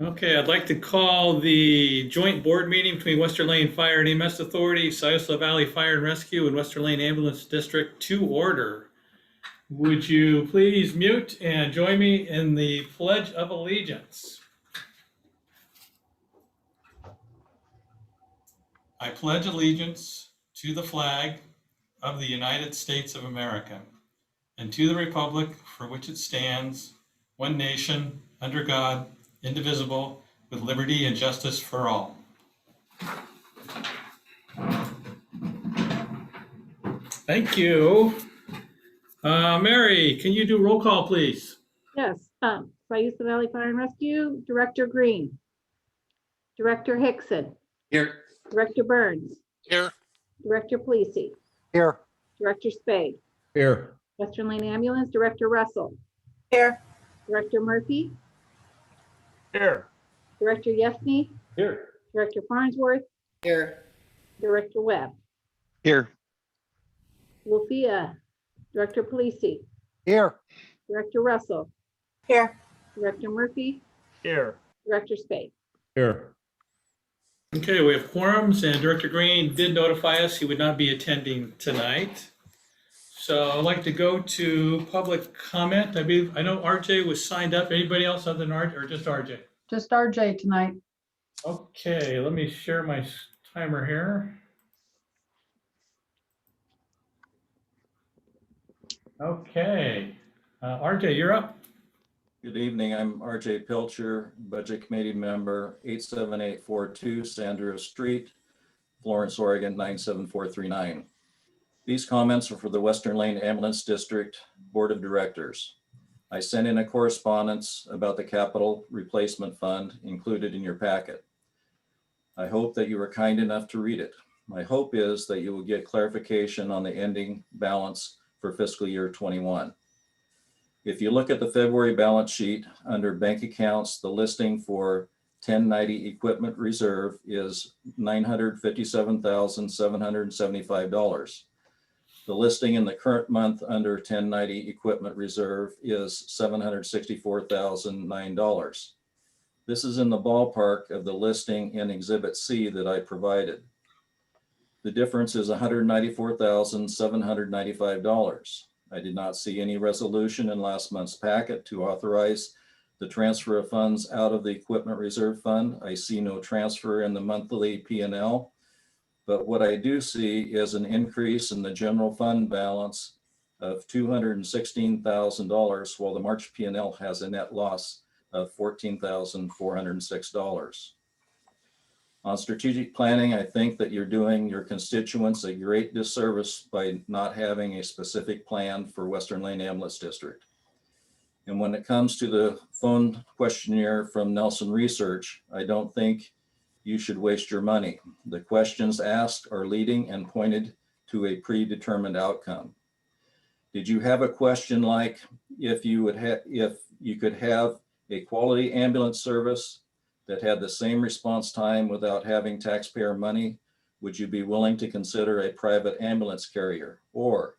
Okay, I'd like to call the joint board meeting between Western Lane Fire and EMS Authority, Scioto Valley Fire and Rescue, and Western Lane Ambulance District to order. Would you please mute and join me in the Pledge of Allegiance? I pledge allegiance to the flag of the United States of America and to the republic for which it stands, one nation, under God, indivisible, with liberty and justice for all. Thank you. Mary, can you do roll call, please? Yes, Scioto Valley Fire and Rescue, Director Green. Director Hickson. Here. Director Burns. Here. Director Polisi. Here. Director Spade. Here. Western Lane Ambulance, Director Russell. Here. Director Murphy. Here. Director Yesney. Here. Director Farnsworth. Here. Director Webb. Here. WLFEA, Director Polisi. Here. Director Russell. Here. Director Murphy. Here. Director Spade. Here. Okay, we have quorums, and Director Green did notify us he would not be attending tonight. So I'd like to go to public comment. I know RJ was signed up. Anybody else other than RJ, or just RJ? Just RJ tonight. Okay, let me share my timer here. Okay, RJ, you're up. Good evening. I'm RJ Pilcher, Budget Committee Member, 87842 Sandra Street, Florence, Oregon, 97439. These comments are for the Western Lane Ambulance District Board of Directors. I sent in a correspondence about the Capital Replacement Fund included in your packet. I hope that you were kind enough to read it. My hope is that you will get clarification on the ending balance for fiscal year 21. If you look at the February balance sheet under bank accounts, the listing for 1090 equipment reserve is $957,775. The listing in the current month under 1090 equipment reserve is $764,009. This is in the ballpark of the listing in Exhibit C that I provided. The difference is $194,795. I did not see any resolution in last month's packet to authorize the transfer of funds out of the Equipment Reserve Fund. I see no transfer in the monthly P&L, but what I do see is an increase in the general fund balance of $216,000, while the March P&L has a net loss of $14,406. On strategic planning, I think that you're doing your constituents a great disservice by not having a specific plan for Western Lane Ambulance District. And when it comes to the phone questionnaire from Nelson Research, I don't think you should waste your money. The questions asked are leading and pointed to a predetermined outcome. Did you have a question like if you could have a quality ambulance service that had the same response time without having taxpayer money, would you be willing to consider a private ambulance carrier? Or,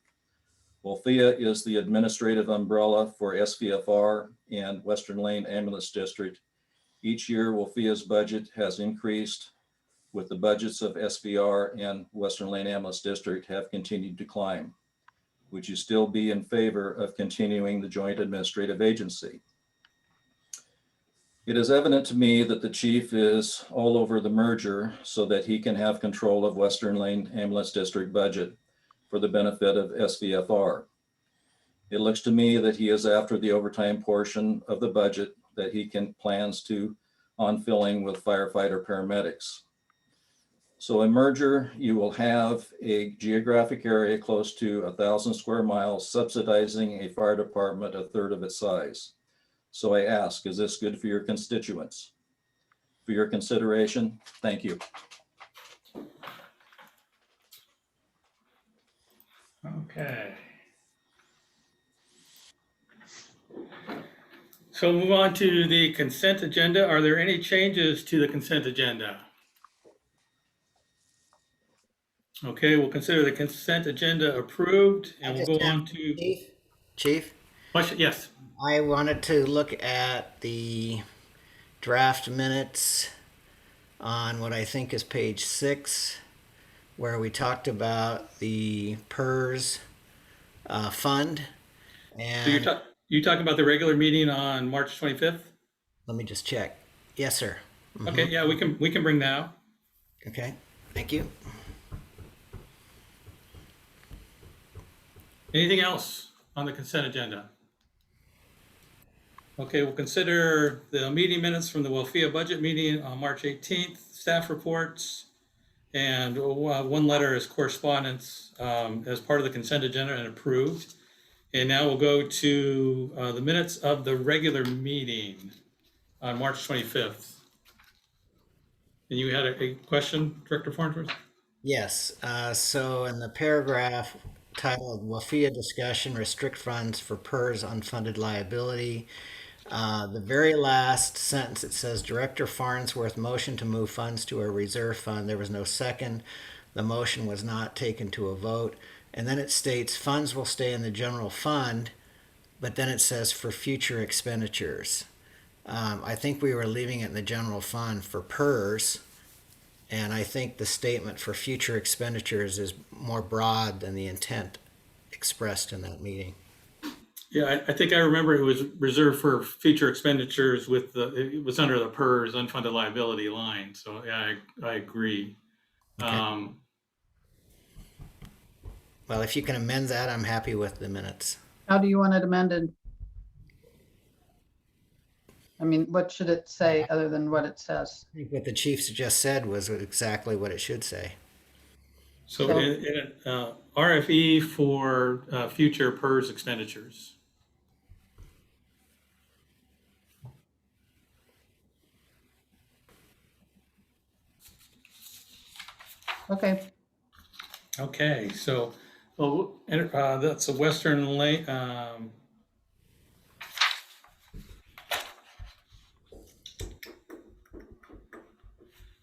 WLFEA is the administrative umbrella for SVFR and Western Lane Ambulance District. Each year, WLFEA's budget has increased with the budgets of SVR and Western Lane Ambulance District have continued to climb. Would you still be in favor of continuing the joint administrative agency? It is evident to me that the chief is all over the merger so that he can have control of Western Lane Ambulance District budget for the benefit of SVFR. It looks to me that he is after the overtime portion of the budget that he plans on filling with firefighter paramedics. So a merger, you will have a geographic area close to 1,000 square miles subsidizing a fire department a third of its size. So I ask, is this good for your constituents? For your consideration, thank you. Okay. So move on to the consent agenda. Are there any changes to the consent agenda? Okay, we'll consider the consent agenda approved and we'll go on to. Chief, Question, yes. I wanted to look at the draft minutes on what I think is page 6, where we talked about the PERS fund. So And you're talking about the regular meeting on March 25th? let me just check. Yes, sir. Okay, yeah, we can bring that out. Okay, thank you. Anything else on the consent agenda? Okay, we'll consider the meeting minutes from the WLFEA budget meeting on March 18th, staff reports, and one letter as correspondence as part of the consent agenda and approved. And now we'll go to the minutes of the regular meeting on March 25th. And you had a question, Director Farnsworth? Yes, so in the paragraph titled WLFEA discussion, restrict funds for PERS unfunded liability, the very last sentence, it says Director Farnsworth motioned to move funds to a reserve fund. There was no second. The motion was not taken to a vote. And then it states funds will stay in the general fund, but then it says for future expenditures. I think we were leaving it in the general fund for PERS. And I think the statement for future expenditures is more broad than the intent expressed in that meeting. Yeah, I think I remember it was reserved for future expenditures it was under the PERS unfunded liability line. So yeah, I agree. Okay. Well, if you can amend that, I'm happy with the minutes. How do you want it amended? I mean, what should it say other than what it says? I think what the chiefs just said was exactly what it should say. So So- in RFE for future PERS expenditures. Okay, Okay, so that's a Western Lane.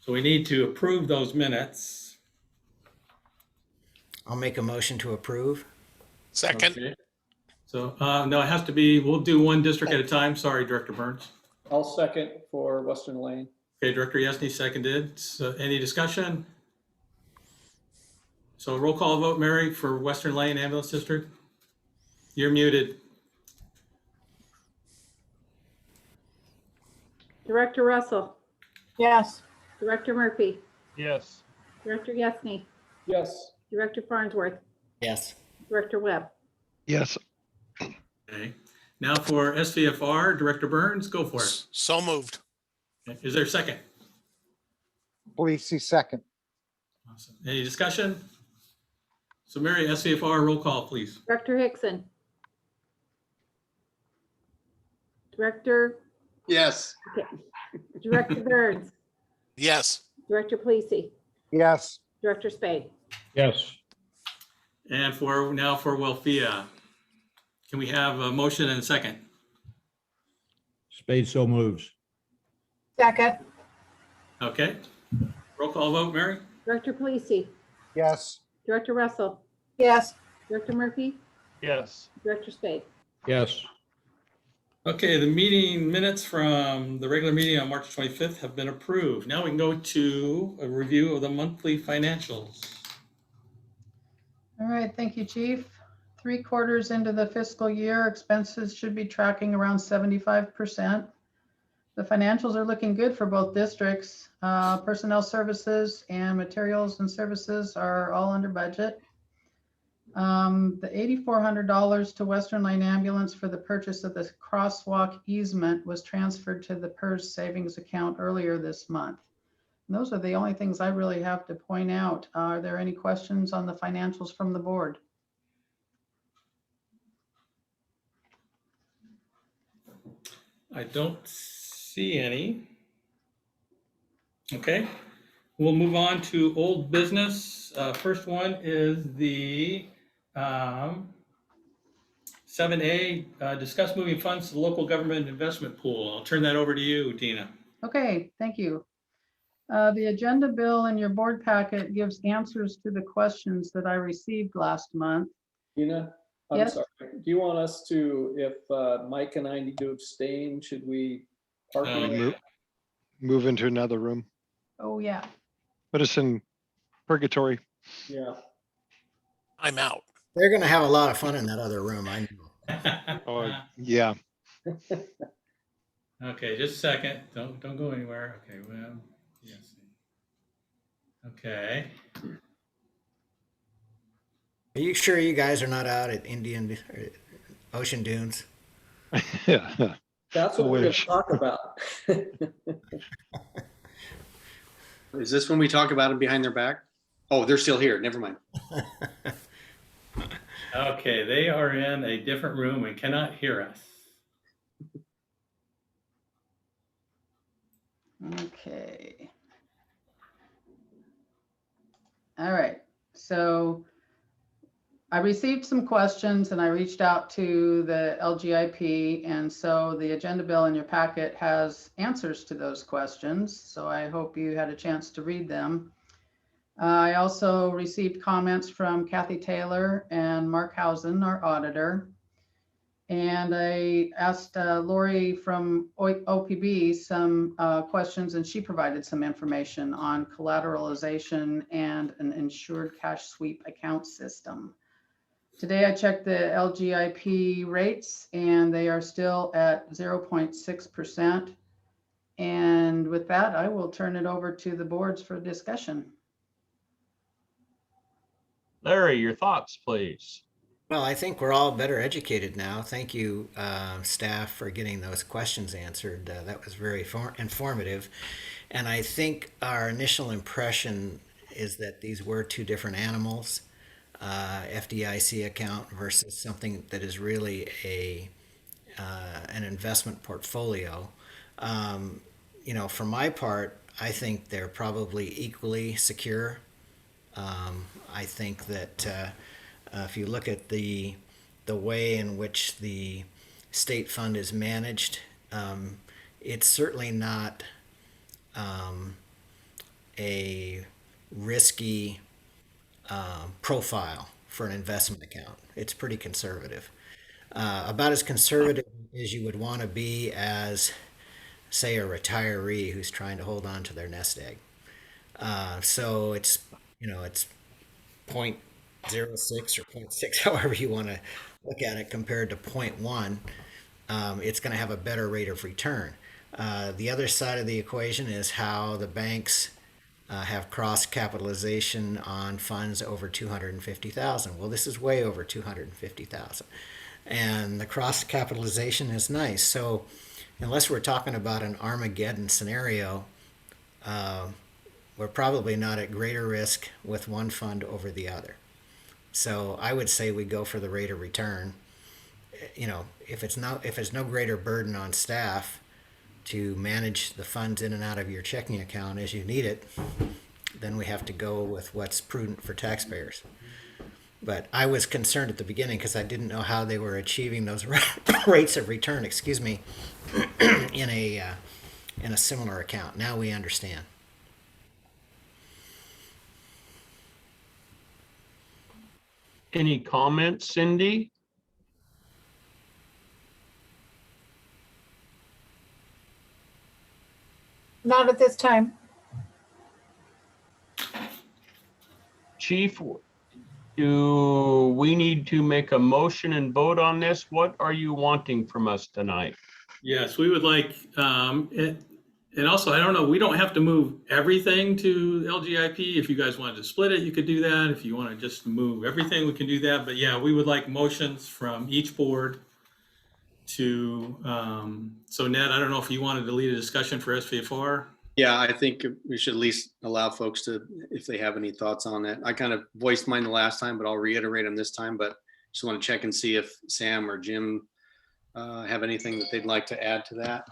So we need to approve those minutes. I'll make a motion to approve. Second. Okay. So no, it has to be, we'll do one district at a time. Sorry, Director Burns. I'll second for Western Lane. Okay, Director Yesney seconded. So any discussion? So roll call vote, Mary, for Western Lane Ambulance District. You're muted. Director Russell, Yes. Director Murphy, Yes. Director Yesney, Yes. Director Farnsworth, Yes. Director Webb. Yes. Okay. Now for SVFR, Director Burns, go for it. So moved. Okay, is there a second? Police second. Awesome. Any discussion? So Mary, SVFR, roll call, please. Director Hickson. Director, Yes. Director Burns, Yes. Director Policey, Yes. Director Spade. Yes. And for WLFEA, can we have a motion and a second? Spade so moves. Second. Okay. Roll call vote, Mary? Director Policey, Yes. Director Russell, Yes. Director Murphy, Yes. Director Spade. Yes. Okay, the meeting minutes from the regular meeting on March 25th have been approved. Now we can go to a review of the monthly financials. all right, thank you, Chief. 3/4 into the fiscal year, expenses should be tracking around 75%. The financials are looking good for both districts. Personnel services and materials and services are all under budget. The $8,400 to Western Lane Ambulance for the purchase of the crosswalk easement was transferred to the PERS savings account earlier this month. And those are the only things I really have to point out. Are there any questions on the financials from the board? I don't see any. Okay, we'll move on to old business. First one is the 7A, discuss moving funds to the local government investment pool. I'll turn that over to you, Dina. Okay, thank you. The agenda bill in your board packet gives answers to the questions that I received last month. Tina, I'm Yes. sorry. Do you want us to, if Mike and I need to abstain, should we park No. it? move into another room. Oh, yeah. Put us in purgatory. Yeah. I'm out. They're going to have a lot of fun in that other room. I know. Oh, yeah. Okay, just a second. Don't go anywhere. Okay, well, yes. Okay. Are you sure you guys are not out at Ocean Dunes? Yeah. That's what I we're gonna wish. talk about. Is this when we talk about them behind their back? Oh, they're still here. Never mind. Okay, they are in a different room and cannot hear us. Okay. All right, so I received some questions and I reached out to the LGIP, and so the agenda bill in your packet has answers to those questions. So I hope you had a chance to read them. I also received comments from Kathy Taylor and Mark Hausen, our auditor. And I asked Lori from OPB some questions, and she provided some information on collateralization and an insured cash sweep account system. Today I checked the LGIP rates and they are still at 0.6%. And with that, I will turn it over to the boards for discussion. Larry, your thoughts, please. Well, I think we're all better educated now. Thank you, staff, for getting those questions answered. That was very informative. And I think our initial impression is that these were two different animals, FDIC account versus something that is really an investment portfolio. You know, for my part, I think they're probably equally secure. I think that if you look at the way in which the state fund is managed, it's certainly not a risky profile for an investment account. It's pretty conservative. About as conservative as you would want to be as, say, a retiree who's trying to hold on to their nest egg. So it's, you know, it's 0.06 or 0.6, however you want to look at it, compared to 0.1. It's going to have a better rate of return. The other side of the equation is how the banks have cross capitalization on funds over 250,000. Well, this is way over 250,000, and the cross capitalization is nice. So, unless we're talking about an Armageddon scenario, we're probably not at greater risk with one fund over the other. So, I would say we go for the rate of return. You know, if it's no greater burden on staff to manage the funds in and out of your checking account as you need it, then we have to go with what's prudent for taxpayers. But I was concerned at the beginning because I didn't know how they were achieving those rates of return, in a similar account. Now we understand. Any comments, Cindy? Not at this time. Chief, do we need to make a motion and vote on this? What are you wanting from us tonight? Yes, we would like, and also, I don't know, we don't have to move everything to LGIP. If you guys wanted to split it, you could do that. If you want to just move everything, we can do that. But yeah, we would like motions from each board to, so Ned, I don't know if you wanted to lead a discussion for SVFR. Yeah, I think we should at least allow folks to, if they have any thoughts on that. I kind of voiced mine the last time, but I'll reiterate them this time. But just want to check and see if Sam or Jim have anything that they'd like to add to that.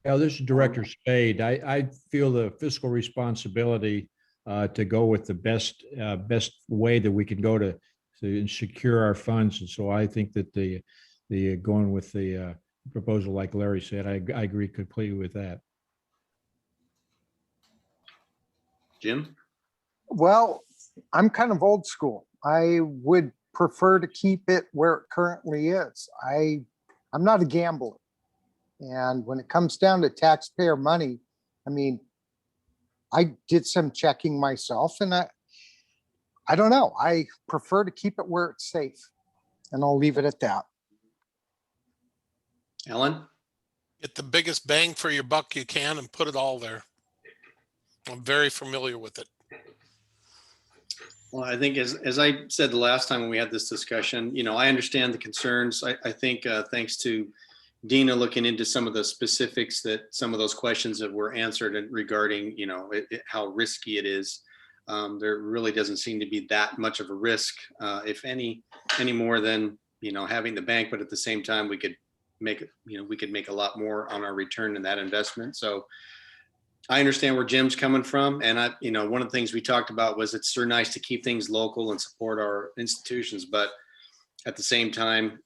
Yeah, this is Director Spade. I feel the fiscal responsibility to go with the best way that we can go to secure our funds. And so I think that the going with the proposal, like Larry said, I agree completely with that. Jim? Well, I'm kind of old school. I would prefer to keep it where it currently is. I'm not a gambler. And when it comes down to taxpayer money, I mean, I did some checking myself and I don't know. I prefer to keep it where it's safe, and I'll leave it at that. Ellen? Get the biggest bang for your buck you can and put it all there. I'm very familiar with it. Well, I think as I said the last time when we had this discussion, I understand the concerns. I think thanks to Dina looking into some of the specifics that some of those questions that were answered and regarding, how risky it is. There really doesn't seem to be that much of a risk, if any more than, having the bank, but at the same time, we could make a lot more on our return in that investment. So I understand where Jim's coming from. And one of the things we talked about was it's sure nice to keep things local and support our institutions, but at the same time,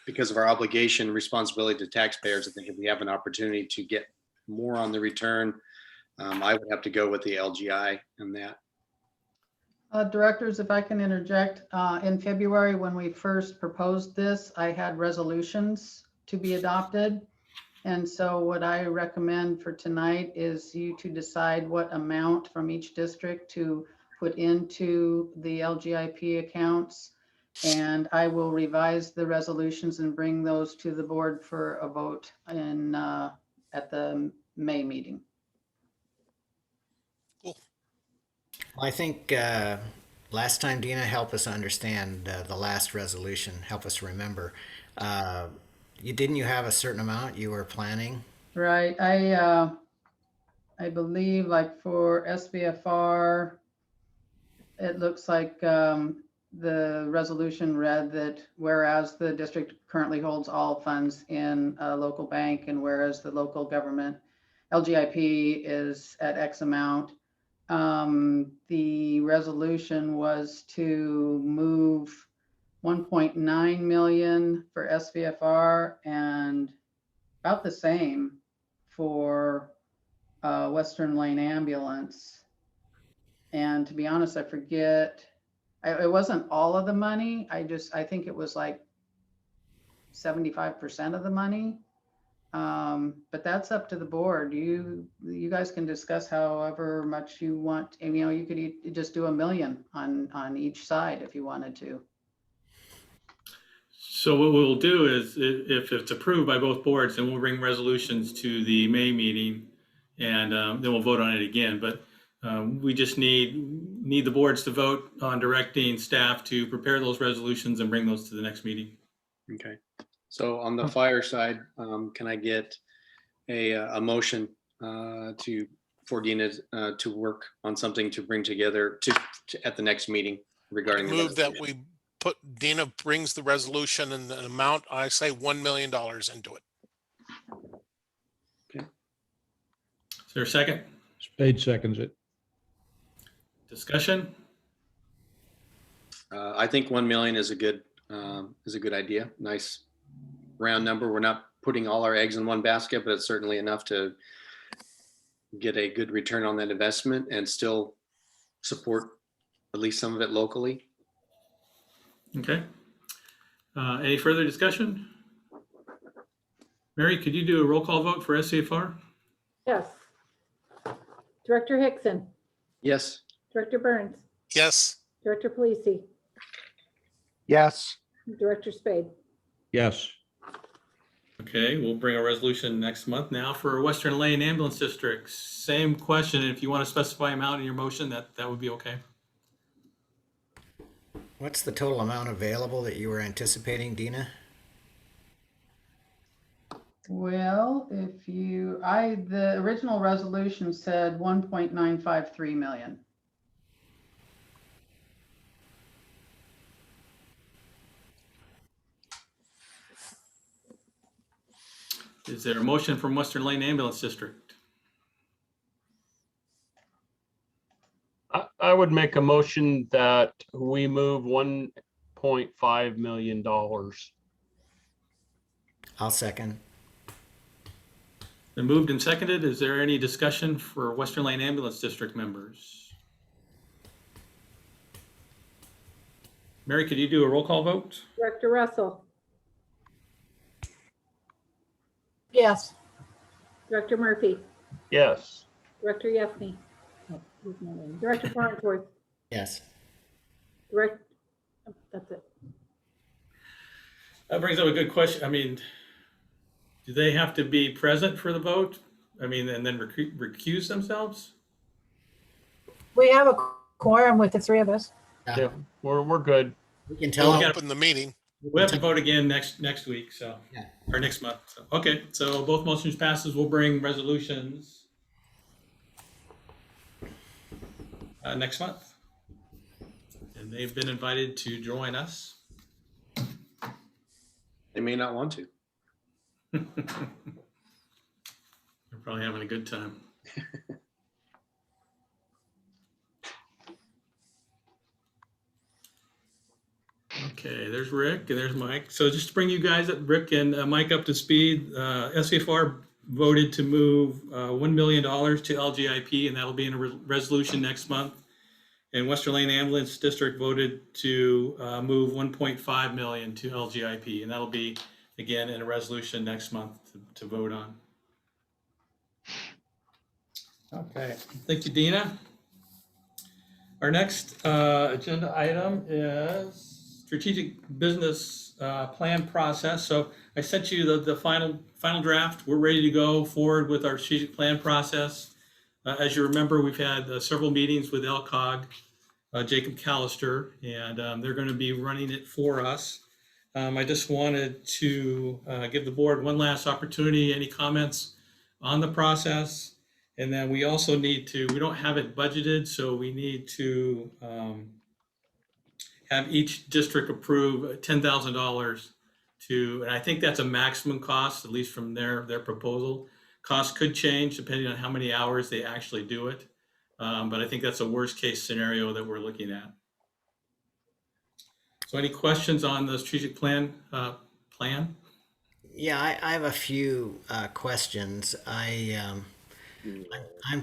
because of our obligation, responsibility to taxpayers, I think if we have an opportunity to get more on the return, I would have to go with the LGI and that. Directors, if I can interject, in February, when we first proposed this, I had resolutions to be adopted. And so what I recommend for tonight is you to decide what amount from each district to put into the LGIP accounts. And I will revise the resolutions and bring those to the board for a vote at the May meeting. I think last time Dina helped us understand the last resolution, help us remember. Didn't you have a certain amount you were planning? Right. I believe like for SVFR, it looks like the resolution read that whereas the district currently holds all funds in a local bank and whereas the local government LGIP is at X amount, the resolution was to move 1.9 million for SVFR and about the same for Western Lane Ambulance. And to be honest, I forget, it wasn't all of the money. I think it was like 75% of the money. But that's up to the board. You guys can discuss however much you want. And, you could just do $1 million on each side if you wanted to. So what we'll do is, if it's approved by both boards, then we'll bring resolutions to the May meeting, and then we'll vote on it again. But we just need the boards to vote on directing staff to prepare those resolutions and bring those to the next meeting. Okay. So on the fire side, can I get a motion for Dina to work on something to bring together to at the next meeting regarding the Move that we put, Dina brings the resolution and the amount, I say $1 million into it. Okay. Is there a second? Spade seconds it. Discussion? I think 1 million is a good idea. Nice round number. We're not putting all our eggs in one basket, but it's certainly enough to get a good return on that investment and still support at least some of it locally. Okay. Any further discussion? Mary, could you do a roll call vote for SVFR? Yes. Director Hickson, Yes. Director Burns, Yes. Director Polisi, Yes. Director Spade. Yes. Okay, we'll bring a resolution next month. Now for Western Lane Ambulance District, same question. If you want to specify amount in your motion, that would be okay. What's the total amount available that you were anticipating, Dina? Well, the original resolution said 1.953 million. Is there a motion from Western Lane Ambulance District? I would make a motion that we move $1.5 million. I'll second. Been moved and seconded. Is there any discussion for Western Lane Ambulance District members? Mary, could you do a roll call vote? Director Russell, Yes. Director Murphy, Yes. Director Yesney. Oh, he's not in. Director Farnsworth, Yes. that's it. That brings up a good question. I mean, do they have to be present for the vote? I mean, and then recuse themselves? We have a quorum with the three of us. Yeah, we're good. We can tell Well, them. Open the meeting. We have to vote again next week, so, Yeah. or next month. So, okay, so both motions passes. We'll bring resolutions next month. And they've been invited to join us. They may not want to. They're probably having a good time. Okay, there's Rick and there's Mike. So just to bring you guys, Rick and Mike, up to speed, SVFR voted to move $1 million to LGIP, and that'll be in a resolution next month. And Western Lane Ambulance District voted to move 1.5 million to LGIP, and that'll be again in a resolution next month to vote on. Okay, thank you, Dina. Our next agenda item is strategic business plan process. So I sent you the final draft. We're ready to go forward with our strategic plan process. As you remember, we've had several meetings with LCOG, Jacob Callister, and they're going to be running it for us. I just wanted to give the board one last opportunity. Any comments on the process? And then we also need to, we don't have it budgeted, so we need to have each district approve $10,000 to, and I think that's a maximum cost, at least from their proposal. Cost could change depending on how many hours they actually do it. But I think that's a worst case scenario that we're looking at. So any questions on the strategic plan? Yeah, I have a few questions. I'm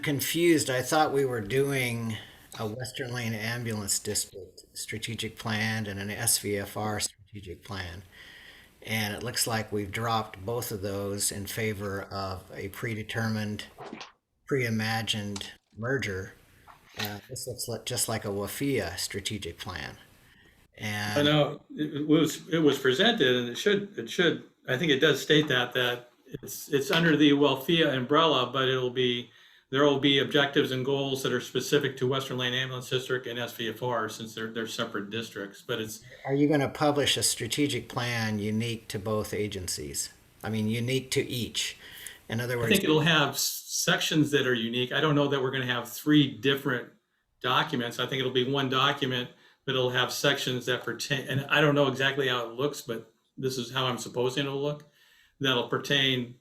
confused. I thought we were doing a Western Lane Ambulance District strategic plan and an SVFR strategic plan. And it looks like we've dropped both of those in favor of a predetermined, pre-imagined merger. This looks just like a WLFEA strategic plan. I And know it was presented, and it should, I think it does state that it's under the WLFEA umbrella, but there will be objectives and goals that are specific to Western Lane Ambulance District and SVFR, since they're separate districts. But are you going to publish a strategic plan unique to both agencies? I mean, unique to each. In other I words, think it'll have sections that are unique. I don't know that we're going to have 3 different documents. I think it'll be one document, but it'll have sections that pertain, and I don't know exactly how it looks, but this is how I'm supposing it'll look, that'll pertain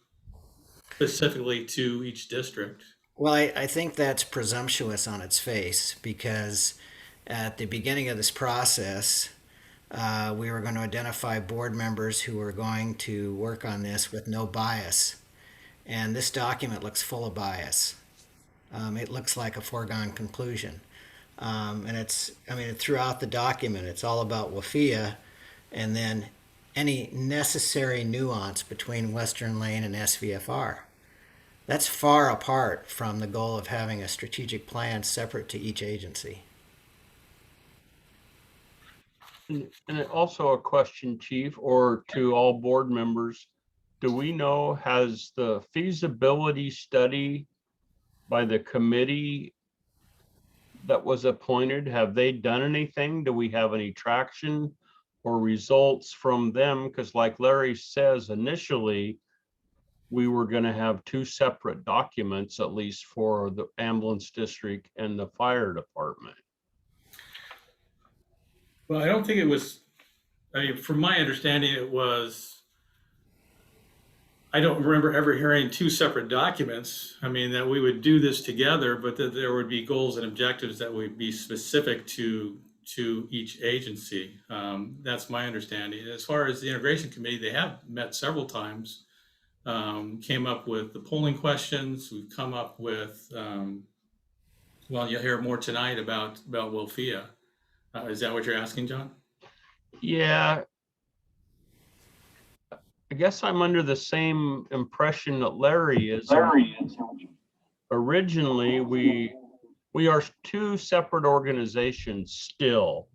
specifically to each district. well, I think that's presumptuous on its face, because at the beginning of this process, we were going to identify board members who were going to work on this with no bias. And this document looks full of bias. It looks like a foregone conclusion. And throughout the document, it's all about WLFEA, and then any necessary nuance between Western Lane and SVFR. That's far apart from the goal of having a strategic plan separate to each agency. And also a question, Chief, or to all board members. Do we know, has the feasibility study by the committee that was appointed, have they done anything? Do we have any traction or results from them? Because like Larry says, initially, we were going to have 2 separate documents, at least for the ambulance district and the fire department. Well, I don't think it was, I mean, from my understanding, it was, I don't remember ever hearing 2 separate documents. I mean, that we would do this together, but that there would be goals and objectives that would be specific to each agency. That's my understanding. As far as the integration committee, they have met several times, came up with the polling questions. We've come up with, well, you'll hear more tonight about WLFEA. Is that what you're asking, John? Yeah. I guess I'm under the same impression that Larry is. Originally, we are two separate organizations still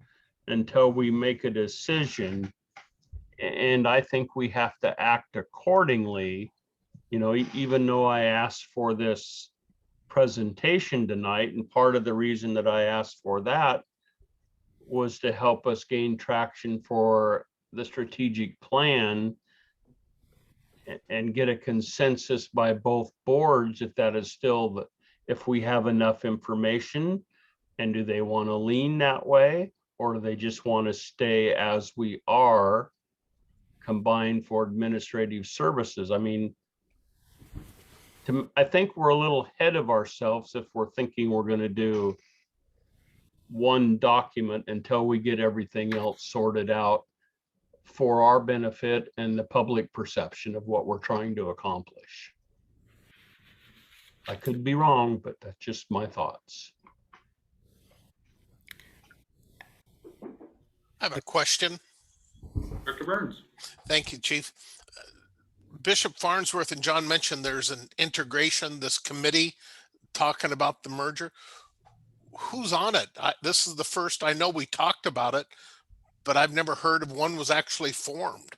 until we make a decision. And I think we have to act accordingly. You know, even though I asked for this presentation tonight, and part of the reason that I asked for that was to help us gain traction for the strategic plan and get a consensus by both boards if that is still the, if we have enough information, and do they want to lean that way, or do they just want to stay as we are, combined for administrative services? I mean, I think we're a little ahead of ourselves if we're thinking we're going to do one document until we get everything else sorted out for our benefit and the public perception of what we're trying to accomplish. I could be wrong, but that's just my thoughts. I have a question. Dr. Burns. Thank you, Chief. Bishop Farnsworth and John mentioned there's an integration, this committee talking about the merger. Who's on it? This is the first, I know we talked about it, but I've never heard of one was actually formed.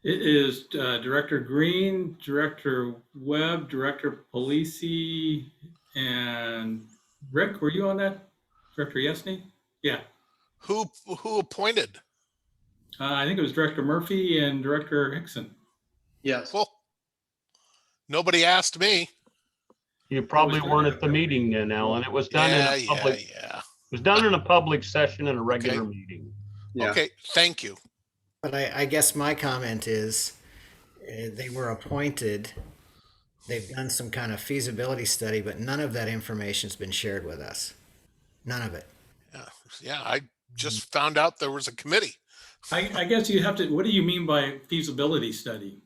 It is Director Green, Director Webb, Director Polisi, and Rick, were you on that? Director Yesney? Yeah. Who appointed? I think it was Director Murphy and Director Hickson. Yes. Well, nobody asked me. You probably weren't at the meeting then, Alan. It was done in a public. Yeah. It was done in a public session in a regular Okay. meeting. Yeah. Okay, thank you. But I guess my comment is they were appointed. They've done some kind of feasibility study, but none of that information's been shared with us. None of it. Yeah, I just found out there was a committee. I guess you have to, what do you mean by feasibility study?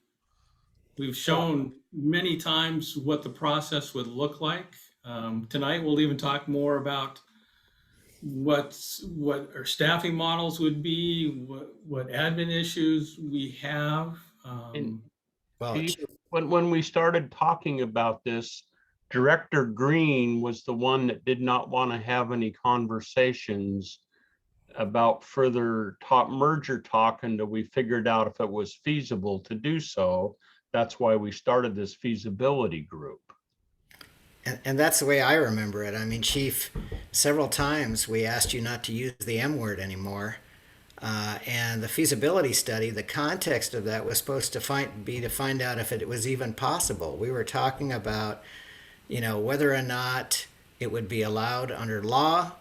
We've shown many times what the process would look like. Tonight, we'll even talk more about what our staffing models would be, what admin issues we have. Well, Chief, when we started talking about this, Director Green was the one that did not want to have any conversations about further merger talk until we figured out if it was feasible to do so. That's why we started this feasibility group. and that's the way I remember it. I mean, Chief, several times we asked you not to use the M word anymore. And the feasibility study, the context of that was supposed to find out if it was even possible. We were talking about, whether or not it would be allowed under law,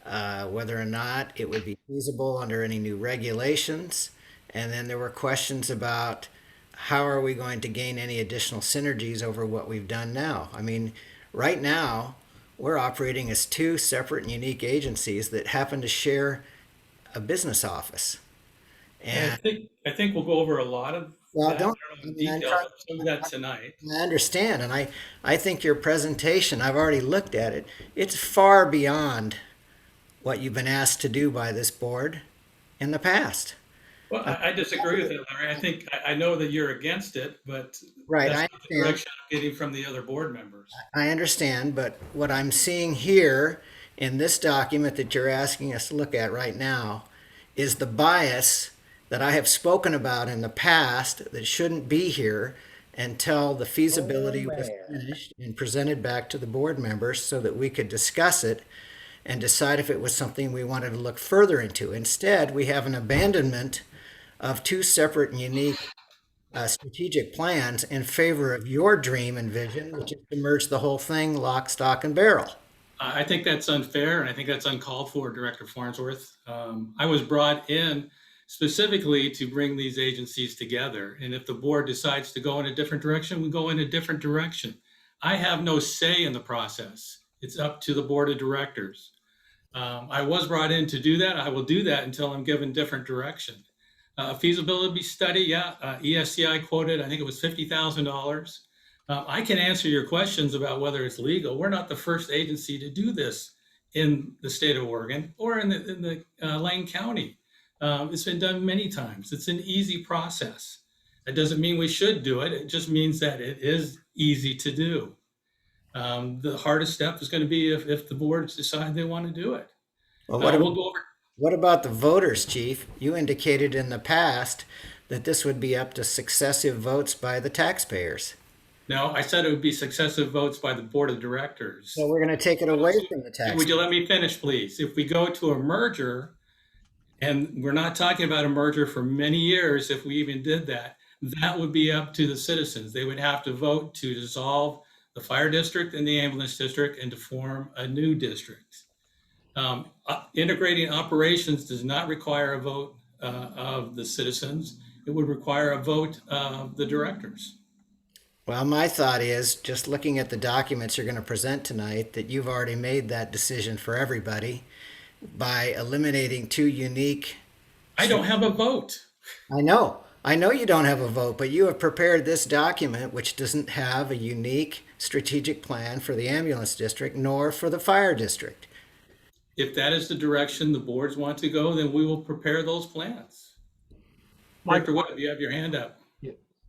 whether or not it would be feasible under any new regulations. And then there were questions about how are we going to gain any additional synergies over what we've done now? I mean, right now, we're operating as two separate and unique agencies that happen to share a business office. And I think we'll go over a lot of details of that tonight. I understand, and I think your presentation, I've already looked at it, it's far beyond what you've been asked to do by this board in the past. Well, I disagree with it, Larry. I know that you're against it, but Right, that's I not the understand. direction I'm getting from the other board members. I understand, but what I'm seeing here in this document that you're asking us to look at right now is the bias that I have spoken about in the past that shouldn't be here until the feasibility was finished and presented back to the board members so that we could discuss it and decide if it was something we wanted to look further into. Instead, we have an abandonment of two separate and unique strategic plans in favor of your dream and vision, which is to merge the whole thing lock, stock, and barrel. I think that's unfair, and I think that's uncalled for, Director Farnsworth. I was brought in specifically to bring these agencies together, and if the board decides to go in a different direction, we go in a different direction. I have no say in the process. It's up to the board of directors. I was brought in to do that. I will do that until I'm given different direction. Feasibility study, ESCI quoted, I think it was $50,000. I can answer your questions about whether it's legal. We're not the first agency to do this in the state of Oregon or in the Lane County. It's been done many times. It's an easy process. That doesn't mean we should do it. It just means that it is easy to do. The hardest step is going to be if the boards decide they want to do it. Well, We'll go over. what about the voters, Chief? You indicated in the past that this would be up to successive votes by the taxpayers. No, I said it would be successive votes by the board of directors. So we're going to take it away from the taxpayers. Would you let me finish, please? If we go to a merger, and we're not talking about a merger for many years, if we even did that, that would be up to the citizens. They would have to vote to dissolve the fire district and the ambulance district and to form a new district. Integrating operations does not require a vote of the citizens. It would require a vote of the directors. Well, my thought is, just looking at the documents you're going to present tonight, that you've already made that decision for everybody by eliminating two unique. I don't have a vote. I know you don't have a vote, but you have prepared this document, which doesn't have a unique strategic plan for the ambulance district nor for the fire district. If that is the direction the boards want to go, then we will prepare those plans. Director Webb, you have your hand up.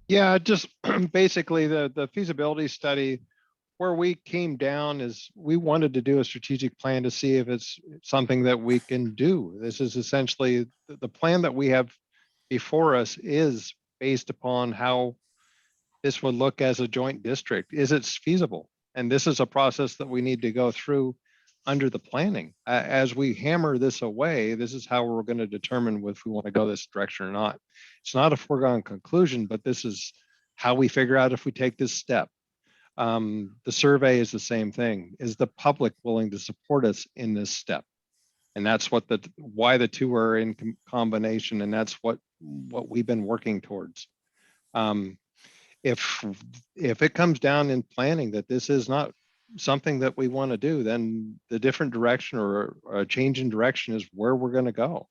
Yeah, just basically the feasibility study, where we came down is we wanted to do a strategic plan to see if it's something that we can do. This is essentially the plan that we have before us is based upon how this would look as a joint district. Is it feasible? And this is a process that we need to go through under the planning. As we hammer this away, this is how we're going to determine if we want to go this direction or not. It's not a foregone conclusion, but this is how we figure out if we take this step. The survey is the same thing. Is the public willing to support us in this step? And that's what why the two are in combination, and that's what we've been working towards. If it comes down in planning that this is not something that we want to do, then the different direction or a change in direction is where we're going to go.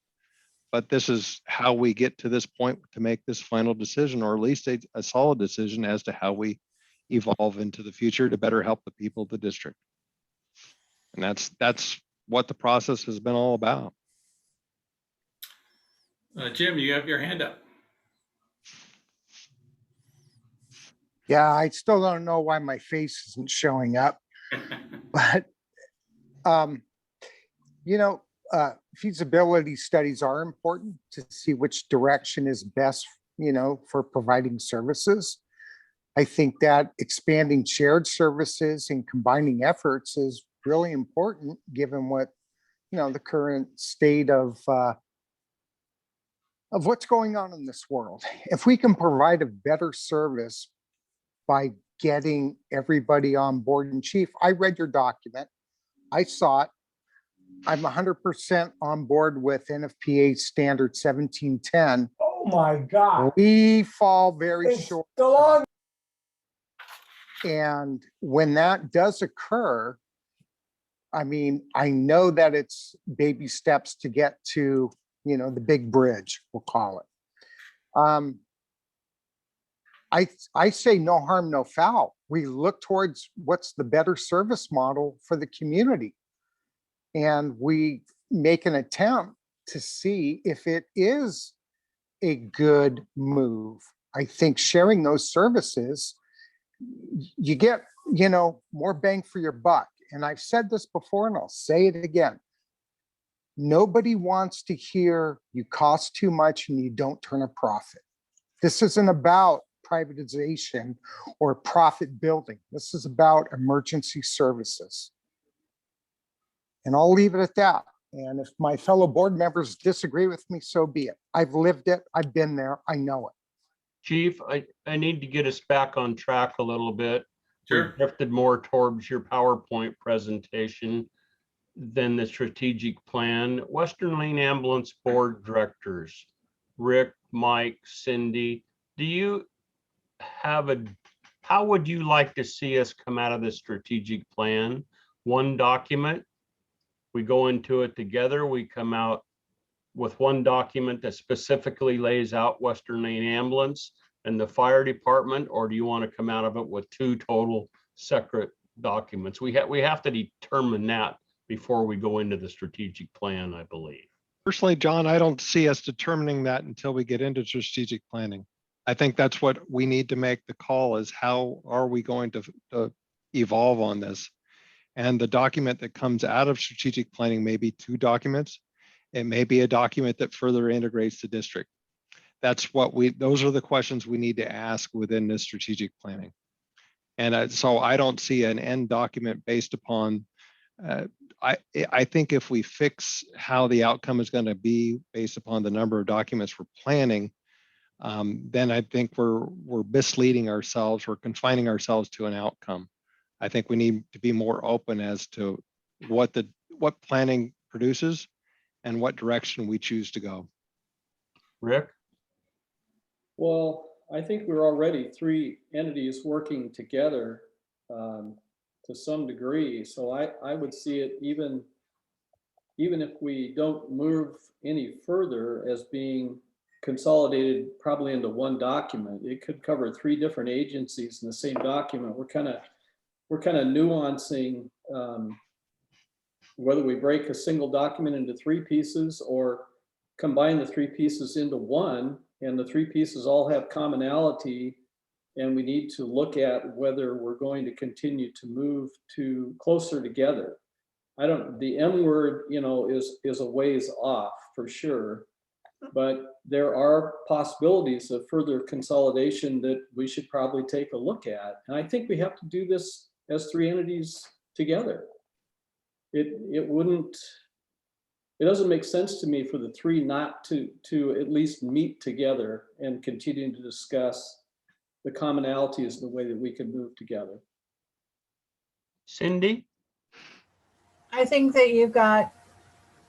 But this is how we get to this point to make this final decision, or at least a solid decision as to how we evolve into the future to better help the people of the district. And that's what the process has been all about. Jim, you have your hand up. Yeah, I still don't know why my face isn't showing up, but feasibility studies are important to see which direction is best, for providing services. I think that expanding shared services and combining efforts is really important given what, the current state of what's going on in this world. If we can provide a better service by getting everybody on board, and Chief, I read your document. I saw it. I'm 100% on board with NFPA standard 1710. Oh my God. We fall very It's short. still on. And when that does occur, I know that it's baby steps to get to, the big bridge, we'll call it. I say no harm, no foul. We look towards what's the better service model for the community. And we make an attempt to see if it is a good move. I think sharing those services, you get, more bang for your buck. And I've said this before and I'll say it again. Nobody wants to hear you cost too much and you don't turn a profit. This isn't about privatization or profit building. This is about emergency services. And I'll leave it at that. And if my fellow board members disagree with me, so be it. I've lived it. I've been there. I know it. Chief, I need to get us back on track a little bit. Sure. We drifted more towards your PowerPoint presentation than the strategic plan. Western Lane Ambulance Board Directors, Rick, Mike, Cindy, how would you like to see us come out of the strategic plan? One document, we go into it together, we come out with one document that specifically lays out Western Lane Ambulance and the fire department, or do you want to come out of it with two total separate documents? We have to determine that before we go into the strategic plan, I believe. Personally, John, I don't see us determining that until we get into strategic planning. I think that's what we need to make the call is how are we going to evolve on this? And the document that comes out of strategic planning may be 2 documents. It may be a document that further integrates the district. Those are the questions we need to ask within this strategic planning. And so I don't see an end document based upon, I think if we fix how the outcome is going to be based upon the number of documents we're planning, then I think we're misleading ourselves, we're confining ourselves to an outcome. I think we need to be more open as to what planning produces and what direction we choose to go. Rick? Well, I think we're already 3 entities working together to some degree. So I would see it even if we don't move any further as being consolidated probably into one document. It could cover 3 different agencies in the same document. We're kind of nuancing whether we break a single document into 3 pieces or combine the 3 pieces into one, and the 3 pieces all have commonality, and we need to look at whether we're going to continue to move to closer together. The M word, is a ways off for sure, but there are possibilities of further consolidation that we should probably take a look at. And I think we have to do this as 3 entities together. It doesn't make sense to me for the 3 not to at least meet together and continue to discuss the commonalities of the way that we can move together. Cindy? I think that you've got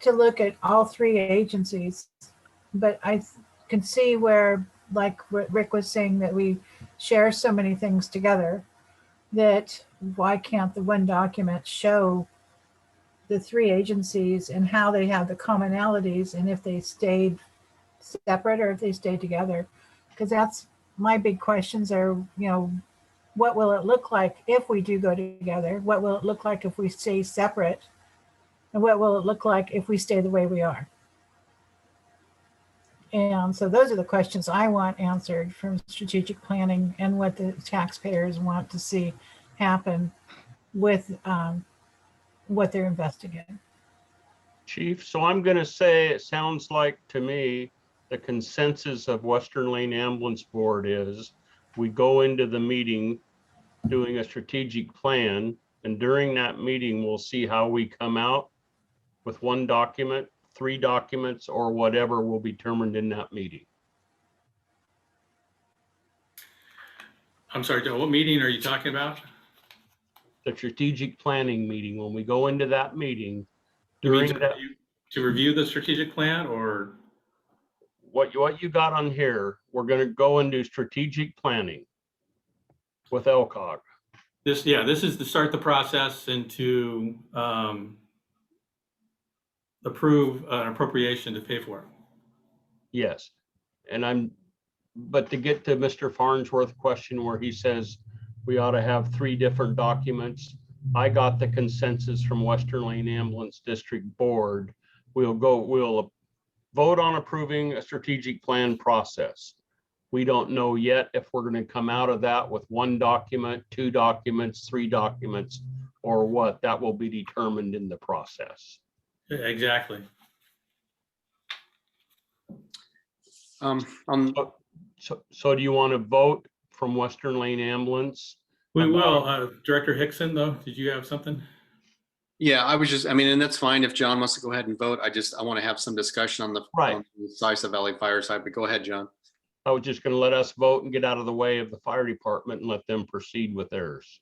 to look at all 3 agencies, but I can see where, like Rick was saying, that we share so many things together that why can't the one document show the 3 agencies and how they have the commonalities and if they stayed separate or if they stayed together? Because that's my big questions are, what will it look like if we do go together? What will it look like if we stay separate? And what will it look like if we stay the way we are? And so those are the questions I want answered from strategic planning and what the taxpayers want to see happen with what they're investing in. Chief, so I'm going to say it sounds like to me the consensus of Western Lane Ambulance Board is we go into the meeting doing a strategic plan, and during that meeting we'll see how we come out with 1 document, 3 documents, or whatever will be determined in that meeting. I'm sorry, Joe, what meeting are you talking about? The strategic planning meeting, when we go into that meeting, You mean during that, to review the strategic plan, or? what you got on here, we're going to go and do strategic planning with LCOG. This is to start the process and to approve an appropriation to pay for it. Yes. But to get to Mr. Farnsworth's question where he says we ought to have 3 different documents, I got the consensus from Western Lane Ambulance District Board. We'll vote on approving a strategic plan process. We don't know yet if we're going to come out of that with 1 document, 2 documents, 3 documents, or what. That will be determined in the process. Exactly. So do you want to vote from Western Lane Ambulance? We will. Director Hickson, though, did you have something? Yeah, and that's fine if John wants to go ahead and vote. I want to have some discussion on the Syosset Valley Fire side, but go ahead, John. I was just going to let us vote and get out of the way of the fire department and let them proceed with theirs.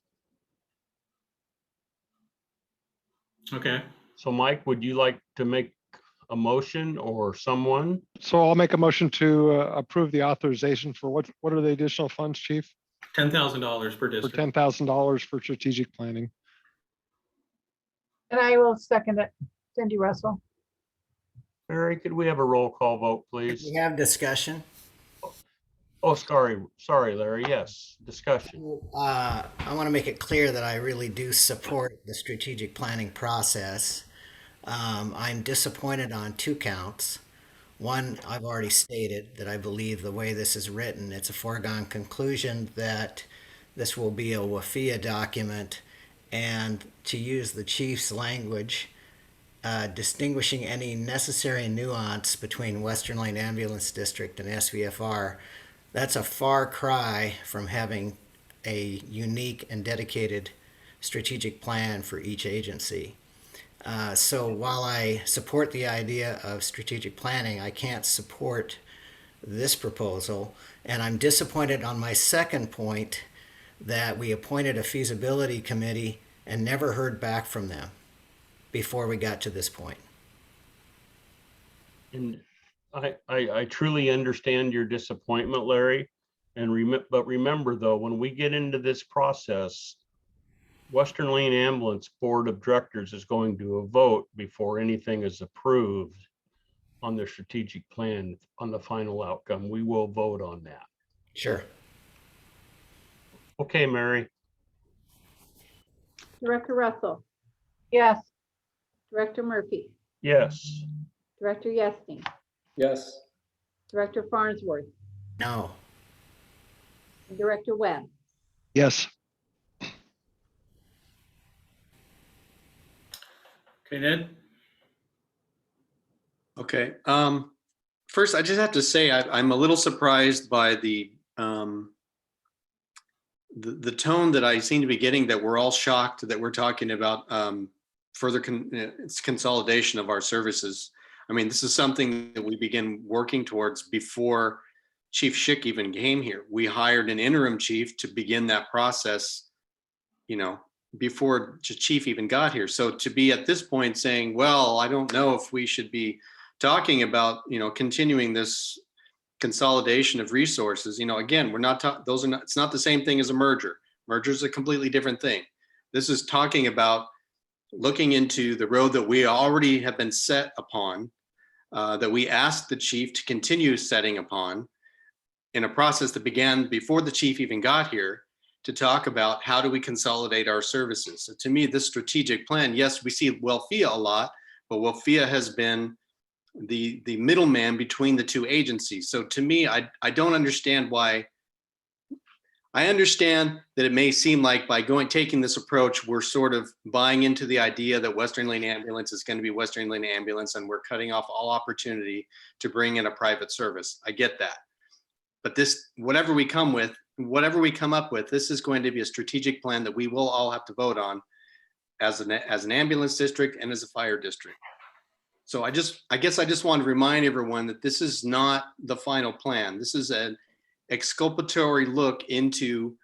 Okay. So Mike, would you like to make a motion or someone? So I'll make a motion to approve the authorization for what are the additional funds, Chief? $10,000 per district. For $10,000 for strategic planning. And I will second it. Cindy Russell. Mary, could we have a roll call vote, please? We have discussion. Oh, sorry, Larry. Yes, discussion. I want to make it clear that I really do support the strategic planning process. I'm disappointed on 2 counts. One, I've already stated that I believe the way this is written, it's a foregone conclusion that this will be a WLFEA document, and to use the chief's language, distinguishing any necessary nuance between Western Lane Ambulance District and SVFR, that's a far cry from having a unique and dedicated strategic plan for each agency. So while I support the idea of strategic planning, I can't support this proposal. And I'm disappointed on my second point that we appointed a feasibility committee and never heard back from them before we got to this point. And I truly understand your disappointment, Larry. But remember though, when we get into this process, Western Lane Ambulance Board of Directors is going to vote before anything is approved on the strategic plan, on the final outcome. We will vote on that. Sure. Okay, Mary. Director Russell, Yes. Director Murphy, Yes. Director Yesting, Yes. Director Farnsworth, No. and Director Webb. Yes. Okay, Ned? Okay. First, I just have to say I'm a little surprised by the tone that I seem to be getting, that we're all shocked that we're talking about further consolidation of our services. I mean, this is something that we began working towards before Chief Schick even came here. We hired an interim chief to begin that process, you know, before the chief even got here. So to be at this point saying, well, I don't know if we should be talking about, you know, continuing this consolidation of resources, you know, again, we're not those are not, it's not the same thing as a merger. Merger is a completely different thing. This is talking about looking into the road that we already have been set upon, that we asked the chief to continue setting upon, in a process that began before the chief even got here, to talk about how do we consolidate our services. So to me, this strategic plan, yes, we see WLFEA a lot, but WLFEA has been the middleman between the two agencies. So to me, I don't understand why. I understand that it may seem like by taking this approach, we're sort of buying into the idea that Western Lane Ambulance is going to be Western Lane Ambulance, and we're cutting off all opportunity to bring in a private service. I get that. But this, whatever we come up with, this is going to be a strategic plan that we will all have to vote on as an ambulance district and as a fire district. So I guess I just want to remind everyone that this is not the final plan. This is an exculpatory look into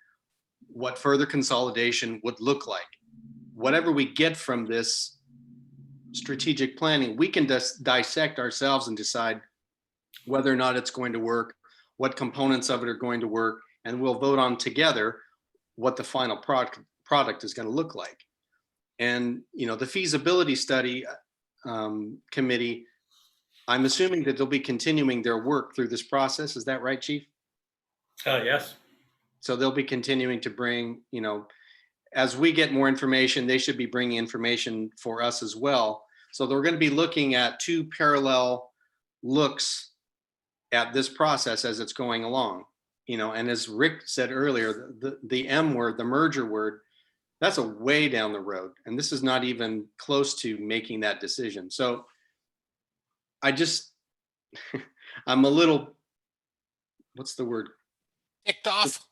what further consolidation would look like. Whatever we get from this strategic planning, we can dissect ourselves and decide whether or not it's going to work, what components of it are going to work, and we'll vote on together what the final product is going to look like. And, you know, the feasibility study committee, I'm assuming that they'll be continuing their work through this process. Is that right, Chief? Yes. So they'll be continuing to bring, you know, as we get more information, they should be bringing information for us as well. So they're going to be looking at two parallel looks at this process as it's going along, you know. And as Rick said earlier, the M word, the merger word, that's a way down the road. And this is not even close to making that decision. So I just, I'm a little, what's the word? Ticked off.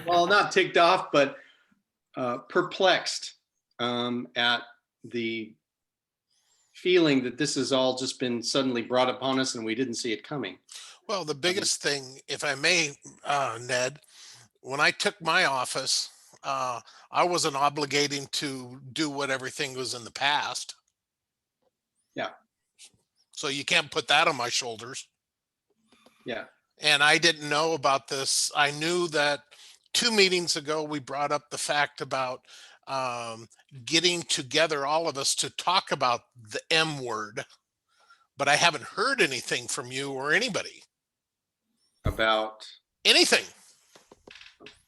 Well, not ticked off, but perplexed at the feeling that this has all just been suddenly brought upon us and we didn't see it coming. Well, the biggest thing, if I may, Ned, when I took my office, I wasn't obligating to do what everything was in the past. Yeah. So you can't put that on my shoulders. Yeah. And I didn't know about this. I knew that 2 meetings ago, we brought up the fact about getting together, all of us, to talk about the M word, but I haven't heard anything from you or anybody. About anything.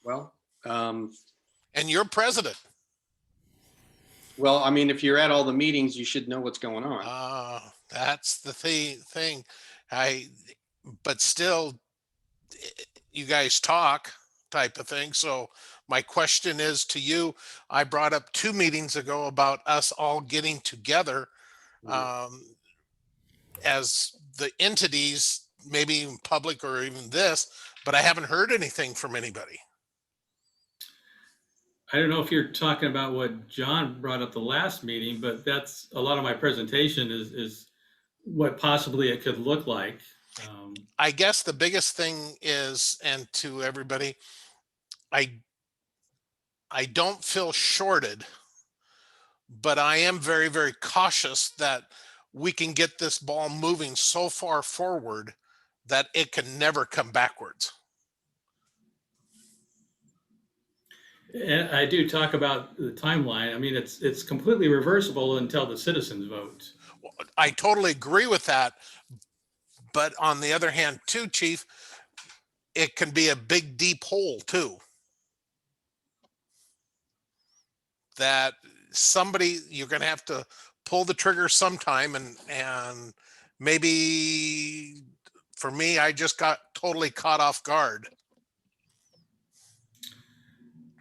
Well, and you're president. Well, I mean, if you're at all the meetings, you should know what's going on. That's the thing. But still, you guys talk type of thing. So my question is to you, I brought up 2 meetings ago about us all getting together as the entities, maybe even public or even this, but I haven't heard anything from anybody. I don't know if you're talking about what John brought up the last meeting, but that's a lot of my presentation is what possibly it could look like. I guess the biggest thing is, and to everybody, I don't feel shorted, but I am very, very cautious that we can get this ball moving so far forward that it can never come backwards. And I do talk about the timeline. I mean, it's completely reversible until the citizens vote. I totally agree with that. But on the other hand, too, Chief, it can be a big, deep hole, too. That somebody, you're going to have to pull the trigger sometime. And maybe for me, I just got totally caught off guard.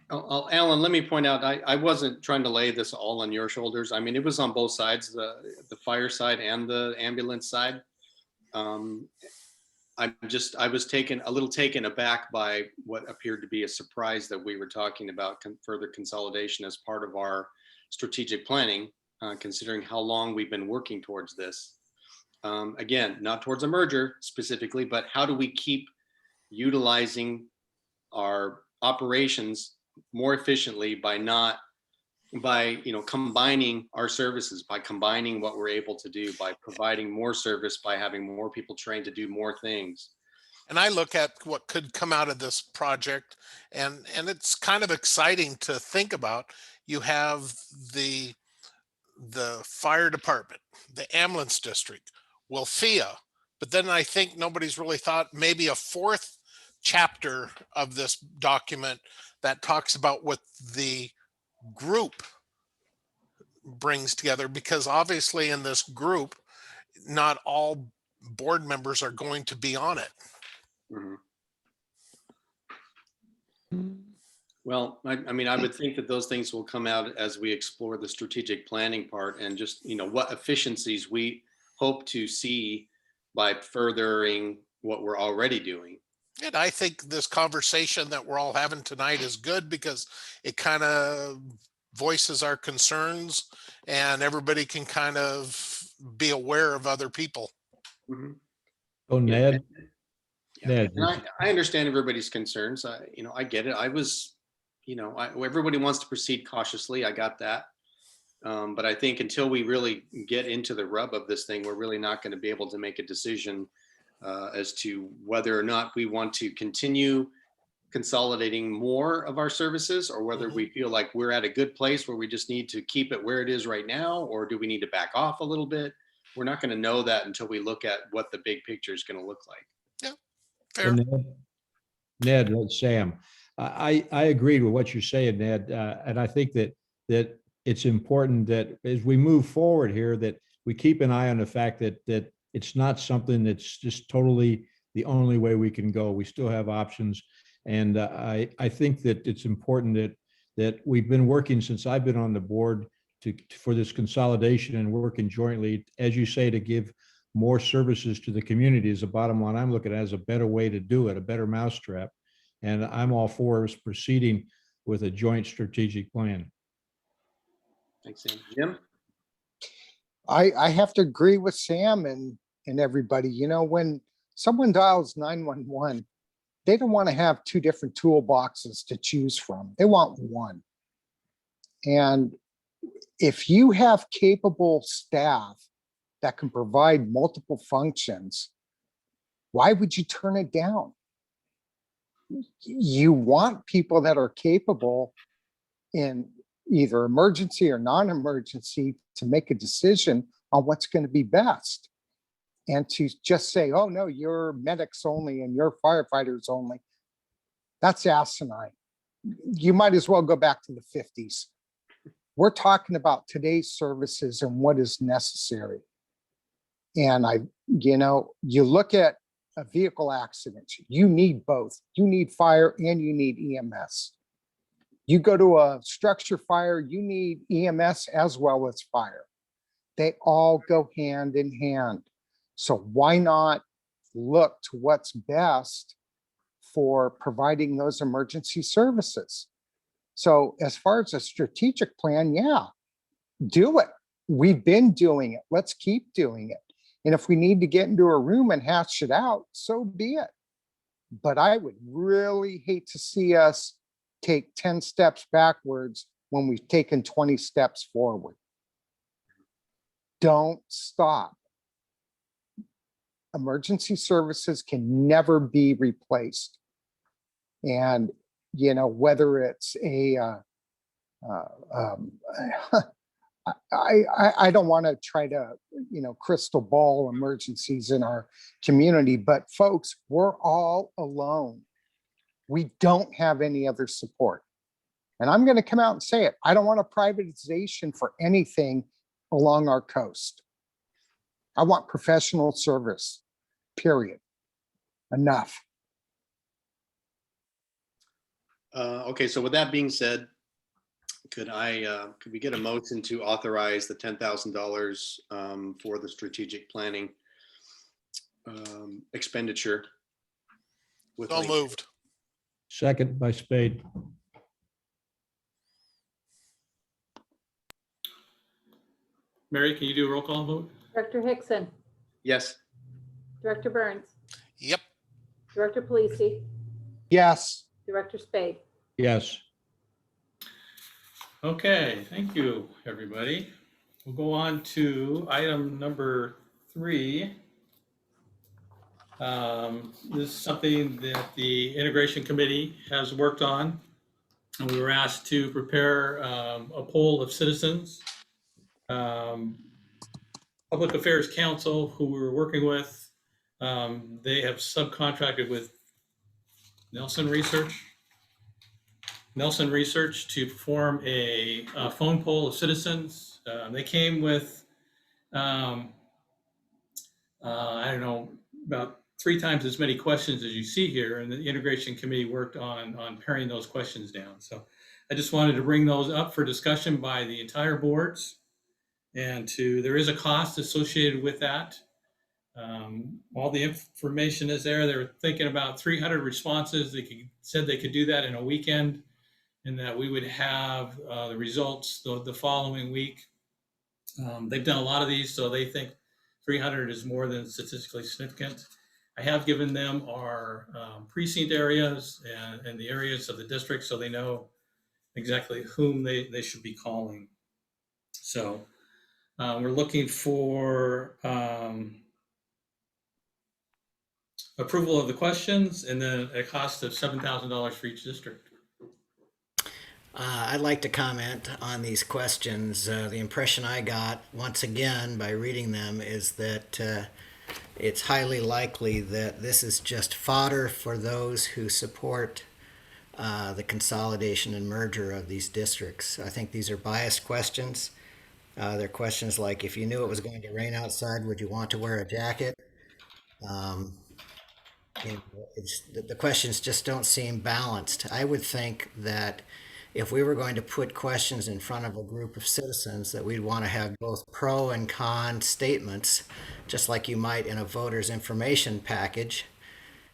Alan, let me point out, I wasn't trying to lay this all on your shoulders. I mean, it was on both sides, the fire side and the ambulance side. I was a little taken aback by what appeared to be a surprise that we were talking about further consolidation as part of our strategic planning, considering how long we've been working towards this. Again, not towards a merger specifically, but how do we keep utilizing our operations more efficiently by combining our services, by combining what we're able to do, by providing more service, by having more people trained to do more things. And I look at what could come out of this project, and it's kind of exciting to think about. You have the fire department, the ambulance district, WLFEA, but then I think nobody's really thought maybe a 4th chapter of this document that talks about what the group brings together, because obviously in this group, not all board members are going to be on it. Well, I mean, I would think that those things will come out as we explore the strategic planning part and just, what efficiencies we hope to see by furthering what we're already doing. And I think this conversation that we're all having tonight is good because it kind of voices our concerns and everybody can kind of be aware of other people. Oh, Ned. Yeah. And I understand everybody's concerns. I get it. Everybody wants to proceed cautiously. I got that. But I think until we really get into the rub of this thing, we're really not going to be able to make a decision as to whether or not we want to continue consolidating more of our services, or whether we feel like we're at a good place where we just need to keep it where it is right now, or do we need to back off a little bit? We're not going to know that until we look at what the big picture is going to look like. Yeah, fair. Ned, Sam, I agreed with what you're saying, Ned, and I think that it's important that as we move forward here, that we keep an eye on the fact that it's not something that's just totally the only way we can go. We still have options. And I think that it's important that we've been working since I've been on the board for this consolidation and working jointly, as you say, to give more services to the community is the bottom line. I'm looking at it as a better way to do it, a better mousetrap. And I'm all for us proceeding with a joint strategic plan. Thanks, Sam. Jim? I have to agree with Sam and everybody. When someone dials 911, they don't want to have 2 different toolboxes to choose from. They want one. And if you have capable staff that can provide multiple functions, why would you turn it down? You want people that are capable in either emergency or non-emergency to make a decision on what's going to be best. And to just say, oh no, you're medics only and you're firefighters only, that's asinine. You might as well go back to the 50s. We're talking about today's services and what is necessary. And You look at a vehicle accident, you need both. You need fire and you need EMS. You go to a structure fire, you need EMS as well as fire. They all go hand in hand. So why not look to what's best for providing those emergency services? So as far as a strategic plan, yeah, do it. We've been doing it. Let's keep doing it. And if we need to get into a room and hash it out, so be it. But I would really hate to see us take 10 steps backwards when we've taken 20 steps forward. Don't stop. Emergency services can never be replaced. And, whether it's I don't want to try to, crystal ball emergencies in our community, but folks, we're all alone. We don't have any other support. And I'm going to come out and say it. I don't want a privatization for anything along our coast. I want professional service, period. Enough. Okay, so with that being said, could we get a motion to authorize the $10,000 for the strategic planning expenditure? So moved. Second by Spade. Mary, can you do a roll call vote? Director Hickson, Yes. Director Burns, Yep. Director Polisi, Yes. Director Spade. Yes. Okay, thank you, everybody. We'll go on to item number 3. This is something that the integration committee has worked on. And we were asked to prepare a poll of citizens. Public Affairs Council, who we were working with, they have subcontracted with Nelson Research to perform a phone poll of citizens. They came with, I don't know, about 3 times as many questions as you see here, and the integration committee worked on paring those questions down. So I just wanted to bring those up for discussion by the entire boards, and there is a cost associated with that. All the information is there. They're thinking about 300 responses. They said they could do that in a weekend, and that we would have the results the following week. They've done a lot of these, so they think 300 is more than statistically significant. I have given them our precinct areas and the areas of the district, so they know exactly whom they should be calling. So we're looking for approval of the questions, and then a cost of $7,000 for each district. I'd like to comment on these questions. The impression I got, once again, by reading them is that it's highly likely that this is just fodder for those who support the consolidation and merger of these districts. I think these are biased questions. They're questions like, if you knew it was going to rain outside, would you want to wear a jacket? The questions just don't seem balanced. I would think that if we were going to put questions in front of a group of citizens, that we'd want to have both pro and con statements, just like you might in a voter's information package,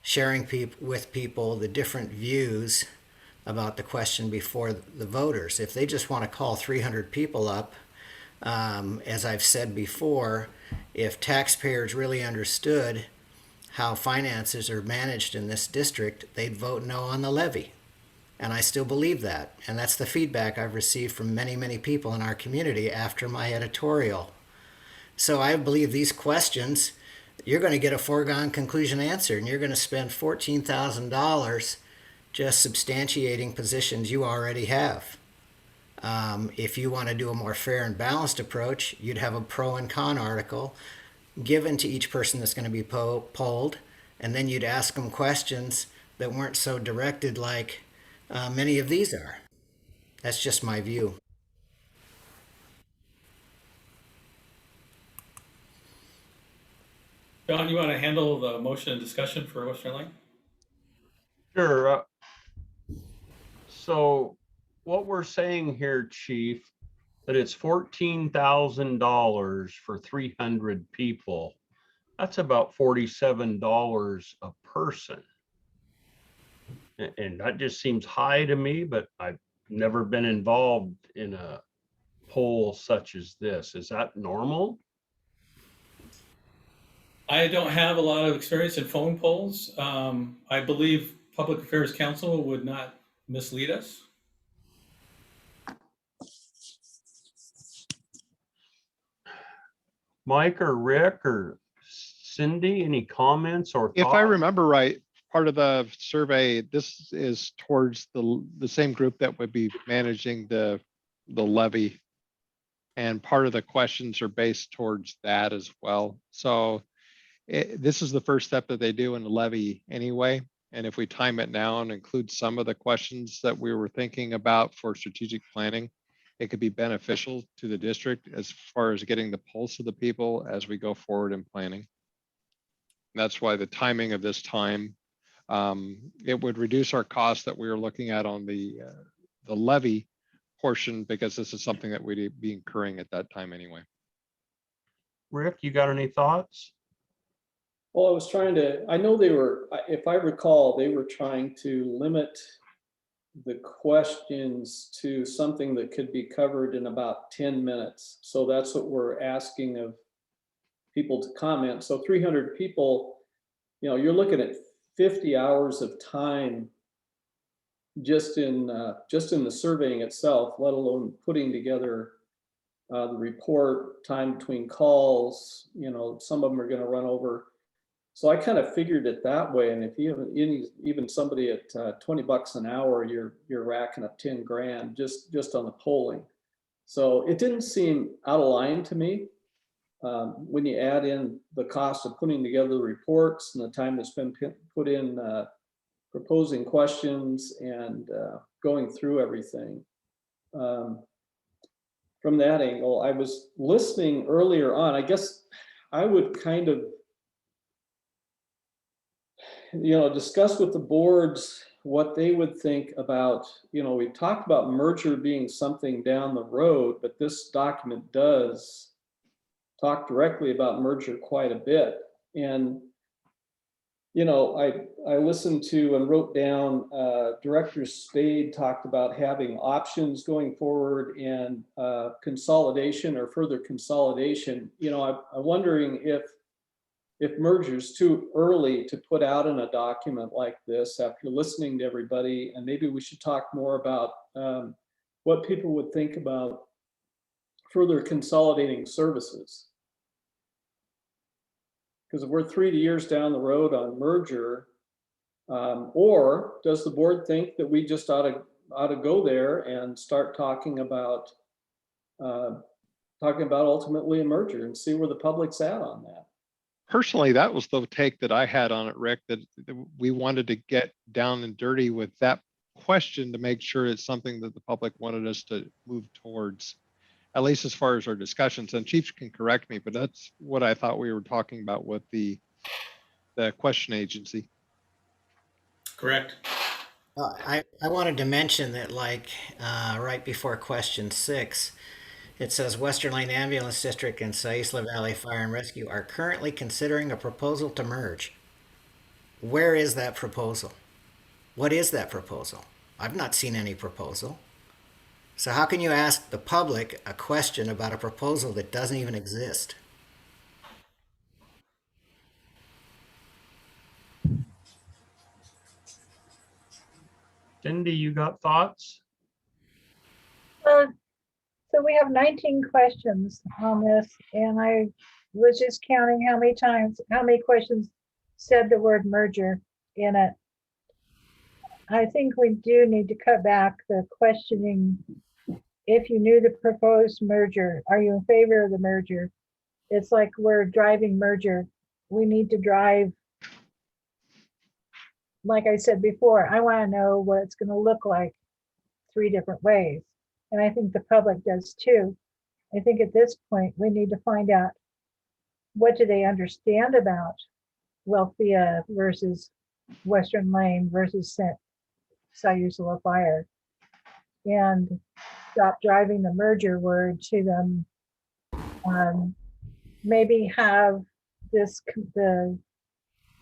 sharing with people the different views about the question before the voters. If they just want to call 300 people up, as I've said before, if taxpayers really understood how finances are managed in this district, they'd vote no on the levy. And I still believe that. And that's the feedback I've received from many, many people in our community after my editorial. So I believe these questions, you're going to get a foregone conclusion answer, and you're going to spend $14,000 just substantiating positions you already have. If you want to do a more fair and balanced approach, you'd have a pro and con article given to each person that's going to be polled, and then you'd ask them questions that weren't so directed like many of these are. That's just my view. John, you want to handle the motion and discussion for Western Lane? Sure. So what we're saying here, Chief, that it's $14,000 for 300 people. That's about $47 a person. And that just seems high to me, but I've never been involved in a poll such as this. Is that normal? I don't have a lot of experience in phone polls. I believe Public Affairs Council would not mislead us. Mike or Rick or Cindy, any comments or If I thoughts? remember right, part of the survey, this is towards the same group that would be managing the levy. And part of the questions are based towards that as well. So this is the first step that they do in the levy anyway. And if we time it now and include some of the questions that we were thinking about for strategic planning, it could be beneficial to the district as far as getting the pulse of the people as we go forward in planning. That's why the timing of this time, it would reduce our costs that we were looking at on the levy portion, because this is something that we'd be incurring at that time anyway. Rick, you got any thoughts? Well, I was trying to, I know they were, if I recall, they were trying to limit the questions to something that could be covered in about 10 minutes. So that's what we're asking of people to comment. So 300 people, you know, you're looking at 50 hours of time just in the surveying itself, let alone putting together the report, time between calls. You know, some of them are going to run over. So I kind of figured it that way. And if you have even somebody at $20 an hour, you're racking up 10 grand just on the polling. So it didn't seem out of line to me. When you add in the cost of putting together the reports and the time that's been put in proposing questions and going through everything. From that angle, I was listening earlier on. I guess I would kind of, you know, discuss with the boards what they would think about, you know, we talked about merger being something down the road, but this document does talk directly about merger quite a bit. And, you know, I listened to and wrote down Director Spade talked about having options going forward and consolidation or further consolidation. You know, I'm wondering if merger's too early to put out in a document like this after listening to everybody, and maybe we should talk more about what people would think about further consolidating services. Because if we're 3 years down the road on merger, or does the board think that we just ought to go there and start talking about ultimately a merger and see where the public's at on that? Personally, that was the take that I had on it, Rick, that we wanted to get down and dirty with that question to make sure it's something that the public wanted us to move towards, at least as far as our discussions. And Chief can correct me, but that's what I thought we were talking about with the question agency. Correct. I wanted to mention that, like, right before question 6, it says Western Lane Ambulance District and Saisla Valley Fire and Rescue are currently considering a proposal to merge. Where is that proposal? What is that proposal? I've not seen any proposal. So how can you ask the public a question about a proposal that doesn't even exist? Cindy, you got thoughts? So we have 19 questions on this, and I was just counting how many questions said the word merger in it. I think we do need to cut back the questioning. If you knew the proposed merger, are you in favor of the merger? It's like we're driving merger. We need to drive, like I said before, I want to know what it's going to look like 3 different ways. And I think the public does too. I think at this point, we need to find out what do they understand about WLFEA versus Western Lane versus Sayula Fire, and stop driving the merger word to them. Maybe have the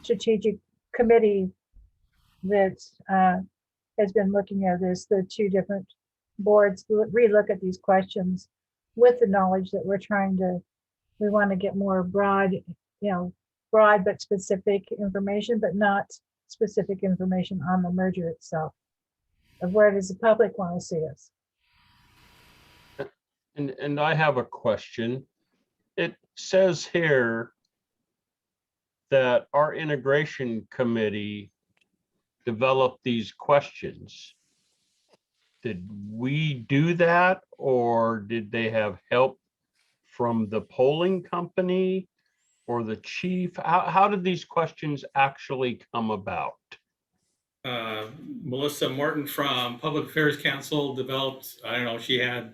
strategic committee that has been looking at this, the two different boards, relook at these questions with the knowledge that we want to get more broad, broad but specific information, but not specific information on the merger itself. Of where does the public want to see us? And I have a question. It says here that our integration committee developed these questions. Did we do that, or did they have help from the polling company or the chief? How did these questions actually come about? Melissa Morton from Public Affairs Council developed, I don't know, she had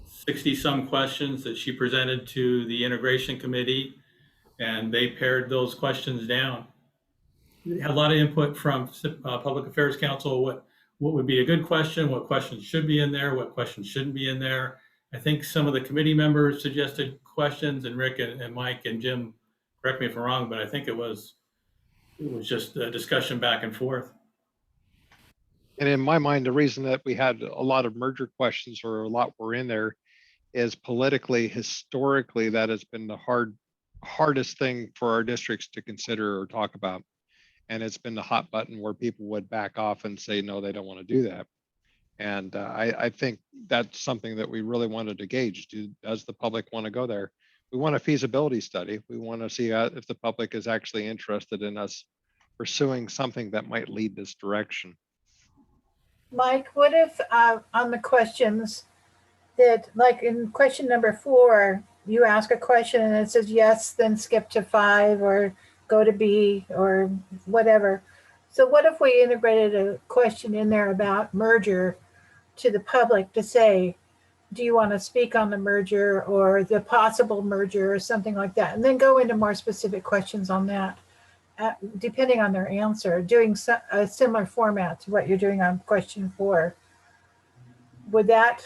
60 some questions that she presented to the integration committee, and they pared those questions down. A lot of input from Public Affairs Council, what would be a good question, what questions should be in there, what questions shouldn't be in there. I think some of the committee members suggested questions, and Rick and Mike and Jim, correct me if I'm wrong, but I think it was just a discussion back and forth. And in my mind, the reason that we had a lot of merger questions, or a lot were in there, is politically, historically, that has been the hardest thing for our districts to consider or talk about. And it's been the hot button where people would back off and say, no, they don't want to do that. And I think that's something that we really wanted to gauge. Does the public want to go there? We want a feasibility study. We want to see if the public is actually interested in us pursuing something that might lead this direction. Mike, what if on the questions that, like in question number 4, you ask a question and it says yes, then skip to 5 or go to B or whatever. So what if we integrated a question in there about merger to the public to say, do you want to speak on the merger or the possible merger or something like that? And then go into more specific questions on that, depending on their answer, doing a similar format to what you're doing on question 4. Would that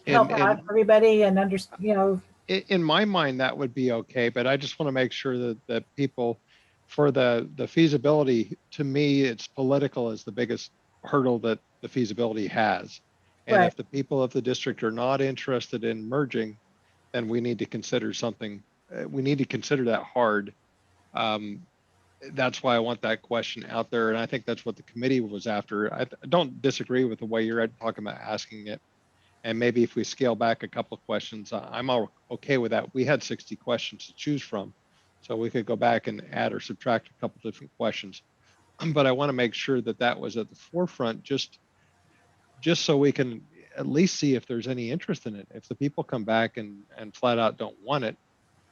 help out everybody and understand, In my mind, that would be okay, but I just want to make sure that people, for the feasibility, to me, it's political is the biggest hurdle that the feasibility has. And Right. if the people of the district are not interested in merging, then we need to consider something. We need to consider that hard. That's why I want that question out there. And I think that's what the committee was after. I don't disagree with the way you're talking about asking it. And maybe if we scale back a couple of questions, I'm all okay with that. We had 60 questions to choose from, so we could go back and add or subtract a couple different questions. But I want to make sure that that was at the forefront, just so we can at least see if there's any interest in it. If the people come back and flat out don't want it,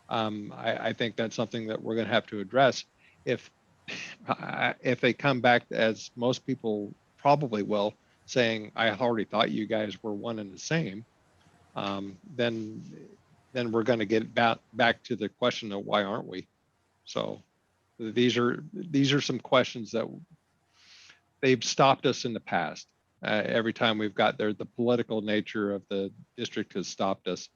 I think that's something that we're going to have to address. If they come back, as most people probably will, saying, I already thought you guys were one and the same, then we're going to get back to the question of why aren't we? So these are some questions that they've stopped us in the past. Every time we've got there, the political nature of the district has stopped us.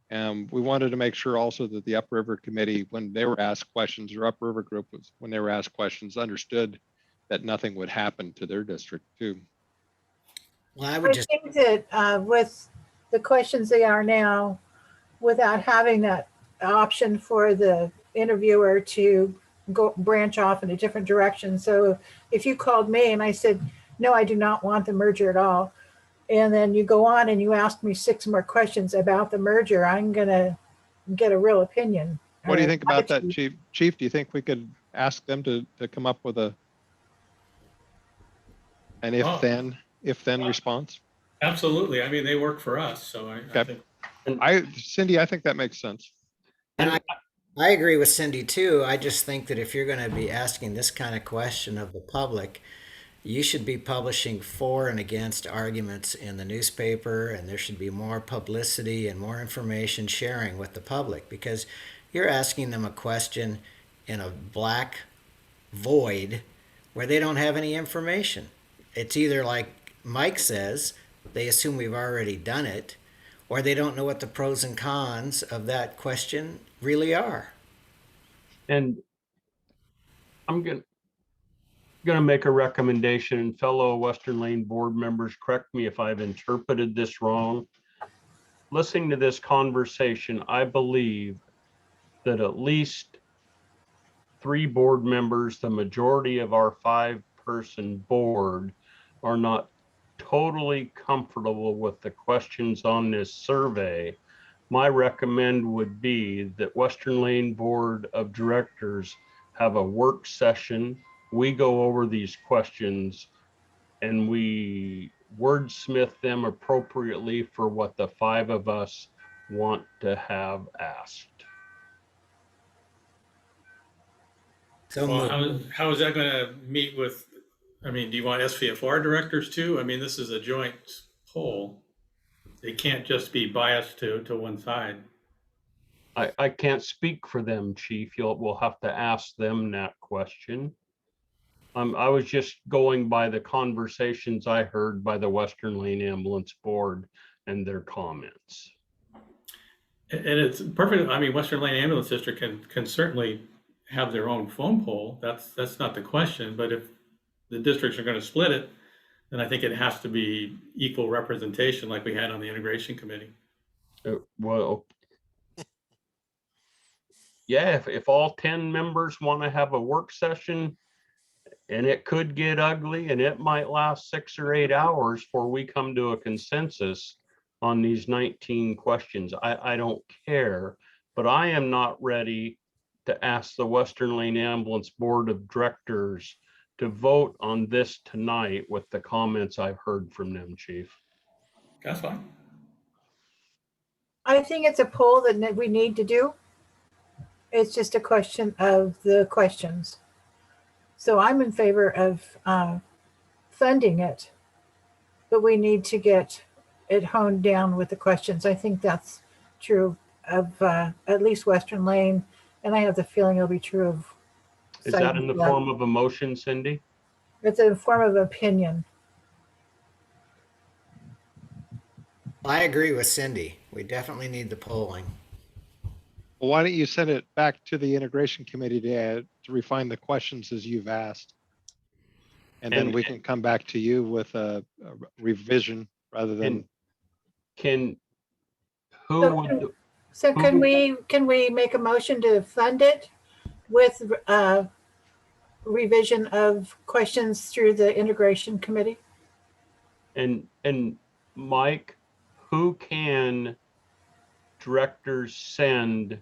And we wanted to make sure also that the Upriver Committee, when they were asked questions, or Upriver Group, when they were asked questions, understood that nothing would happen to their district too. Well, I would I just, think that with the questions they are now, without having that option for the interviewer to go branch off in a different direction. So if you called me and I said, no, I do not want the merger at all, and then you go on and you ask me 6 more questions about the merger, I'm going to get a real opinion. What do you think about that, Chief? Chief, do you think we could ask them to come up with an if then response? Absolutely. I mean, they work for us, so I think. Cindy, I think that makes sense. and I agree with Cindy too. I just think that if you're going to be asking this kind of question of the public, you should be publishing for and against arguments in the newspaper, and there should be more publicity and more information sharing with the public, because You're asking them a question in a black void where they don't have any information. It's either like Mike says, they assume we've already done it, or they don't know what the pros and cons of that question really are. And I'm gonna make a recommendation, and fellow Western Lane board members, correct me if I've interpreted this wrong. Listening to this conversation, I believe that at least 3 board members, the majority of our 5-person board, are not totally comfortable with the questions on this survey. My recommend would be that Western Lane Board of Directors have a work session. We go over these questions and we wordsmith them appropriately for what the 5 of us want to have asked. So Well, moved. how is that gonna meet with, I mean, do you want SVFR directors too? I mean, this is a joint poll. They can't just be biased to one side. I can't speak for them, Chief. We'll have to ask them that question. I was just going by the conversations I heard by the Western Lane Ambulance Board and their comments. And it's perfect, I mean, Western Lane Ambulance District can certainly have their own phone poll. That's not the question, but if the districts are gonna split it, then I think it has to be equal representation like we had on the integration committee. Well, yeah, if all 10 members want to have a work session, and it could get ugly and it might last 6 or 8 hours before we come to a consensus on these 19 questions. I don't care, but I am not ready to ask the Western Lane Ambulance Board of Directors to vote on this tonight with the comments I've heard from them, Chief. That's fine. I think it's a poll that we need to do. It's just a question of the questions. So I'm in favor of funding it, but we need to get it honed down with the questions. I think that's true of at least Western Lane, and I have the feeling it'll be true of. Is that in the form of a motion, Cindy? It's a form of opinion. I agree with Cindy. We definitely need the polling. Well, why don't you send it back to the integration committee to refine the questions as you've asked? And then we can come back to you with a revision rather than. Can So can we make a motion to fund it with revision of questions through the integration committee? And Mike, who can directors send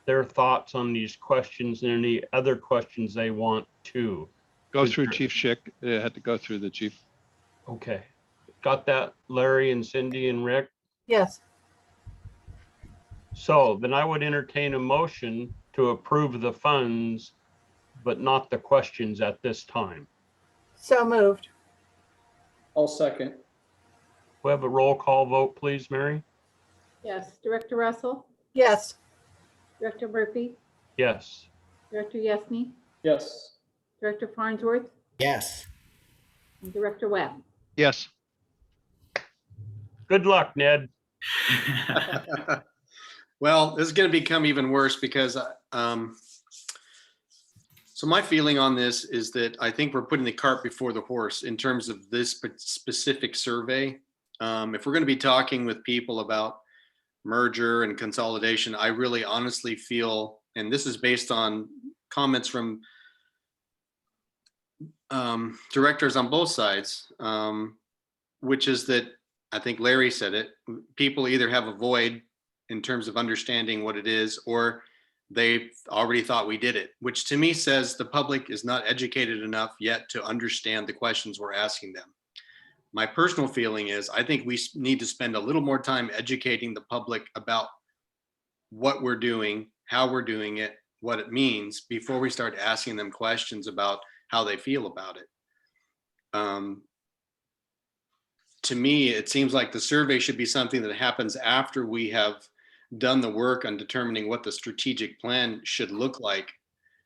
their thoughts on these questions and any other questions they want to? Go through Chief Schick. It had to go through the chief. Okay. Got that, Larry and Cindy and Rick? Yes. So then I would entertain a motion to approve the funds, but not the questions at this time. So moved. I'll second. We have a roll call vote, please, Mary? Yes. Director Russell, Yes. Director Murphy, Yes. Director Yesney, Yes. Director Farnsworth, Yes. and Director Webb. Yes. Good luck, Ned. Well, this is going to become even worse because so my feeling on this is that I think we're putting the cart before the horse in terms of this specific survey. If we're going to be talking with people about merger and consolidation, I really honestly feel, and this is based on comments from directors on both sides, which is that I think Larry said it, people either have a void in terms of understanding what it is, or they already thought we did it, which to me says the public is not educated enough yet to understand the questions we're asking them. My personal feeling is I think we need to spend a little more time educating the public about what we're doing, how we're doing it, what it means before we start asking them questions about how they feel about it. To me, it seems like the survey should be something that happens after we have done the work on determining what the strategic plan should look like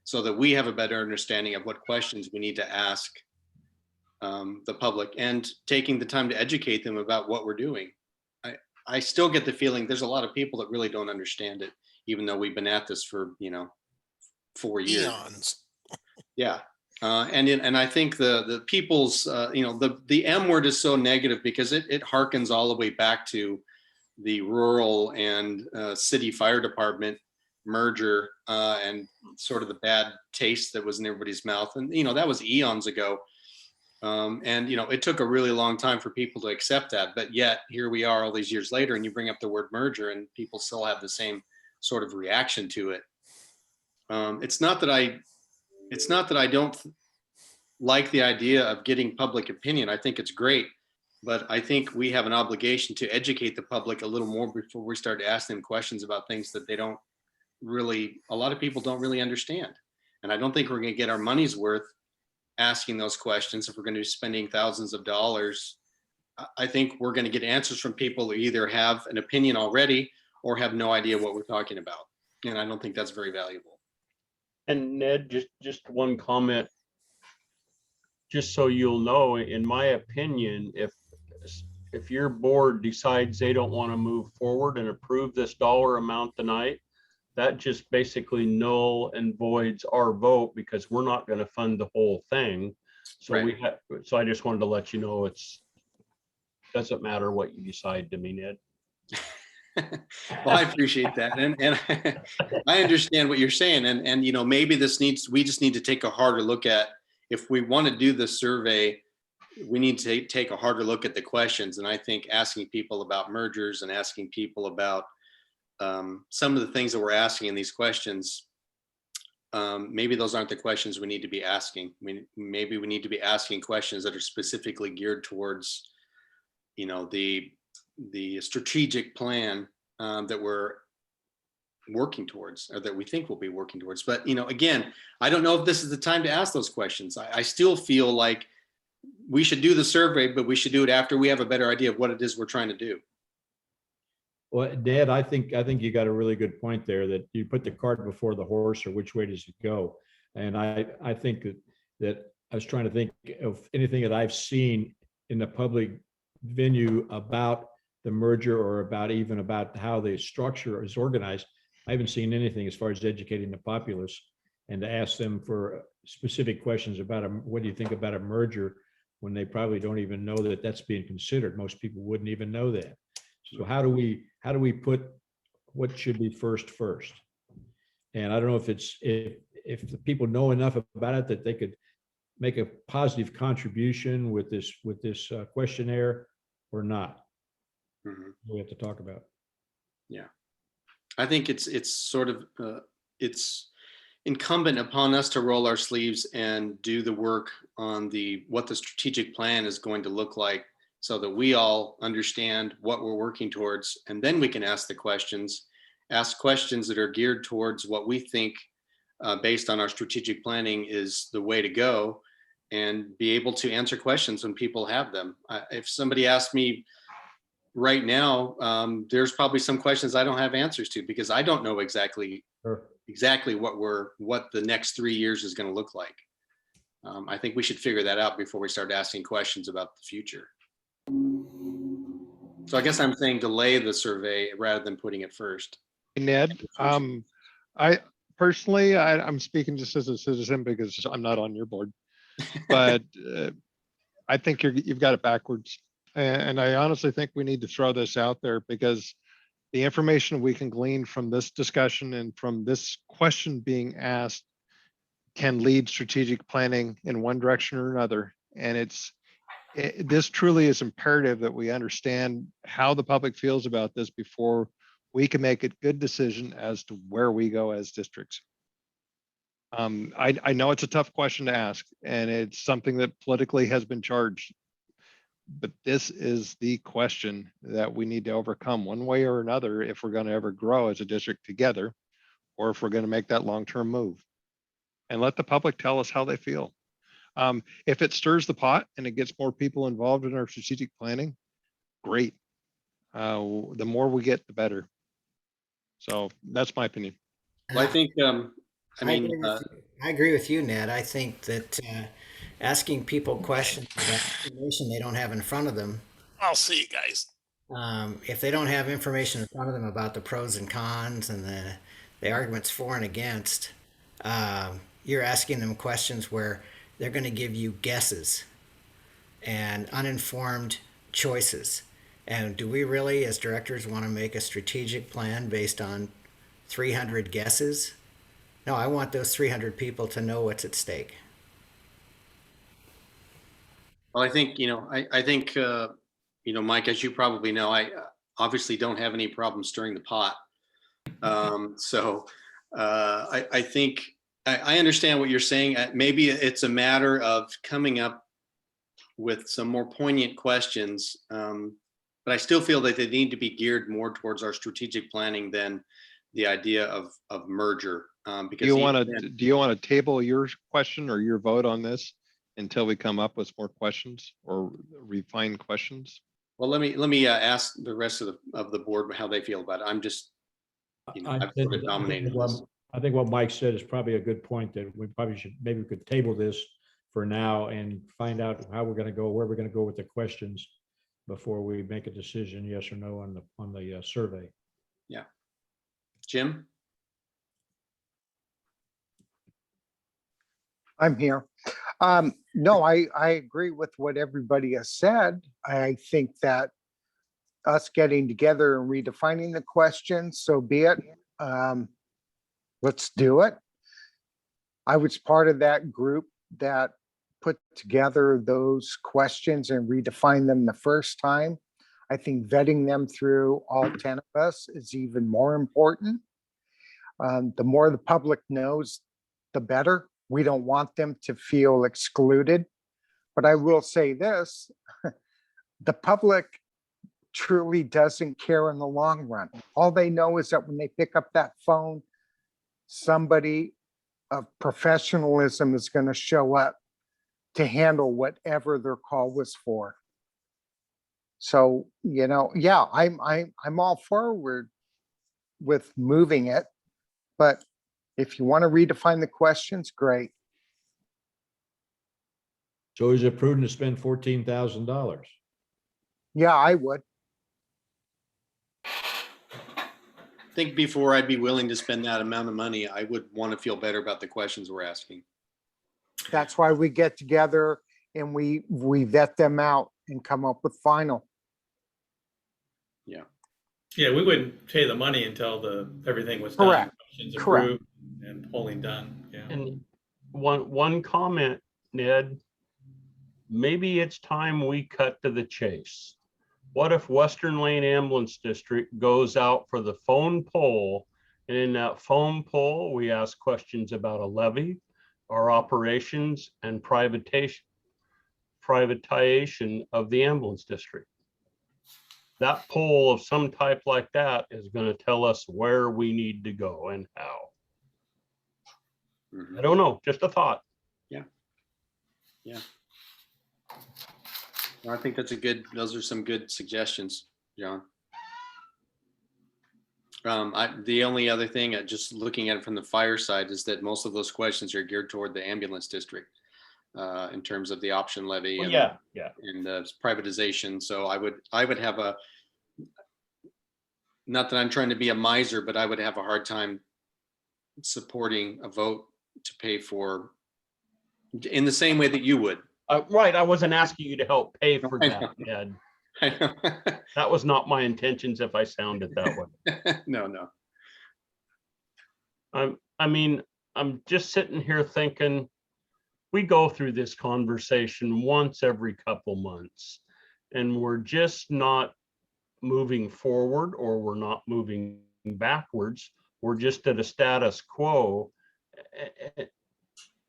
so that we have a better understanding of what questions we need to ask the public, and taking the time to educate them about what we're doing. I still get the feeling there's a lot of people that really don't understand it, even though we've been at this for, 4 years. Eons. Yeah. And I think the people's, the M word is so negative because it harkens all the way back to the rural and city fire department merger and sort of the bad taste that was in everybody's mouth. And, that was eons ago. And, it took a really long time for people to accept that. But yet here we are all these years later, and you bring up the word merger and people still have the same sort of reaction to it. It's not that I don't like the idea of getting public opinion. I think it's great, but I think we have an obligation to educate the public a little more before we start to ask them questions about things that they don't really, a lot of people don't really understand. And I don't think we're going to get our money's worth asking those questions if we're going to be spending thousands of dollars. I think we're going to get answers from people who either have an opinion already or have no idea what we're talking about. And I don't think that's very valuable. And Ned, just one comment, just so you'll know, in my opinion, if your board decides they don't want to move forward and approve this dollar amount tonight, that just basically null and voids our vote because we're not going to fund the whole thing. So Right. So I just wanted to let you know doesn't matter what you decide to me, Ned. Well, I appreciate that. And I understand what you're saying. And maybe we just need to take a harder look at, if we want to do the survey, we need to take a harder look at the questions. And I think asking people about mergers and asking people about some of the things that we're asking in these questions, maybe those aren't the questions we need to be asking. I mean, maybe we need to be asking questions that are specifically geared towards, the strategic plan that we're working towards, or that we think we'll be working towards. But, again, I don't know if this is the time to ask those questions. I still feel like we should do the survey, but we should do it after we have a better idea of what it is we're trying to do. Well, Ned, I think you got a really good point there, that you put the cart before the horse, or which way does it go? And I think that I was trying to think of anything that I've seen in the public venue about the merger, or about how the structure is organized. I haven't seen anything as far as educating the populace and to ask them for specific questions about what do you think about a merger, when they probably don't even know that that's being considered. Most people wouldn't even know that. So how do we put what should be first? And I don't know if the people know enough about it that they could make a positive contribution with this questionnaire or not. Mm-hmm. We have to talk about. Yeah, I think it's sort of it's incumbent upon us to roll our sleeves and do the work on what the strategic plan is going to look like, so that we all understand what we're working towards, and then we can ask questions that are geared towards what we think, based on our strategic planning, is the way to go, and be able to answer questions when people have them. If somebody asks me right now, there's probably some questions I don't have answers to, because I don't know exactly what the next 3 years is going to look like. I think we should figure that out before we start asking questions about the future. So I guess I'm saying delay the survey rather than putting it first. Ned, I personally, I'm speaking just as a citizen because I'm not on your board, but I think you've got it backwards. And I honestly think we need to throw this out there, because the information we can glean from this discussion and from this question being asked can lead strategic planning in one direction or another. And this truly is imperative that we understand how the public feels about this before we can make a good decision as to where we go as districts. I know it's a tough question to ask, and it's something that politically has been charged, but this is the question that we need to overcome one way or another if we're going to ever grow as a district together, or if we're going to make that long-term move. And let the public tell us how they feel. If it stirs the pot and it gets more people involved in our strategic planning, great. The more we get, the better. So that's my opinion. Well, I think, I mean, I agree with you, Ned. I think that asking people questions about information they don't have in front of them, I'll see you guys. if they don't have information in front of them about the pros and cons and the arguments for and against, you're asking them questions where they're going to give you guesses and uninformed choices. And do we really, as directors, want to make a strategic plan based on 300 guesses? No, I want those 300 people to know what's at stake. well, I think, I think, Mike, as you probably know, I obviously don't have any problem stirring the pot. So I think I understand what you're saying. Maybe it's a matter of coming up with some more poignant questions. But I still feel that they need to be geared more towards our strategic planning than the idea of merger. Because Do you want to table your question or your vote on this until we come up with more questions or refined questions? Well, let me ask the rest of the board how they feel about it. I'm just, I've sort of dominated this. I think what Mike said is probably a good point, that we probably should, maybe we could table this for now and find out how we're going to go, where we're going to go with the questions before we make a decision, yes or no, on the survey. Yeah. Jim? I'm here. No, I agree with what everybody has said. I think that us getting together and redefining the questions, so be it. Let's do it. I was part of that group that put together those questions and redefined them the first time. I think vetting them through all 10 of us is even more important. The more the public knows, the better. We don't want them to feel excluded. But I will say this, the public truly doesn't care in the long run. All they know is that when they pick up that phone, somebody of professionalism is going to show up to handle whatever their call was for. So, yeah, I'm all forward with moving it, but if you want to redefine the questions, great. So is it prudent to spend $14,000? Yeah, I would. I think before I'd be willing to spend that amount of money, I would want to feel better about the questions we're asking. That's why we get together and we vet them out and come up with final. Yeah. Yeah, we wouldn't pay the money until everything was done. Correct. Questions Correct. approved and polling done. Yeah. And one comment, Ned, maybe it's time we cut to the chase. What if Western Lane Ambulance District goes out for the phone poll, and in that phone poll, we ask questions about a levy, our operations, and privatization of the ambulance district? That poll of some type like that is going to tell us where we need to go and how. I don't know, just a thought. Yeah. I think those are some good suggestions, John. The only other thing, just looking at it from the fire side, is that most of those questions are geared toward the ambulance district in terms of the option levy and the privatization. So I would have not that I'm trying to be a miser, but I would have a hard time supporting a vote to pay for in the same way that you would. Right, I wasn't asking you to help pay for I that, know. Ed. I know. That was not my intentions if I sounded that way. No. I mean, I'm just sitting here thinking, we go through this conversation once every couple months, and we're just not moving forward, or we're not moving backwards. We're just at a status quo.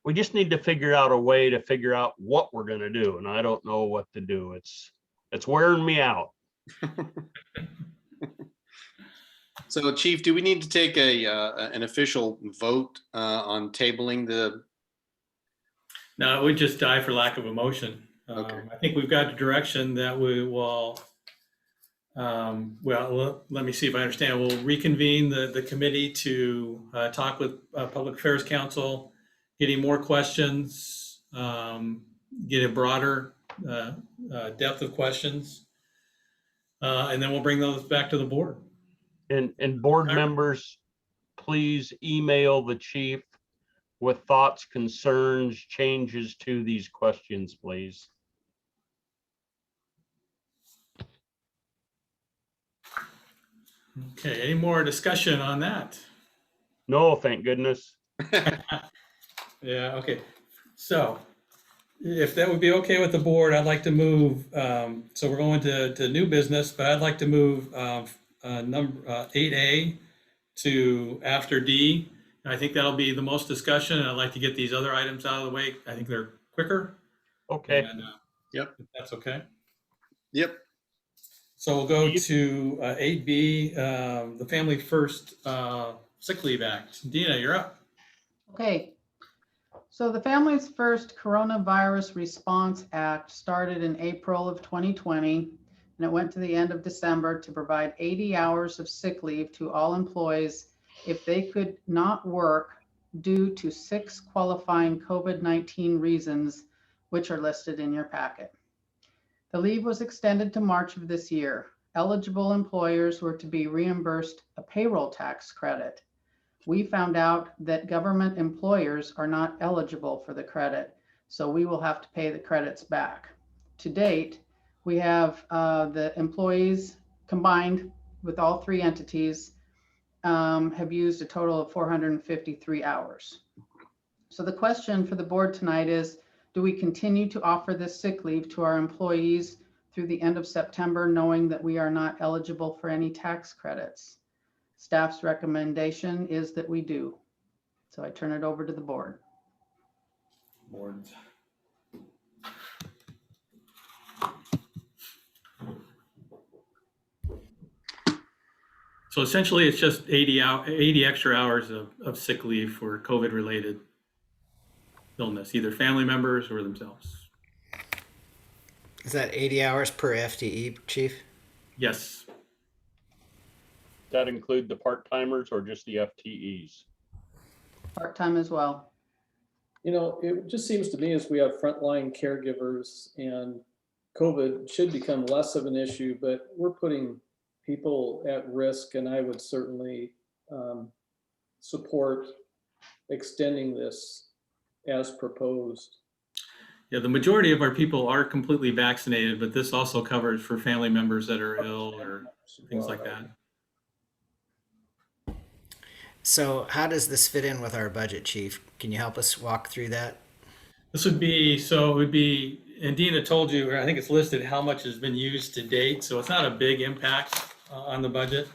We just need to figure out a way to figure out what we're going to do. And I don't know what to do. It's wearing me out. So, Chief, do we need to take an official vote on tabling the? No, it would just die for lack of a motion. Okay. I think we've got a direction that we will Let me see if I understand. We'll reconvene the committee to talk with Public Affairs Council, getting more questions, get a broader depth of questions, and then we'll bring those back to the board. And board members, please email the chief with thoughts, concerns, changes to these questions, please. Okay, any more discussion on that? No, thank goodness. Yeah, okay. So if that would be okay with the board, I'd like to move, so we're going to new business, but I'd like to move number 8A to after D. And I think that'll be the most discussion, and I'd like to get these other items out of the way. I think they're quicker. Okay. And, Yep. if that's okay. Yep. So we'll go to 8B, the Family First Sick Leave Act. Dina, you're up. Okay. So the Families First Coronavirus Response Act started in April of 2020, and it went to the end of December to provide 80 hours of sick leave to all employees if they could not work due to 6 qualifying COVID-19 reasons, which are listed in your packet. The leave was extended to March of this year. Eligible employers were to be reimbursed a payroll tax credit. We found out that government employers are not eligible for the credit, so we will have to pay the credits back. To date, we have the employees combined with all 3 entities have used a total of 453 hours. So the question for the board tonight is, do we continue to offer this sick leave to our employees through the end of September, knowing that we are not eligible for any tax credits? Staff's recommendation is that we do. So I turn it over to the board. Boards. So essentially, it's just 80 extra hours of sick leave for COVID-related illness, either family members or themselves. Is that 80 hours per FTE, Chief? Yes. That include the part-timers or just the FTEs? Part-time as well. You know, it just seems to me as we have frontline caregivers and COVID should become less of an issue, but we're putting people at risk, and I would certainly support extending this as proposed. Yeah, the majority of our people are completely vaccinated, but this also covers for family members that are ill or things like that. So how does this fit in with our budget, Chief? Can you help us walk through that? This would be, so it would be, and Dina told you, or I think it's listed how much has been used to date, so it's not a big impact on the budget.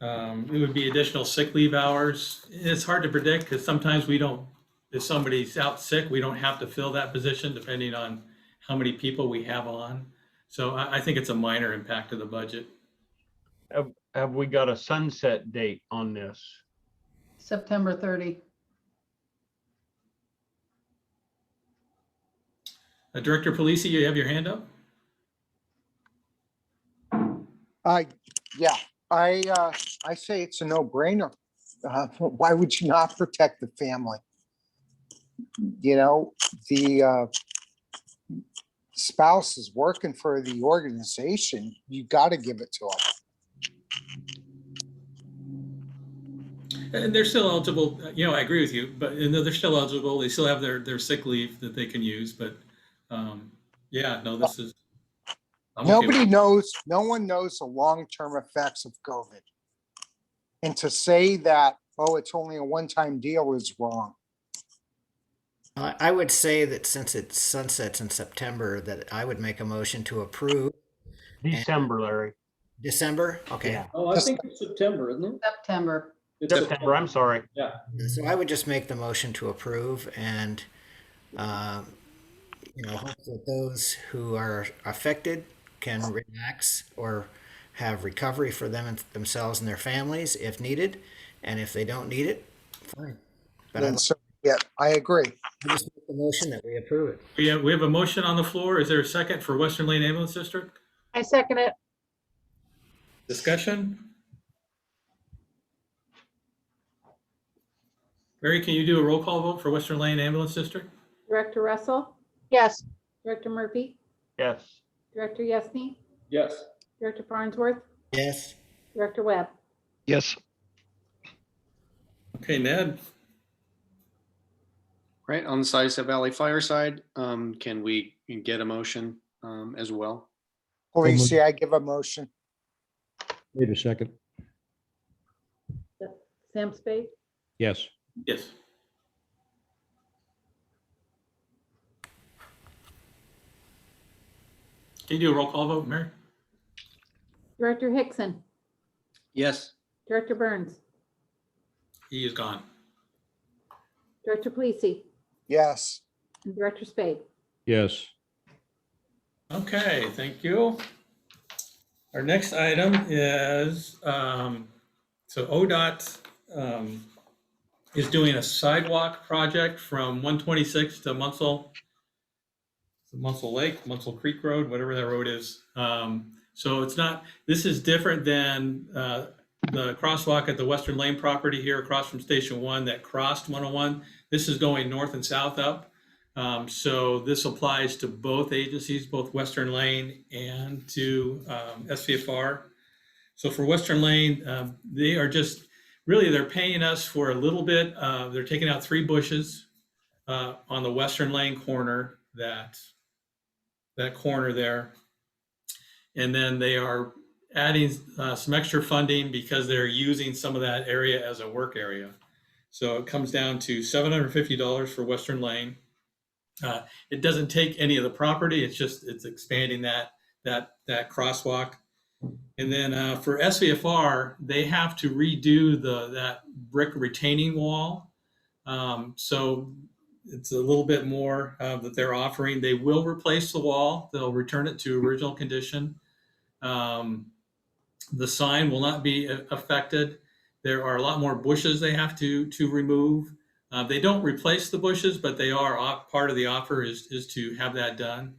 It would be additional sick leave hours. It's hard to predict because sometimes we don't, if somebody's out sick, we don't have to fill that position depending on how many people we have on. So I think it's a minor impact to the budget. Have we got a sunset date on this? September 30. Director Polisi, you have your hand up? Yeah, I say it's a no-brainer. Why would you not protect the family? You know, the spouse is working for the organization. You got to give it to them. And they're still eligible, you know, I agree with you, but they're still eligible. They still have their sick leave that they can use, but yeah, no, this is. Nobody knows, no one knows the long-term effects of COVID. And to say that, oh, it's only a one-time deal is wrong. I would say that since it sunsets in September, that I would make a motion to approve. December, Larry. December? Okay. Yeah. Oh, I think it's September, isn't it? September. It's September, I'm sorry. Yeah. So I would just make the motion to approve and, hope that those who are affected can relax or have recovery for themselves and their families if needed. And if they don't need it, fine. But And so, yeah, I agree. I just make the motion that we approve it. We have a motion on the floor. Is there a second for Western Lane Ambulance District? I second it. Discussion? Mary, can you do a roll call vote for Western Lane Ambulance District? Director Russell, Yes. Director Murphy, Yes. Director Yesney, Yes. Director Farnsworth, Yes. Director Webb. Yes. Okay, Ned? Right, on the Saginaw Valley Fire side, can we get a motion as well? Police, I give a motion. Wait a second. Sam Spade, Yes. Yes. Can you do a roll call vote, Mary? Director Hickson, Yes. Director Burns, He is gone. Director Polisi, Yes. and Director Spade. Yes. Okay, thank you. Our next item is, so ODOT is doing a sidewalk project from 126 to Munsell Lake, Munsell Creek Road, whatever that road is. So it's not, this is different than the crosswalk at the Western Lane property here across from Station 1 that crossed 101. This is going north and south up. So this applies to both agencies, both Western Lane and to SVFR. So for Western Lane, they are just, really they're paying us for a little bit. They're taking out 3 bushes on the Western Lane corner, that corner there. And then they are adding some extra funding because they're using some of that area as a work area. So it comes down to $750 for Western Lane. It doesn't take any of the property. It's expanding that crosswalk. And then for SVFR, they have to redo that brick retaining wall. So it's a little bit more that they're offering. They will replace the wall. They'll return it to original condition. The sign will not be affected. There are a lot more bushes they have to remove. They don't replace the bushes, but they are part of the offer is to have that done.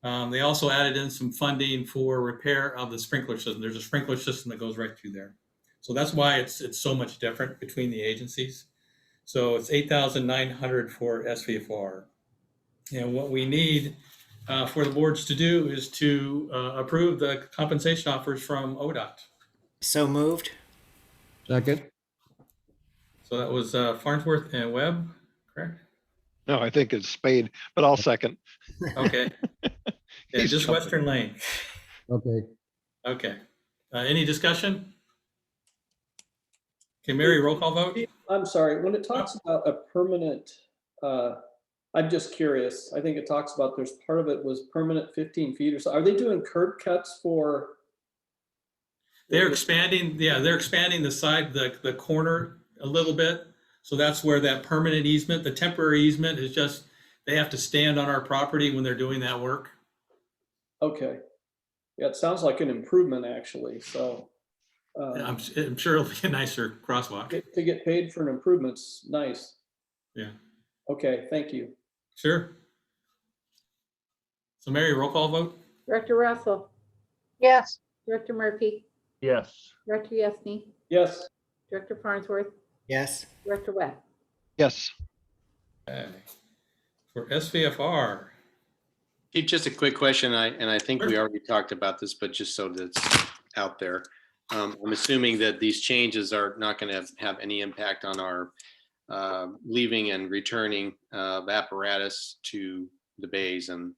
They also added in some funding for repair of the sprinkler system. There's a sprinkler system that goes right through there. So that's why it's so much different between the agencies. So it's $8,900 for SVFR. And what we need for the boards to do is to approve the compensation offers from ODOT. So moved. Second. So that was Farnsworth and Webb, correct? No, I think it's Spade, but I'll second. Okay. Yeah, He's just jumping. Western Lane. Okay. Okay. Any discussion? Okay, Mary, roll call vote? I'm sorry, when it talks about a permanent, I'm just curious. I think it talks about there's part of it was permanent 15 feet or so. Are they doing curb cuts for? They're expanding, they're expanding the side, the corner a little bit. So that's where that permanent easement, the temporary easement is just, they have to stand on our property when they're doing that work. Okay. Yeah, it sounds like an improvement actually, so. I'm sure it'll be a nicer crosswalk. To get paid for an improvement's nice. Yeah, Okay, thank you. sure. So Mary, roll call vote? Director Russell, Yes. Director Murphy, Yes. Director Yesney, Yes, Director Farnsworth, Yes. Director Webb. Yes. Okay. For SVFR, Chief, just a quick question, and I think we Sure. already talked about this, but just so that's out there. I'm assuming that these changes are not going to have any impact on our leaving and returning of apparatus to the bays and.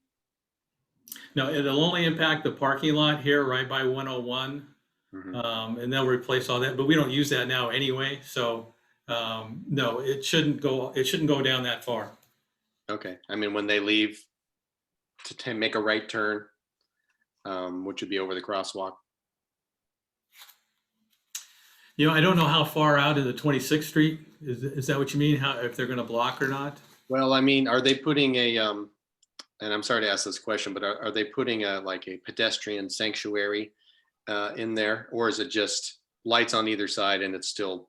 no, it'll only impact the parking lot here right by 101. Mhm. And they'll replace all that, but we don't use that now anyway. So no, it shouldn't go down that far. Okay, I mean, when they leave to make a right turn, which would be over the crosswalk. You know, I don't know how far out in the 26th Street, is that what you mean? How, if they're gonna block or not? Well, I mean, are they putting a, and I'm sorry to ask this question, but are they putting like a pedestrian sanctuary in there? Or is it just lights on either side and it's still?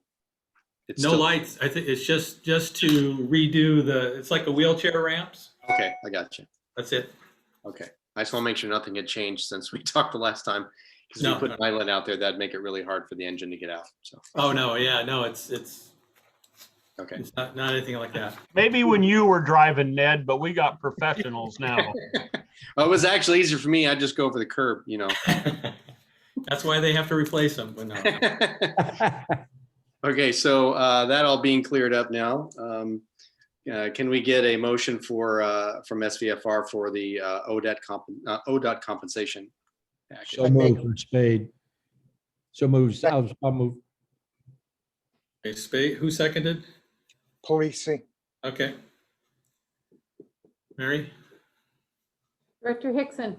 No lights. I think it's just to redo it's like a wheelchair ramps. Okay, I got you. That's it. Okay, I just want to make sure nothing had changed since we talked the last time. Because if you No, put no. pilot out there, that'd make it really hard for the engine to get out. So, Oh, no, yeah, no, it's okay. not anything like that. Maybe when you were driving, Ned, but we got professionals now. Well, it was actually easier for me. I just go over the curb, you know. That's why they have to replace them, but no. Okay, so that all being cleared up now. Can we get a motion for from SVFR for the ODOT compensation package? So moved for Spade. So moves, I'll move. Okay, Spade, who seconded? Policing. Okay. Mary? Director Hickson,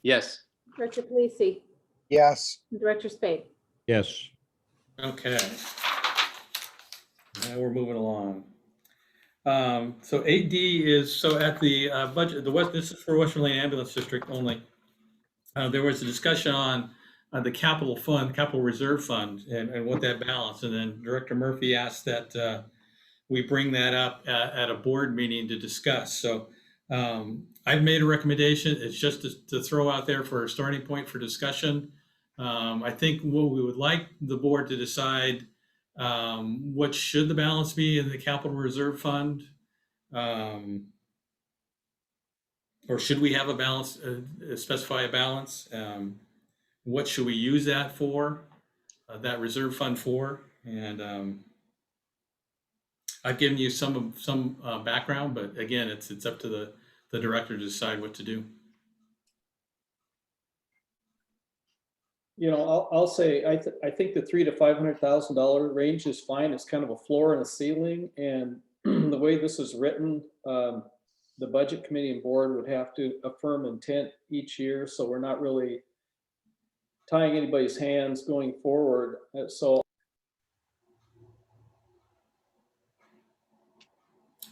Yes. Director Polisi, Yes. and Director Spade. Yes. Okay. Now we're moving along. So 8D is, so at the budget, this is for Western Lane Ambulance District only. There was a discussion on the capital fund, capital reserve fund, and what that balance. And then Director Murphy asked that we bring that up at a board meeting to discuss. So I've made a recommendation. It's just to throw out there for a starting point for discussion. I think what we would like the board to decide, what should the balance be in the capital reserve fund? Or should we have a balance, specify a balance? What should we use that for, that reserve fund for? And I've given you some background, but again, it's up to the director to decide what to do. You know, I'll say, I think the $300,000 to $500,000 range is fine. It's kind of a floor and a ceiling. And the way this is written, the budget committee and board would have to affirm intent each year. So we're not really tying anybody's hands going forward. So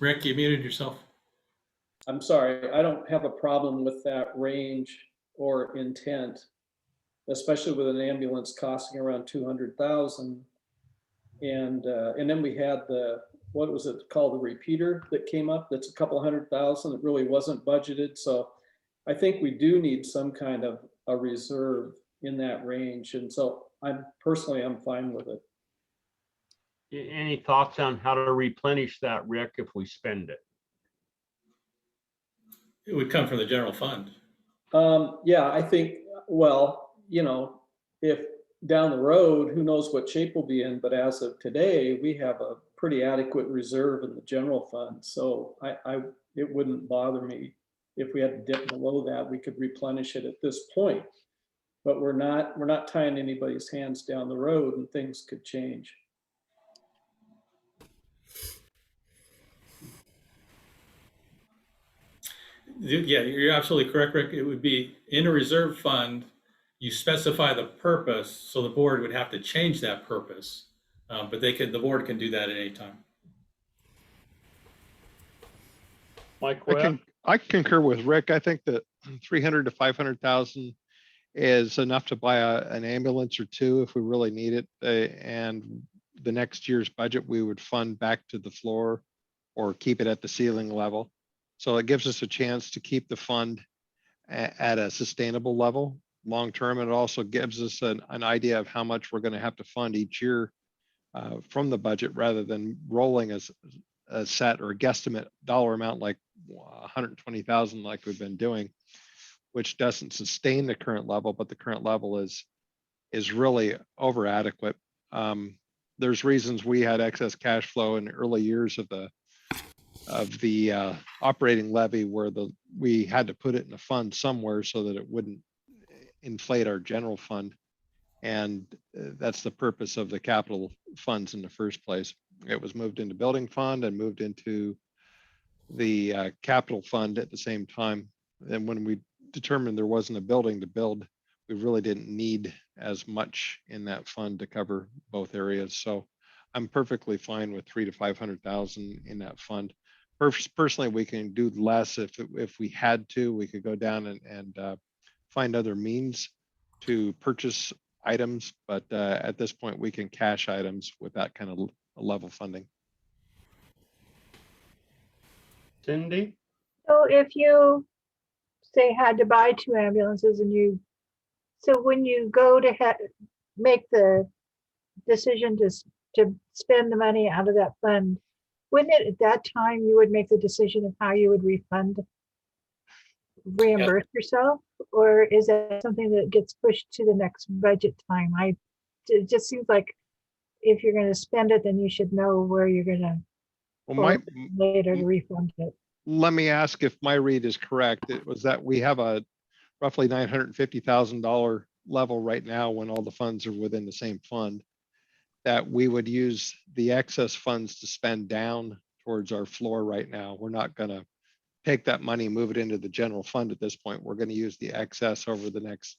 Rick, you muted yourself. I'm sorry, I don't have a problem with that range or intent, especially with an ambulance costing around 200,000. And then we had what was it called? The repeater that came up. That's a couple $100,000. It really wasn't budgeted. So I think we do need some kind of a reserve in that range. And so I'm fine with it. Any thoughts on how to replenish that, Rick, if we spend it? It would come from the general fund. Yeah, I think, well, you know, if down the road, who knows what shape we'll be in, but as of today, we have a pretty adequate reserve in the general fund. So it wouldn't bother me if we had to dip below that. We could replenish it at this point, but we're not tying anybody's hands down the road, and things could change. Yeah, you're absolutely correct, Rick. It would be in a reserve fund. You specify the purpose, so the board would have to change that purpose, but the board can do that at any time. Mike Webb? I concur with Rick. I think that 300 to 500,000 is enough to buy an ambulance or two if we really need it. And the next year's budget, we would fund back to the floor or keep it at the ceiling level. So it gives us a chance to keep the fund at a sustainable level long-term. And it also gives us an idea of how much we're going to have to fund each year from the budget, rather than rolling a set or a guesstimate dollar amount like 120,000 like we've been doing, which doesn't sustain the current level, but the current level is really over adequate. There's reasons we had excess cash flow in the early years of the operating levy, where we had to put it in a fund somewhere so that it wouldn't inflate our general fund. And that's the purpose of the capital funds in the first place. It was moved into building fund and moved into the capital fund at the same time. And when we determined there wasn't a building to build, we really didn't need as much in that fund to cover both areas. So I'm perfectly fine with 300,000 to 500,000 in that fund. Personally, we can do less if we had to. We could go down and find other means to purchase items, but at this point, we can cash items with that kind of level funding. Cindy? So if you say had to buy 2 ambulances and you So when you go to make the decision to spend the money out of that fund, wouldn't it at that time you would make the decision of how you would reimburse yourself? Or is that something that gets pushed to the next budget time? It just seems like if you're gonna spend it, then you should know where you're gonna Well, pull it later to refund it. let me ask if my read is correct. It was that we have a roughly $950,000 level right now when all the funds are within the same fund, that we would use the excess funds to spend down towards our floor right now. We're not gonna take that money and move it into the general fund at this point. We're gonna use the excess over the next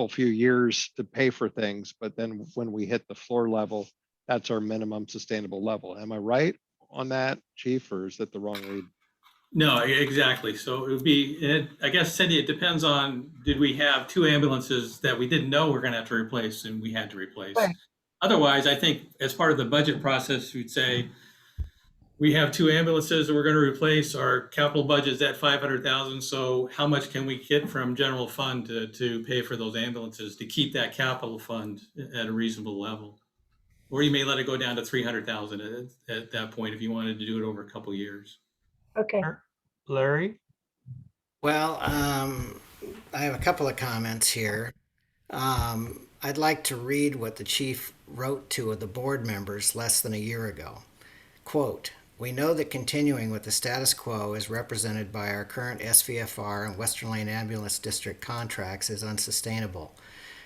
few years to pay for things. But then when we hit the floor level, that's our minimum sustainable level. Am I right on that, Chief, or is that the wrong read? No, exactly. So it would be, I guess, Cindy, it depends on, did we have 2 ambulances that we didn't know we're going to have to replace and we had to replace? Right. Otherwise, I think as part of the budget process, we'd say, we have 2 ambulances that we're going to replace. Our capital budget is at 500,000. So how much can we get from general fund to pay for those ambulances to keep that capital fund at a reasonable level? Or you may let it go down to 300,000 at that point if you wanted to do it over a couple of years. Okay. Larry? Well, I have a couple of comments here. I'd like to read what the chief wrote to the board members less than a year ago. Quote, "We know that continuing with the status quo as represented by our current SVFR and Western Lane Ambulance District contracts is unsustainable.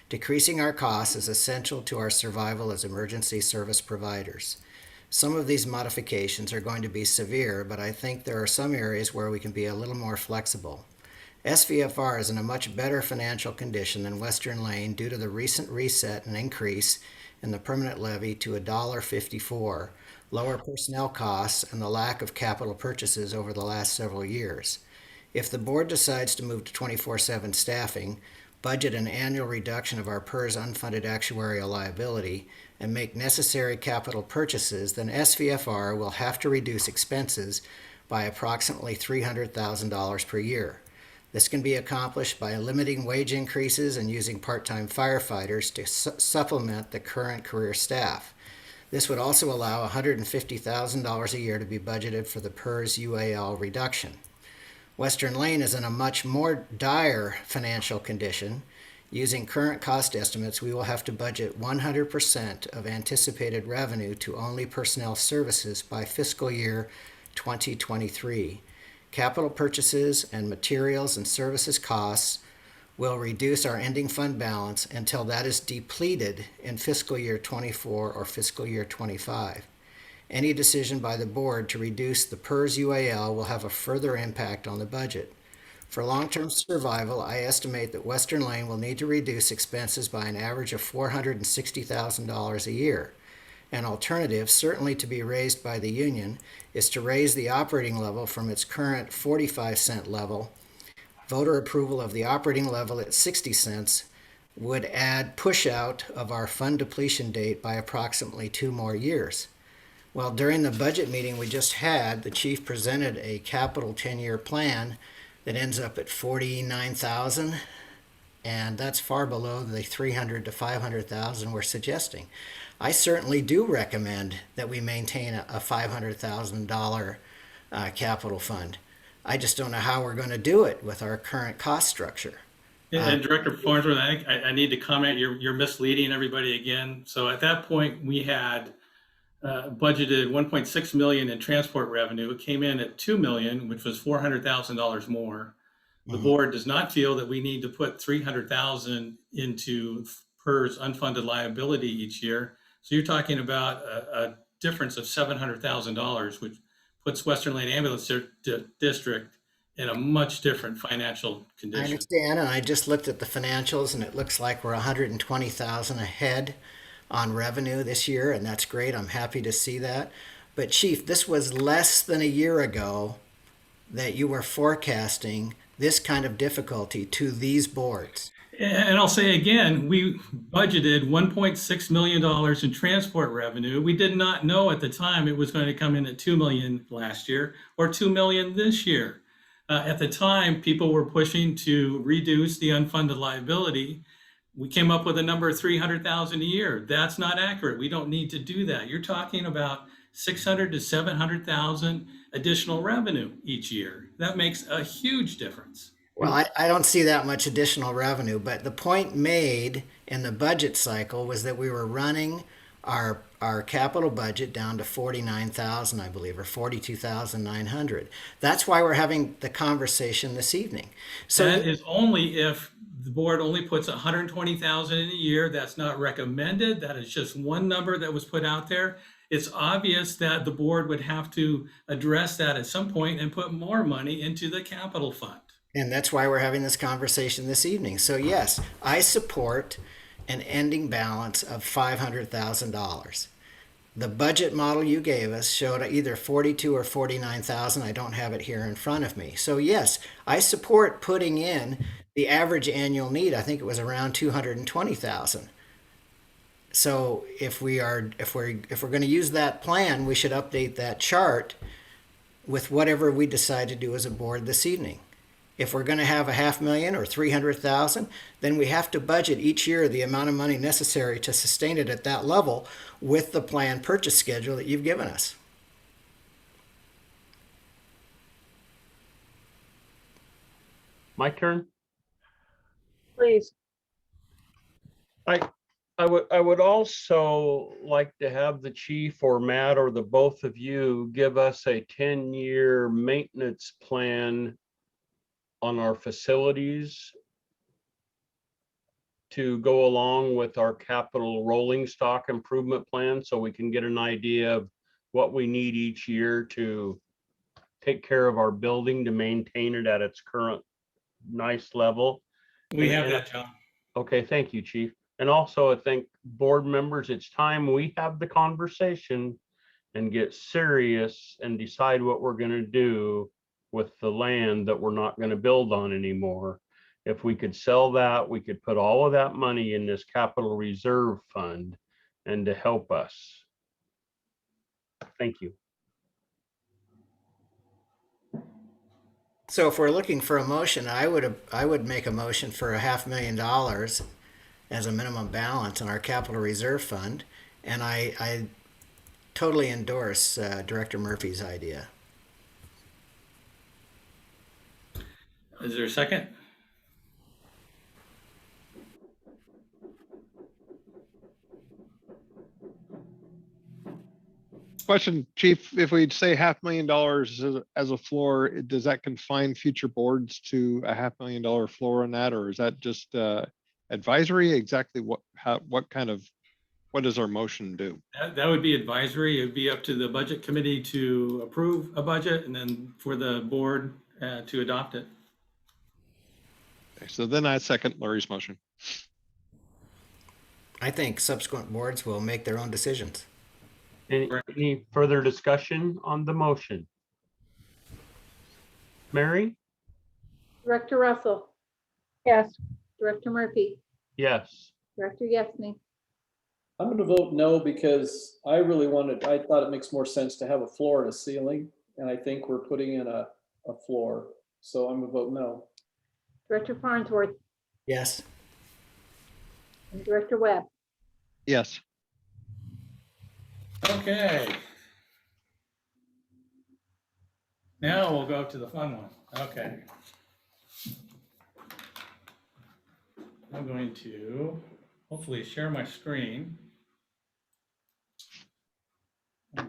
Decreasing our costs is essential to our survival as emergency service providers. Some of these modifications are going to be severe, but I think there are some areas where we can be a little more flexible. SVFR is in a much better financial condition than Western Lane due to the recent reset and increase in the permanent levy to $1.54, lower personnel costs, and the lack of capital purchases over the last several years. If the board decides to move to 24/7 staffing, budget an annual reduction of our PERS unfunded actuarial liability, and make necessary capital purchases, then SVFR will have to reduce expenses by approximately $300,000 per year. This can be accomplished by limiting wage increases and using part-time firefighters to supplement the current career staff. This would also allow $150,000 a year to be budgeted for the PERS UAL reduction. Western Lane is in a much more dire financial condition. Using current cost estimates, we will have to budget 100% of anticipated revenue to only personnel services by fiscal year 2023. Capital purchases and materials and services costs will reduce our ending fund balance until that is depleted in fiscal year 24 or fiscal year 25. Any decision by the board to reduce the PERS UAL will have a further impact on the budget. For long-term survival, I estimate that Western Lane will need to reduce expenses by an average of $460,000 a year. An alternative, certainly to be raised by the union, is to raise the operating level from its current 45-cent level. Voter approval of the operating level at 60 cents would add push out of our fund depletion date by approximately 2 more years. Well, during the budget meeting we just had, the chief presented a capital 10-year plan that ends up at 49,000, and that's far below the 300 to 500,000 we're suggesting. I certainly do recommend that we maintain a $500,000 capital fund. I just don't know how we're going to do it with our current cost structure. And Director Farnsworth, I need to comment, you're misleading everybody again. So at that point, we had budgeted 1.6 million in transport revenue. It came in at 2 million, which was $400,000 more. The board does not feel that we need to put 300,000 into PERS unfunded liability each year. So you're talking about a difference of $700,000, which puts Western Lane Ambulance District in a much different financial condition. I understand, and I just looked at the financials, and it looks like we're 120,000 ahead on revenue this year, and that's great. I'm happy to see that. But Chief, this was less than a year ago that you were forecasting this kind of difficulty to these boards. And I'll say again, we budgeted $1.6 million in transport revenue. We did not know at the time it was going to come in at 2 million last year or 2 million this year. At the time, people were pushing to reduce the unfunded liability. We came up with a number of 300,000 a year. That's not accurate. We don't need to do that. You're talking about 600 to 700,000 additional revenue each year. That makes a huge difference. Well, I don't see that much additional revenue, but the point made in the budget cycle was that we were running our capital budget down to 49,000, I believe, or 42,900. That's why we're having the conversation this evening. So that is only if the board only puts 120,000 in a year. That's not recommended. That is just one number that was put out there. It's obvious that the board would have to address that at some point and put more money into the capital fund. And that's why we're having this conversation this evening. So yes, I support an ending balance of $500,000. The budget model you gave us showed either 42 or 49,000. I don't have it here in front of me. So yes, I support putting in the average annual need. I think it was around 220,000. So if we're going to use that plan, we should update that chart with whatever we decide to do as a board this evening. If we're going to have $500,000 or 300,000, then we have to budget each year the amount of money necessary to sustain it at that level with the planned purchase schedule that you've given us. My turn. Please. I would also like to have the chief or Matt or the both of you give us a 10-year maintenance plan on our facilities to go along with our capital rolling stock improvement plan, so we can get an idea of what we need each year to take care of our building to maintain it at its current nice level. We have that, John. Okay, thank you, Chief. And also, I think board members, it's time we have the conversation and get serious and decide what we're going to do with the land that we're not going to build on anymore. If we could sell that, we could put all of that money in this capital reserve fund and to help us. Thank you. So if we're looking for a motion, I would make a motion for $500,000 as a minimum balance in our capital reserve fund. And I totally endorse Director Murphy's idea. Is there a second? Question, Chief, if we'd say $500,000 as a floor, does that confine future boards to a $500,000 floor on that, or is that just advisory? Exactly what does our motion do? That would be advisory. It would be up to the budget committee to approve a budget and then for the board to adopt it. Okay, so then I second Larry's motion. I think subsequent boards will make their own decisions. Any further discussion on the motion? Mary? Director Russell, Yes. Director Murphy, Yes. Director Yesney. I'm going to vote no because I thought it makes more sense to have a floor and a ceiling. And I think we're putting in a floor. So I'm going to vote no. Director Farnsworth Yes. and Director Webb. Yes. Okay. Now we'll go to the fun one. Okay. I'm going to hopefully share my screen. If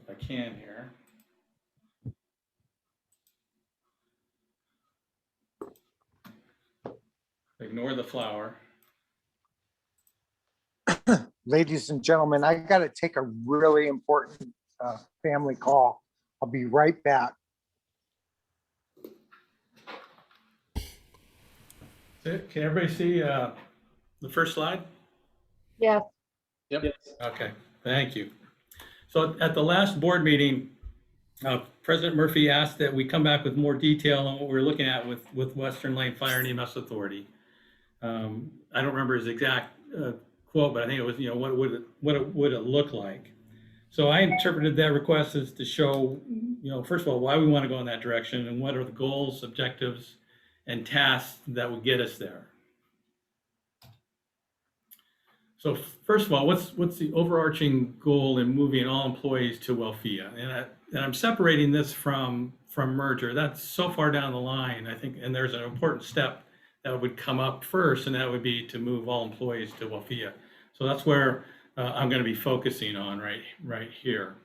I can here. Ignore the flower. Ladies and gentlemen, I got to take a really important family call. I'll be right back. Can everybody see the first slide? Yes. Yep. Okay, thank you. So at the last board meeting, President Murphy asked that we come back with more detail on what we're looking at with Western Lane Fire and EMS Authority. I don't remember his exact quote, but I think it was, what would it look like? So I interpreted that request as to show, first of all, why we want to go in that direction and what are the goals, objectives, and tasks that would get us there. So first of all, what's the overarching goal in moving all employees to WLFEA? And I'm separating this from merger. That's so far down the line, I think, and there's an important step that would come up first, and that would be to move all employees to WLFEA. So that's where I'm going to be focusing on right here.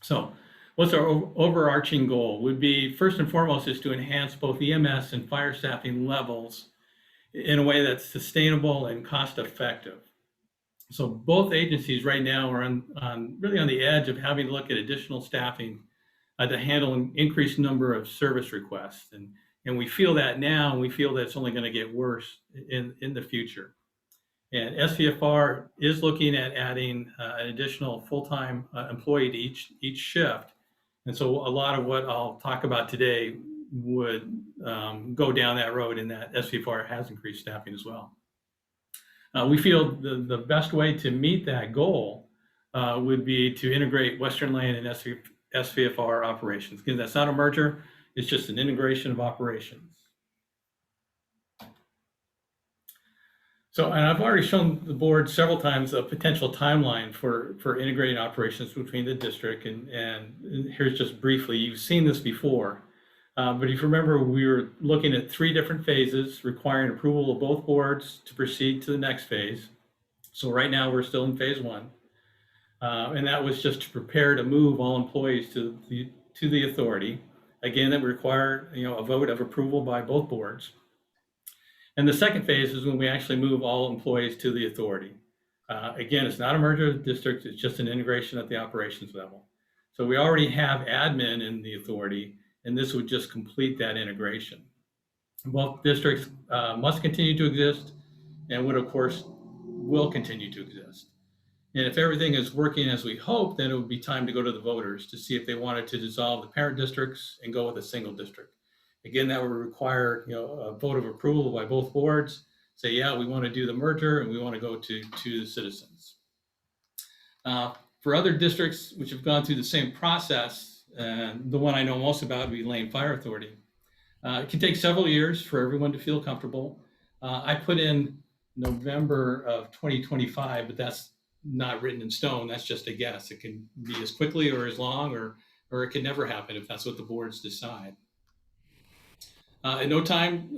So what's our overarching goal? Would be, first and foremost, is to enhance both EMS and fire staffing levels in a way that's sustainable and cost effective. So both agencies right now are really on the edge of having to look at additional staffing to handle an increased number of service requests. And we feel that now, and we feel that it's only going to get worse in the future. And SVFR is looking at adding an additional full-time employee to each shift. And so a lot of what I'll talk about today would go down that road, in that SVFR has increased staffing as well. We feel the best way to meet that goal would be to integrate Western Lane and SVFR operations. Again, that's not a merger, it's just an integration of operations. So, and I've already shown the board several times a potential timeline for integrating operations between the district, and here's just briefly, you've seen this before. But if you remember, we were looking at 3 different phases requiring approval of both boards to proceed to the next phase. So right now we're still in phase 1. And that was just to prepare to move all employees to the authority. Again, that required a vote of approval by both boards. And the second phase is when we actually move all employees to the authority. Again, it's not a merger of districts, it's just an integration at the operations level. So we already have admin in the authority, and this would just complete that integration. Both districts must continue to exist, and would, of course, will continue to exist. And if everything is working as we hope, then it would be time to go to the voters to see if they wanted to dissolve the parent districts and go with a single district. Again, that would require a vote of approval by both boards. Say, yeah, we want to do the merger and we want to go to the citizens. For other districts which have gone through the same process, the one I know most about would be Lane Fire Authority. It can take several years for everyone to feel comfortable. I put in November of 2025, but that's not written in stone. That's just a guess. It can be as quickly or as long, or it can never happen if that's what the boards decide. At no time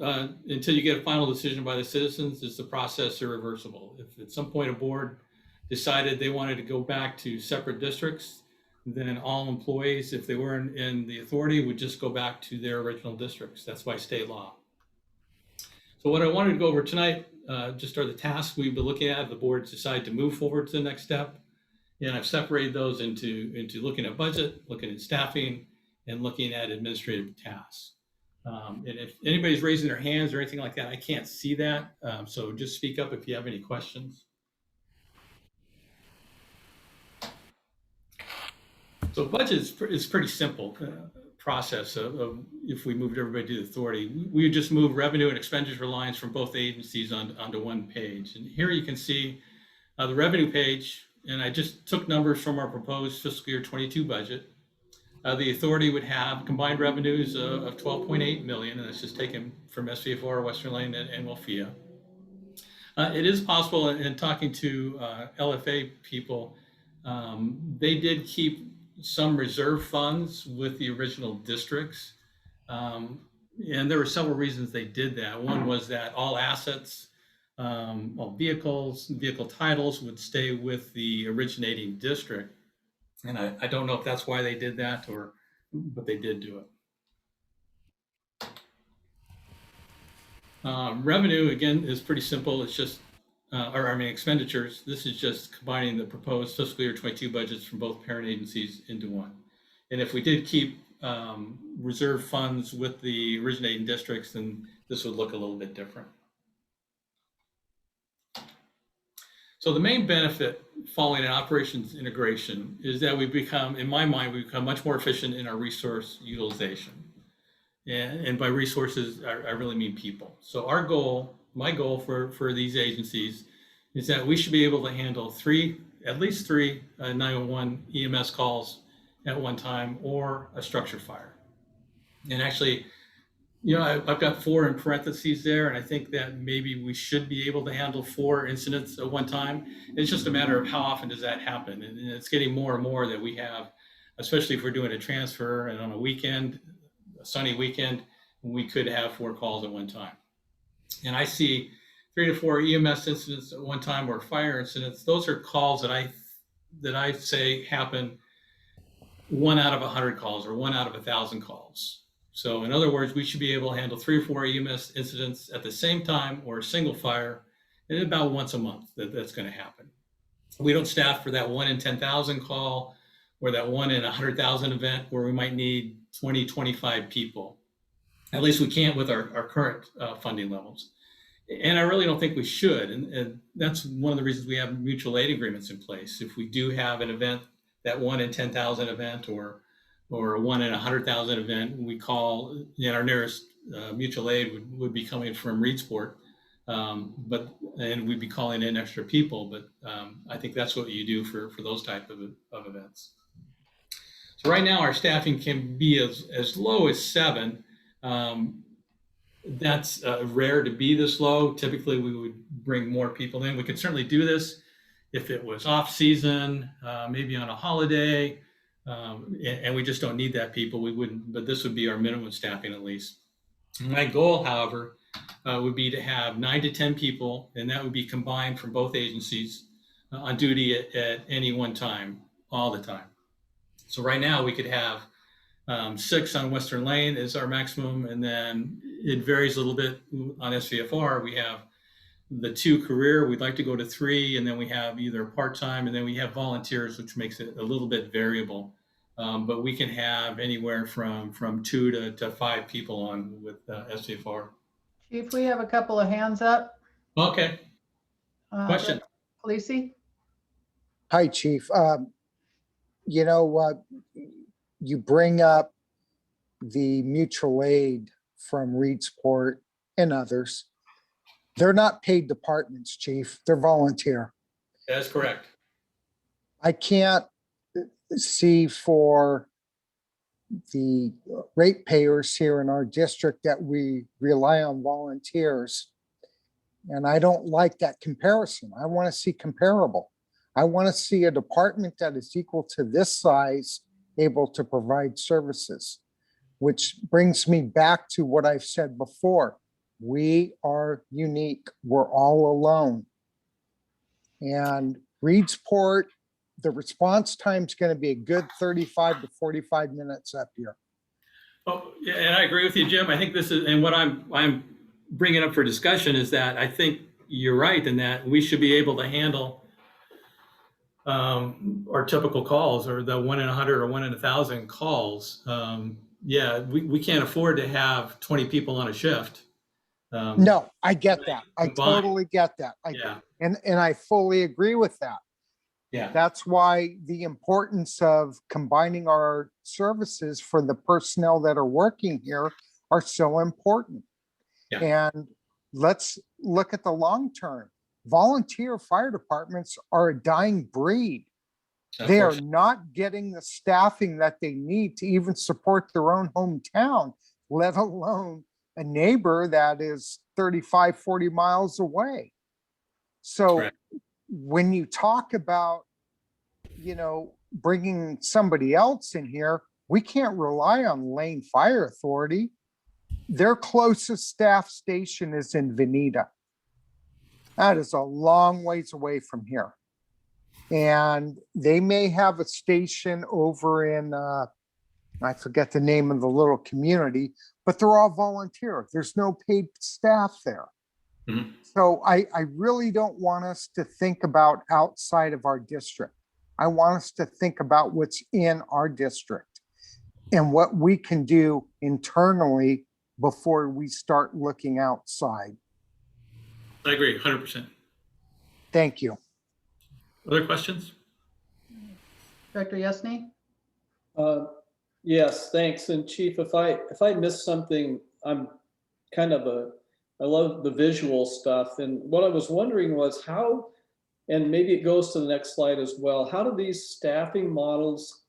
until you get a final decision by the citizens is the process irreversible. If at some point a board decided they wanted to go back to separate districts, then all employees, if they were in the authority, would just go back to their original districts. That's by state law. So what I wanted to go over tonight just are the tasks we've been looking at if the boards decide to move forward to the next step. And I've separated those into looking at budget, looking at staffing, and looking at administrative tasks. And if anybody's raising their hands or anything like that, I can't see that. So just speak up if you have any questions. So budget is pretty simple process of if we moved everybody to the authority. We would just move revenue and expenditure lines from both agencies onto one page. And here you can see the revenue page, and I just took numbers from our proposed fiscal year 22 budget. The authority would have combined revenues of 12.8 million, and that's just taken from SVFR, Western Lane, and WLFEA. It is possible, in talking to LFA people, they did keep some reserve funds with the original districts. And there were several reasons they did that. One was that all assets, all vehicles, vehicle titles would stay with the originating district. And I don't know if that's why they did that, but they did do it. Revenue, again, is pretty simple. It's just, expenditures. This is just combining the proposed fiscal year 22 budgets from both parent agencies into one. And if we did keep reserve funds with the originating districts, then this would look a little bit different. So the main benefit following an operations integration is that we become, in my mind, we become much more efficient in our resource utilization. And by resources, I really mean people. So our goal, my goal for these agencies is that we should be able to handle 3 at least 3 911 EMS calls at one time or a structure fire. And actually, I've got 4 in parentheses there, and I think that maybe we should be able to handle 4 incidents at one time. It's just a matter of how often does that happen, and it's getting more and more that we have, especially if we're doing a transfer and on a weekend, a sunny weekend, we could have 4 calls at one time. And I see 3 to 4 EMS incidents at one time or fire incidents. Those are calls that I say happen 1 out of 100 calls or 1 out of 1,000 calls. So in other words, we should be able to handle 3 or 4 EMS incidents at the same time or a single fire, and about once a month that's going to happen. We don't staff for that 1 in 10,000 call or that 1 in 100,000 event where we might need 20, 25 people. At least we can't with our current funding levels. And I really don't think we should. And that's one of the reasons we have mutual aid agreements in place. If we do have an event, that 1 in 10,000 event or a 1 in 100,000 event, we call, our nearest mutual aid would be coming from Reedsport, and we'd be calling in extra people. But I think that's what you do for those type of events. So right now our staffing can be as low as 7. That's rare to be this low. Typically we would bring more people in. We could certainly do this if it was off season, maybe on a holiday, and we just don't need that people. We wouldn't, but this would be our minimum staffing at least. My goal, however, would be to have 9 to 10 people, and that would be combined from both agencies on duty at any one time, all the time. So right now we could have 6 on Western Lane is our maximum, and then it varies a little bit on SVFR. We have the 2 career, we'd like to go to 3, and then we have either part-time, and then we have volunteers, which makes it a little bit variable. But we can have anywhere from 2 to 5 people on with SVFR. Chief, we have a couple of hands up. Okay. Question. Lisi? Hi, Chief. You bring up the mutual aid from Reedsport and others. They're not paid departments, Chief. They're volunteer. That's correct. I can't see for the ratepayers here in our district that we rely on volunteers. And I don't like that comparison. I want to see comparable. I want to see a department that is equal to this size able to provide services, which brings me back to what I've said before. We are unique. We're all alone. And Reedsport, the response time is going to be a good 35 to 45 minutes up here. Oh, yeah, and I agree with you, Jim. I think this is, and what I'm bringing up for discussion is that I think you're right in that we should be able to handle our typical calls, or the 1 in 100 or 1 in 1,000 calls. We can't afford to have 20 people on a shift. No, I get that. I combined. totally get that. And I fully agree with that. Yeah. That's why the importance of combining our services for the personnel that are working here are so important. Yeah. And let's look at the long term. Volunteer fire departments are a dying breed. They are not getting the staffing that they need to even support their own hometown, let alone a neighbor that is 35, 40 miles away. So Correct. When you talk about, bringing somebody else in here, we can't rely on Lane Fire Authority. Their closest staff station is in Veneta. That is a long ways away from here. And they may have a station over in, I forget the name of the little community, but they're all volunteer. There's no paid staff there. Mm-hmm. So I really don't want us to think about outside of our district. I want us to think about what's in our district and what we can do internally before we start looking outside. I agree 100%. Thank you. Other questions? Director Yesney? Yes, thanks. And Chief, if I missed something, I'm kind of I love the visual stuff. And what I was wondering was how And maybe it goes to the next slide as well. How do these staffing models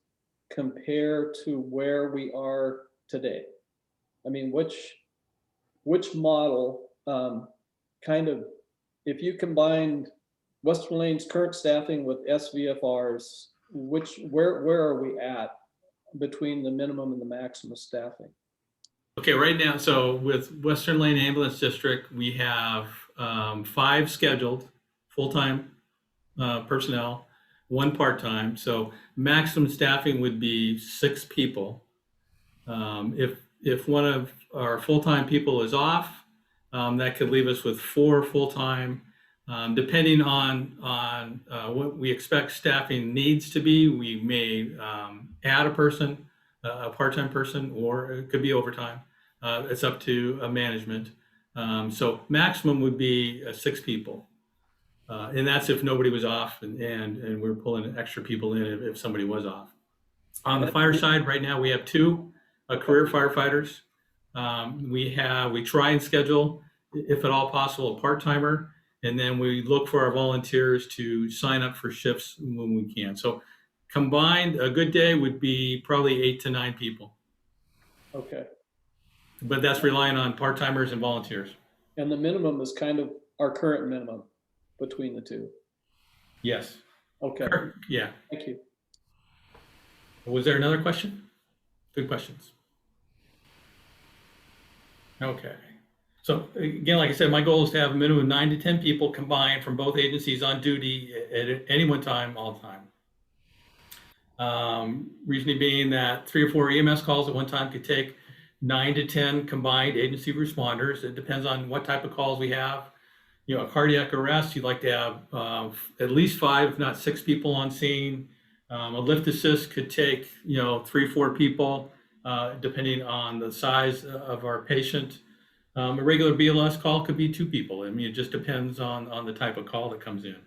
compare to where we are today? I mean, which model kind of, if you combined Western Lane's current staffing with SVFR's, where are we at between the minimum and the maximum staffing? Okay, right now, so with Western Lane Ambulance District, we have 5 scheduled full-time personnel, 1 part-time. So maximum staffing would be 6 people. If one of our full-time people is off, that could leave us with 4 full-time. Depending on what we expect staffing needs to be, we may add a person, a part-time person, or it could be overtime. It's up to management. So maximum would be 6 people. And that's if nobody was off and we're pulling extra people in if somebody was off. On the fire side, right now we have 2 career firefighters. We try and schedule, if at all possible, a part-timer, and then we look for our volunteers to sign up for shifts when we can. So combined, a good day would be probably 8 to 9 people, Okay. but that's relying on part-timers and volunteers. And the minimum is kind of our current minimum between the two. Yes. Okay, Yeah. thank you. Was there another question? Good questions. Okay. So again, like I said, my goal is to have a minimum of 9 to 10 people combined from both agencies on duty at any one time, all the time. Reasoning being that 3 or 4 EMS calls at one time could take 9 to 10 combined agency responders. It depends on what type of calls we have. You know, a cardiac arrest, you'd like to have at least 5, if not 6 people on scene. A lift assist could take, 3, 4 people, depending on the size of our patient. A regular BLS call could be 2 people. I mean, it just depends on the type of call that comes in.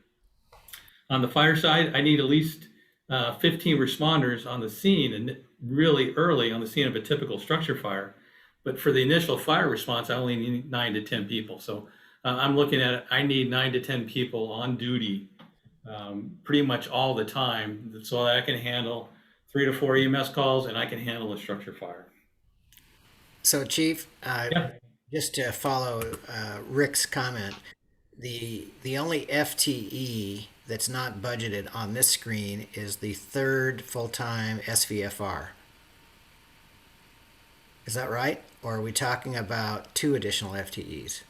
On the fire side, I need at least 15 responders on the scene and really early on the scene of a typical structure fire. But for the initial fire response, I only need 9 to 10 people. So I'm looking at it, I need 9 to 10 people on duty pretty much all the time so that I can handle 3 to 4 EMS calls and I can handle a structure fire. So Chief, Yeah. just to follow Rick's comment, the only FTE that's not budgeted on this screen is the 3rd full-time SVFR. Is that right? Or are we talking about 2 additional FTEs?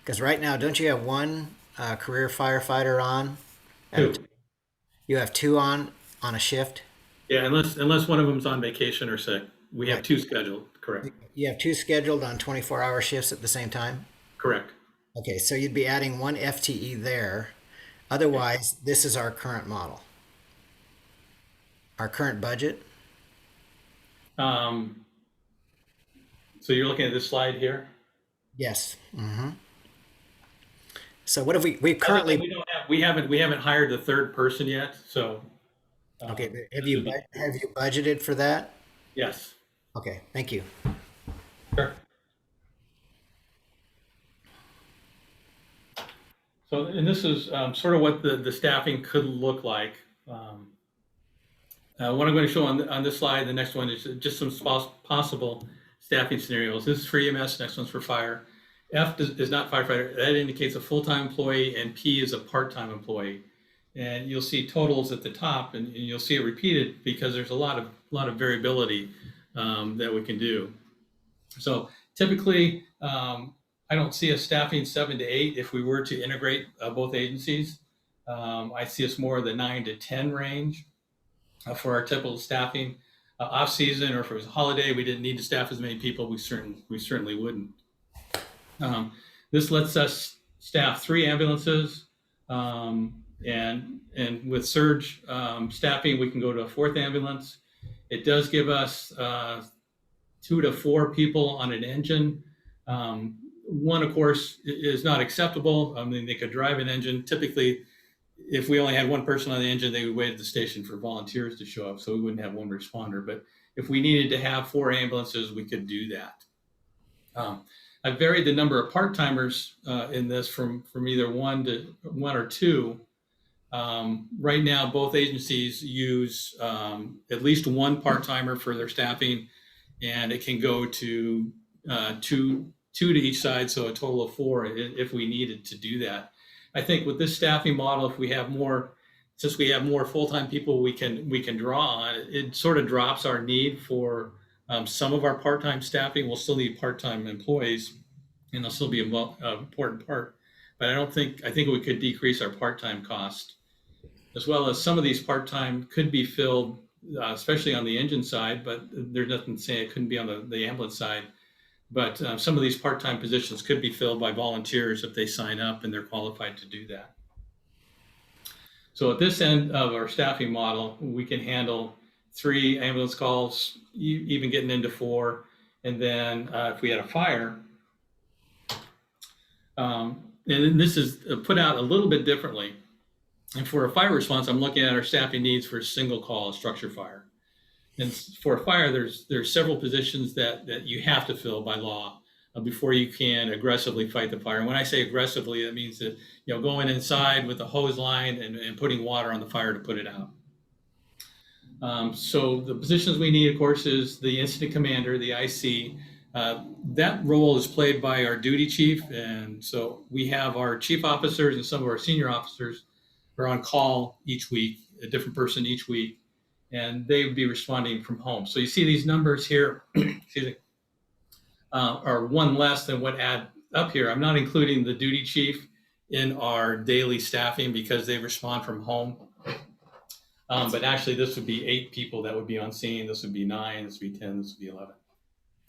Because right now, don't you have 1 career firefighter on? 2. You have 2 on a shift? Yeah, unless one of them's on vacation or sick. We have 2 scheduled, correct? You have 2 scheduled on 24-hour shifts at the same time? Correct. Okay, so you'd be adding 1 FTE there. Otherwise, this is our current model. Our current budget? So you're looking at this slide here? Yes. Mm-hmm. So what have we currently? We haven't hired the 3rd person yet. So Okay, but have you budgeted for that? Yes. Okay, thank you. Sure. So, and this is sort of what the staffing could look like. What I'm going to show on this slide, the next one is just some possible staffing scenarios. This is for EMS, next one's for fire. F is not firefighter. That indicates a full-time employee, and P is a part-time employee. And you'll see totals at the top, and you'll see it repeated because there's a lot of variability that we can do. So typically, I don't see us staffing 7 to 8 if we were to integrate both agencies. I see us more in the 9 to 10 range for our typical staffing. Off season, or if it was a holiday, we didn't need to staff as many people. We certainly wouldn't. This lets us staff 3 ambulances, and with surge staffing, we can go to a 4th ambulance. It does give us 2 to 4 people on an engine. One, of course, is not acceptable. I mean, they could drive an engine. Typically, if we only had 1 person on the engine, they would wait at the station for volunteers to show up, so we wouldn't have 1 responder. But if we needed to have 4 ambulances, we could do that. I've varied the number of part-timers in this from either one or two. Right now, both agencies use at least one part-timer for their staffing, and it can go to two to each side, so a total of four if we needed to do that. I think with this staffing model, if we have more, since we have more full-time people we can draw on, it sort of drops our need for some of our part-time staffing. We'll still need part-time employees, and they'll still be an important part. But I think we could decrease our part-time cost, as well as some of these part-time could be filled, especially on the engine side, but there's nothing saying it couldn't be on the ambulance side. But some of these part-time positions could be filled by volunteers if they sign up and they're qualified to do that. So at this end of our staffing model, we can handle 3 ambulance calls, even getting into 4. And then if we had a fire, and this is put out a little bit differently. And for a fire response, I'm looking at our staffing needs for a single call, a structure fire. And for a fire, there's several positions that you have to fill by law before you can aggressively fight the fire. And when I say aggressively, that means that, going inside with a hose line and putting water on the fire to put it out. So the positions we need, of course, is the incident commander, the IC. That role is played by our duty chief. And so we have our chief officers and some of our senior officers are on call each week, a different person each week, and they would be responding from home. So you see these numbers here, excuse me, are one less than what add up here. I'm not including the duty chief in our daily staffing because they respond from home. But actually this would be 8 people that would be on scene. This would be 9, this would be 10, this would be 11.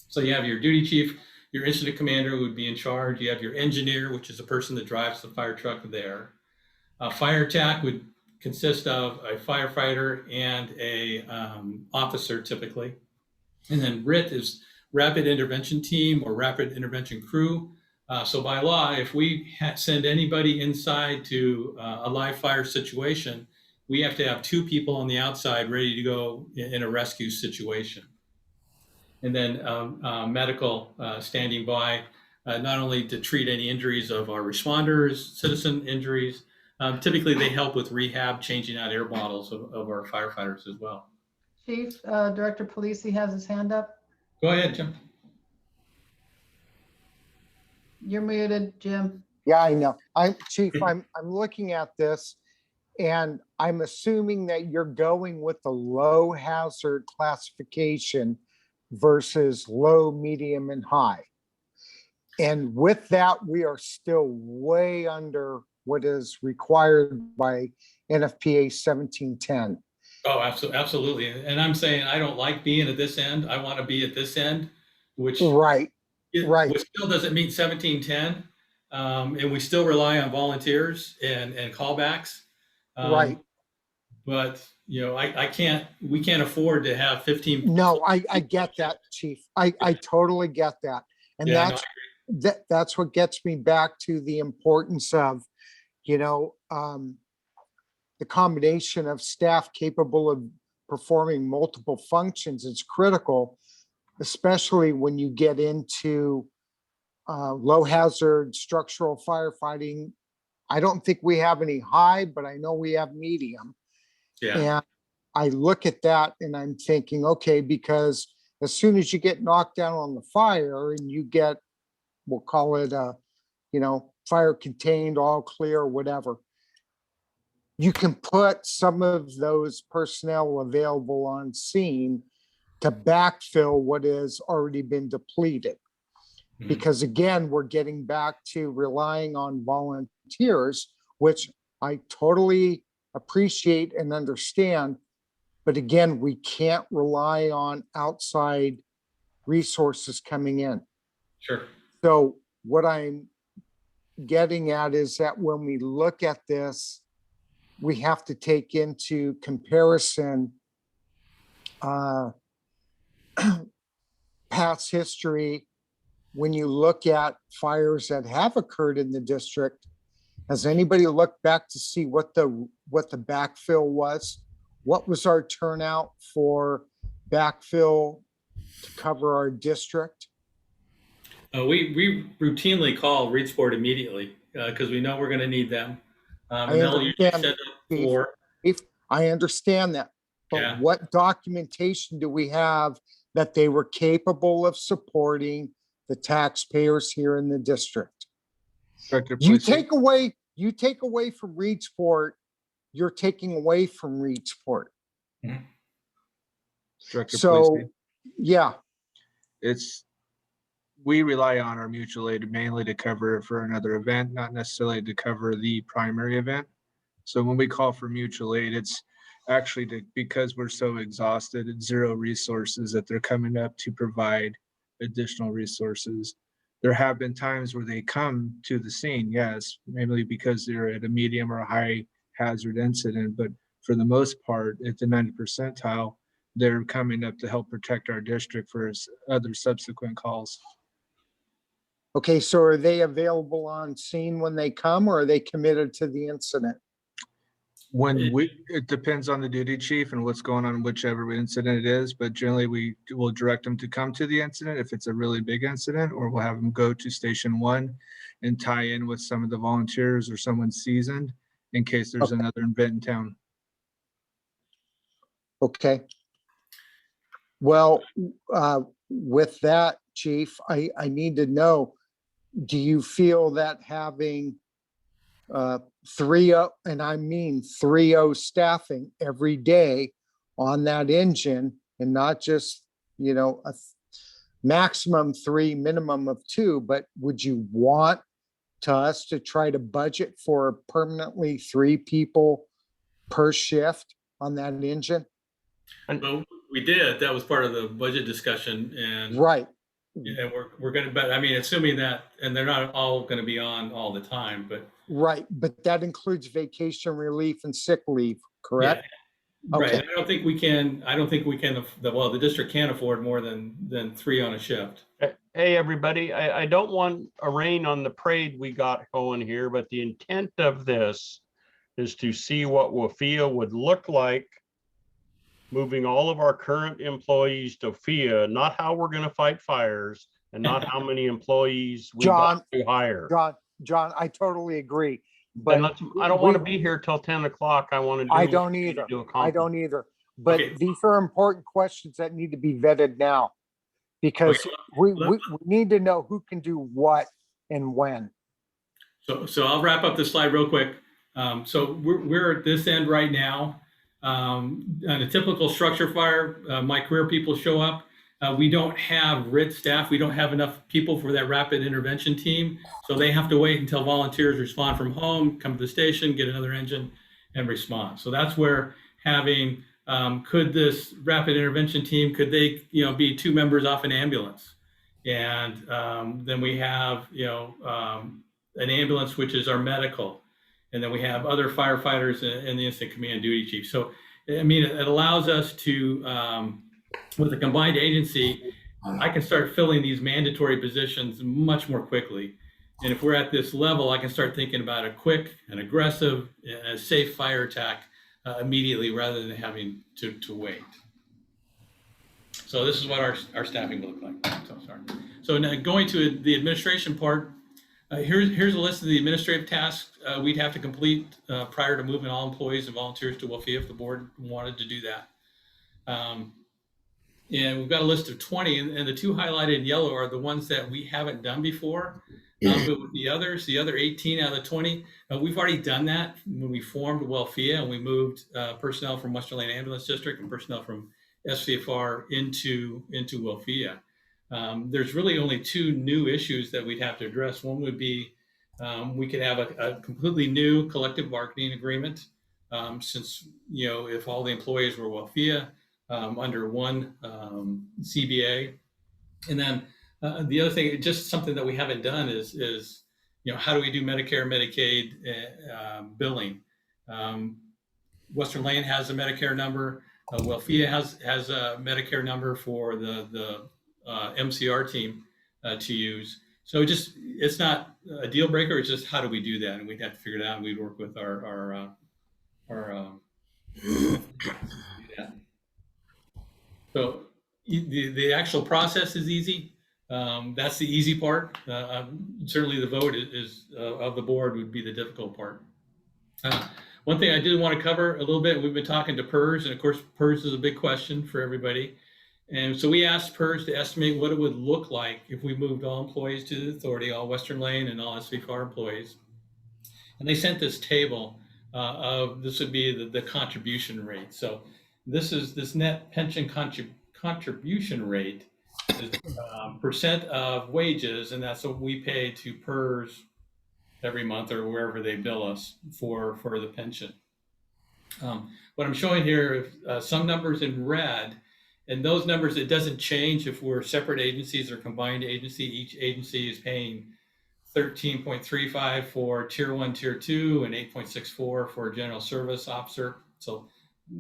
So you have your duty chief, your incident commander would be in charge. You have your engineer, which is the person that drives the fire truck there. Fire attack would consist of a firefighter and a officer typically. And then RIT is rapid intervention team or rapid intervention crew. So by law, if we send anybody inside to a live fire situation, we have to have 2 people on the outside ready to go in a rescue situation. And then medical standing by, not only to treat any injuries of our responders, citizen injuries. Typically, they help with rehab, changing out air bottles of our firefighters as well. Chief, Director Polisi has his hand up. Go ahead, Jim. You're muted, Jim. Yeah, I know. Chief, I'm looking at this and I'm assuming that you're going with the low hazard classification versus low, medium, and high. And with that, we are still way under what is required by NFPA 1710. Oh, absolutely. And I'm saying I don't like being at this end. I want to be at this end, which right. Which still doesn't mean 1710. And we still rely on volunteers and callbacks. Right. But we can't afford to have 15. No, I get that, Chief. I totally get that. And Yeah, that's what gets me back to the importance of, the combination of staff capable of performing multiple functions is critical, especially when you get into low hazard structural firefighting. I don't think we have any high, but I know we have medium. Yeah. And I look at that and I'm thinking, okay, because as soon as you get knocked down on the fire and you get, we'll call it fire contained, all clear, whatever, you can put some of those personnel available on scene to backfill what has already been depleted. Mhm. Because again, we're getting back to relying on volunteers, which I totally appreciate and understand. But again, we can't rely on outside resources coming in. Sure. So what I'm getting at is that when we look at this, we have to take into comparison past history. When you look at fires that have occurred in the district, has anybody looked back to see what the backfill was? What was our turnout for backfill to cover our district? We routinely call Reedsport immediately because we know we're going to need them. I And they'll usually understand, send up Chief. for, If I understand that, but Yeah. what documentation do we have that they were capable of supporting the taxpayers here in the district? Director You Pucci. take away from Reedsport, you're taking away from Reedsport. Director So, Pucci. yeah, We rely on our mutual aid mainly to cover for another event, not necessarily to cover the primary event. So when we call for mutual aid, it's actually because we're so exhausted and zero resources that they're coming up to provide additional resources. There have been times where they come to the scene, yes, mainly because they're at a medium or a high hazard incident, but for the most part, at the 90th percentile, they're coming up to help protect our district for other subsequent calls. okay, so are they available on scene when they come, or are they committed to the incident? It depends on the duty chief and what's going on, whichever incident it is, but generally we will direct them to come to the incident if it's a really big incident, or we'll have them go to station 1 and tie in with some of the volunteers or someone seasoned in case there's another event in town. Okay. Well, with that, Chief, I need to know, do you feel that having 3-0, and I mean 3-0 staffing every day on that engine, and not just, a maximum 3, minimum of 2, but would you want us to try to budget for permanently 3 people per shift on that engine? well, we did. That was part of the budget discussion, and Right. and we're going to, but I mean, assuming that, and they're not all going to be on all the time, but Right, but that includes vacation relief and sick leave, correct? right. Okay. I don't think we can. The district can't afford more than 3 on a shift. Hey, everybody, I don't want a rain on the parade we got going here, but the intent of this is to see what WLFEA would look like moving all of our current employees to WLFEA, not how we're going to fight fires and not how many employees we got to hire. John, I totally agree. And But I don't want to be here till 10 o'clock. I want to do. I don't either. I don't either. But these are important questions that need to be vetted now, because we need to know who can do what and when. So I'll wrap up this slide real quick. So we're at this end right now. On a typical structure fire, my career people show up. We don't have RIT staff. We don't have enough people for that rapid intervention team. So they have to wait until volunteers respond from home, come to the station, get another engine, and respond. So that's where having, could this rapid intervention team, could they, be 2 members off an ambulance? And then we have, an ambulance, which is our medical. And then we have other firefighters and the incident command duty chief. So, I mean, it allows us to, with a combined agency, I can start filling these mandatory positions much more quickly. And if we're at this level, I can start thinking about a quick and aggressive, safe fire attack immediately rather than having to wait. So this is what our staffing will look like. So sorry. So now going to the administration part, here's a list of the administrative tasks we'd have to complete prior to moving all employees and volunteers to WLFEA if the board wanted to do that. And we've got a list of 20, and the 2 highlighted in yellow are the ones that we haven't done before. But with the other 18 out of the 20, we've already done that when we formed WLFEA and we moved personnel from Western Lane Ambulance District and personnel from SVFR into WLFEA. There's really only 2 new issues that we'd have to address. One would be we could have a completely new collective bargaining agreement since, if all the employees were WLFEA under one CBA. And then the other thing, just something that we haven't done is how do we do Medicare, Medicaid billing? Western Lane has a Medicare number. WLFEA has a Medicare number for the MCR team to use. So it's not a deal breaker. It's just how do we do that, and we'd have to figure it out. And we'd work with our so the actual process is easy. That's the easy part. Certainly the vote is of the board would be the difficult part. One thing I did want to cover a little bit, we've been talking to PERS, and of course, PERS is a big question for everybody. And so we asked PERS to estimate what it would look like if we moved all employees to the authority, all Western Lane and all SVFR employees. And they sent this table of, this would be the contribution rate. So this net pension contribution rate is percent of wages, and that's what we pay to PERS every month or wherever they bill us for the pension. What I'm showing here is some numbers in red, and those numbers, it doesn't change if we're separate agencies or combined agency. Each agency is paying 13.35 for tier 1, tier 2, and 8.64 for a general service officer. So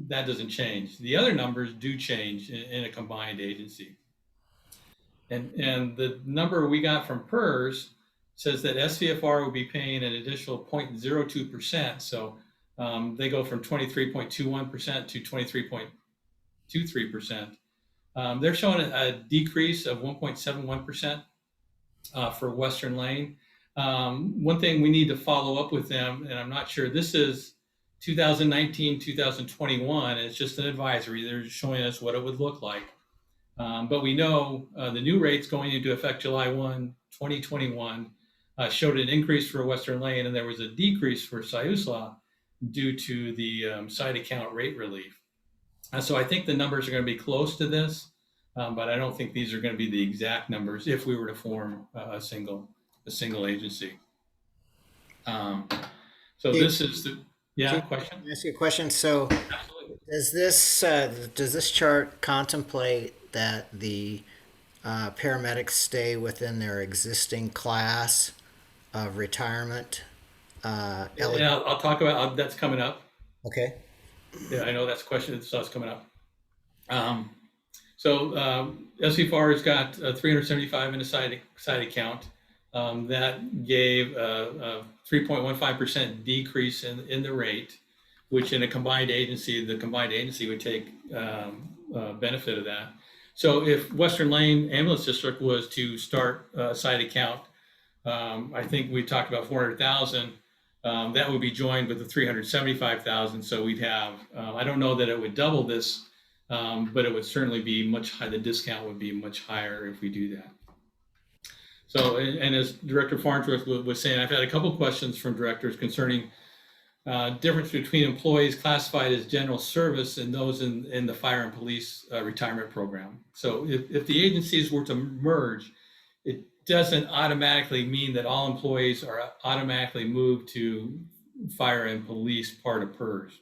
that doesn't change. The other numbers do change in a combined agency. And the number we got from PERS says that SVFR will be paying an additional 0.02%. So they go from 23.21% to 23.23%. They're showing a decrease of 1.71% for Western Lane. One thing we need to follow up with them, and I'm not sure, this is 2019, 2021. It's just an advisory. They're showing us what it would look like. But we know the new rates going into effect July 1, 2021 showed an increase for Western Lane, and there was a decrease for Siuslaw due to the side account rate relief. So I think the numbers are going to be close to this, but I don't think these are going to be the exact numbers if we were to form a single agency. So this is the question. Can I ask you a question? So Absolutely. does this chart contemplate that the paramedics stay within their existing class of retirement? Yeah, I'll talk about that's coming up. Okay. Yeah, I know that's a question that's coming up. SVFR has got 375 in a side account. That gave a 3.15% decrease in the rate, which in a combined agency, the combined agency would take benefit of that. So if Western Lane Ambulance District was to start a side account, I think we talked about 400,000. That would be joined with the 375,000. So we'd have, I don't know that it would double this, but it would certainly be much higher. The discount would be much higher if we do that. So, and as Director Farnsworth was saying, I've had a couple questions from directors concerning difference between employees classified as general service and those in the fire and police retirement program. So if the agencies were to merge, it doesn't automatically mean that all employees are automatically moved to fire and police part of PERS.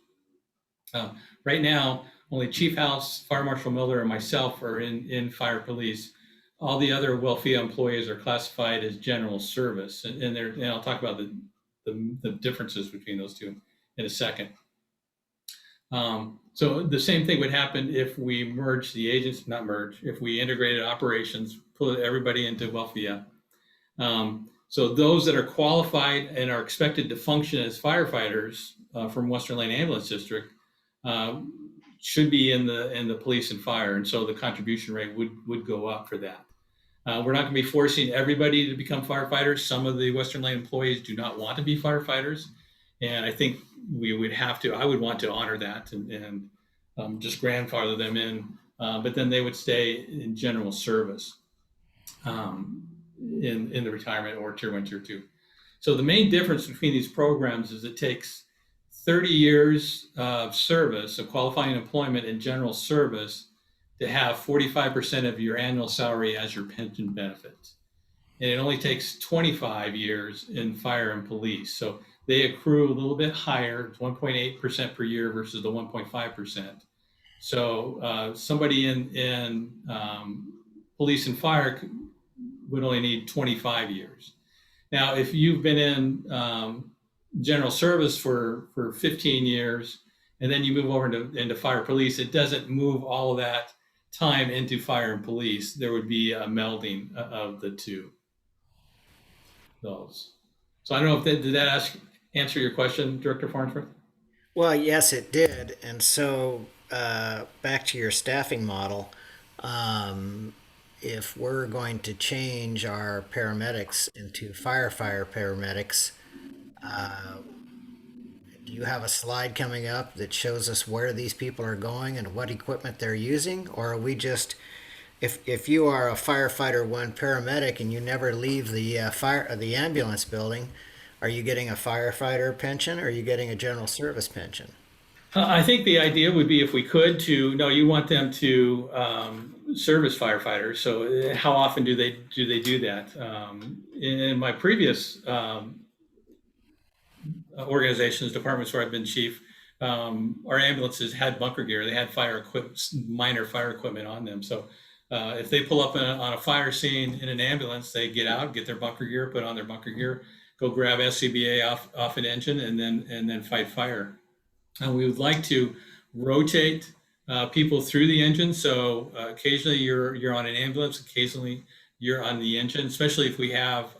Right now, only Chief House, Fire Marshal Miller, and myself are in fire police. All the other WLFEA employees are classified as general service, and I'll talk about the differences between those two in a second. So the same thing would happen if we merge the agents, not merge, if we integrated operations, pull everybody into WLFEA. So those that are qualified and are expected to function as firefighters from Western Lane Ambulance District should be in the police and fire, and so the contribution rate would go up for that. We're not going to be forcing everybody to become firefighters. Some of the Western Lane employees do not want to be firefighters, and I think we would have to. I would want to honor that and just grandfather them in, but then they would stay in general service in the retirement or tier 1, tier 2. So the main difference between these programs is it takes 30 years of service, of qualifying employment in general service, to have 45% of your annual salary as your pension benefits. And it only takes 25 years in fire and police. So they accrue a little bit higher, 1.8% per year versus the 1.5%. So somebody in police and fire would only need 25 years. Now, if you've been in general service for 15 years, and then you move over into fire police, it doesn't move all of that time into fire and police. There would be a melding of the two. Those. So I don't know if did that answer your question, Director Farnsworth? Well, yes, it did. And so back to your staffing model, if we're going to change our paramedics into firefighter paramedics, do you have a slide coming up that shows us where these people are going and what equipment they're using? Or are we just, if you are a firefighter one paramedic and you never leave the ambulance building, are you getting a firefighter pension or are you getting a general service pension? I think the idea would be if we could no, you want them to serve as firefighters. So how often do they do that? In my previous organizations, departments where I've been chief, our ambulances had bunker gear. They had minor fire equipment on them. So if they pull up on a fire scene in an ambulance, they get out, get their bunker gear, put on their bunker gear, go grab SCBA off an engine, and then fight fire. And we would like to rotate people through the engine. So occasionally you're on an ambulance, occasionally you're on the engine, especially if we have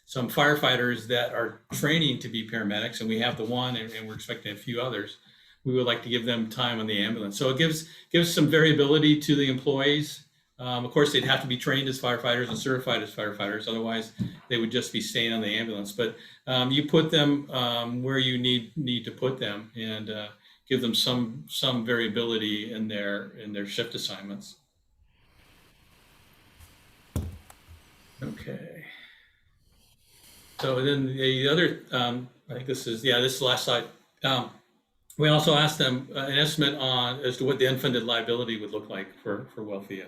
some firefighters that are training to be paramedics, and we have the one, and we're expecting a few others. We would like to give them time on the ambulance. So it gives some variability to the employees. Of course, they'd have to be trained as firefighters and certified as firefighters. Otherwise, they would just be staying on the ambulance. But you put them where you need to put them, and give them some variability in their shift assignments. Okay. So then the other, I think this is the last slide. We also asked them an estimate as to what the unfunded liability would look like for WLFEA.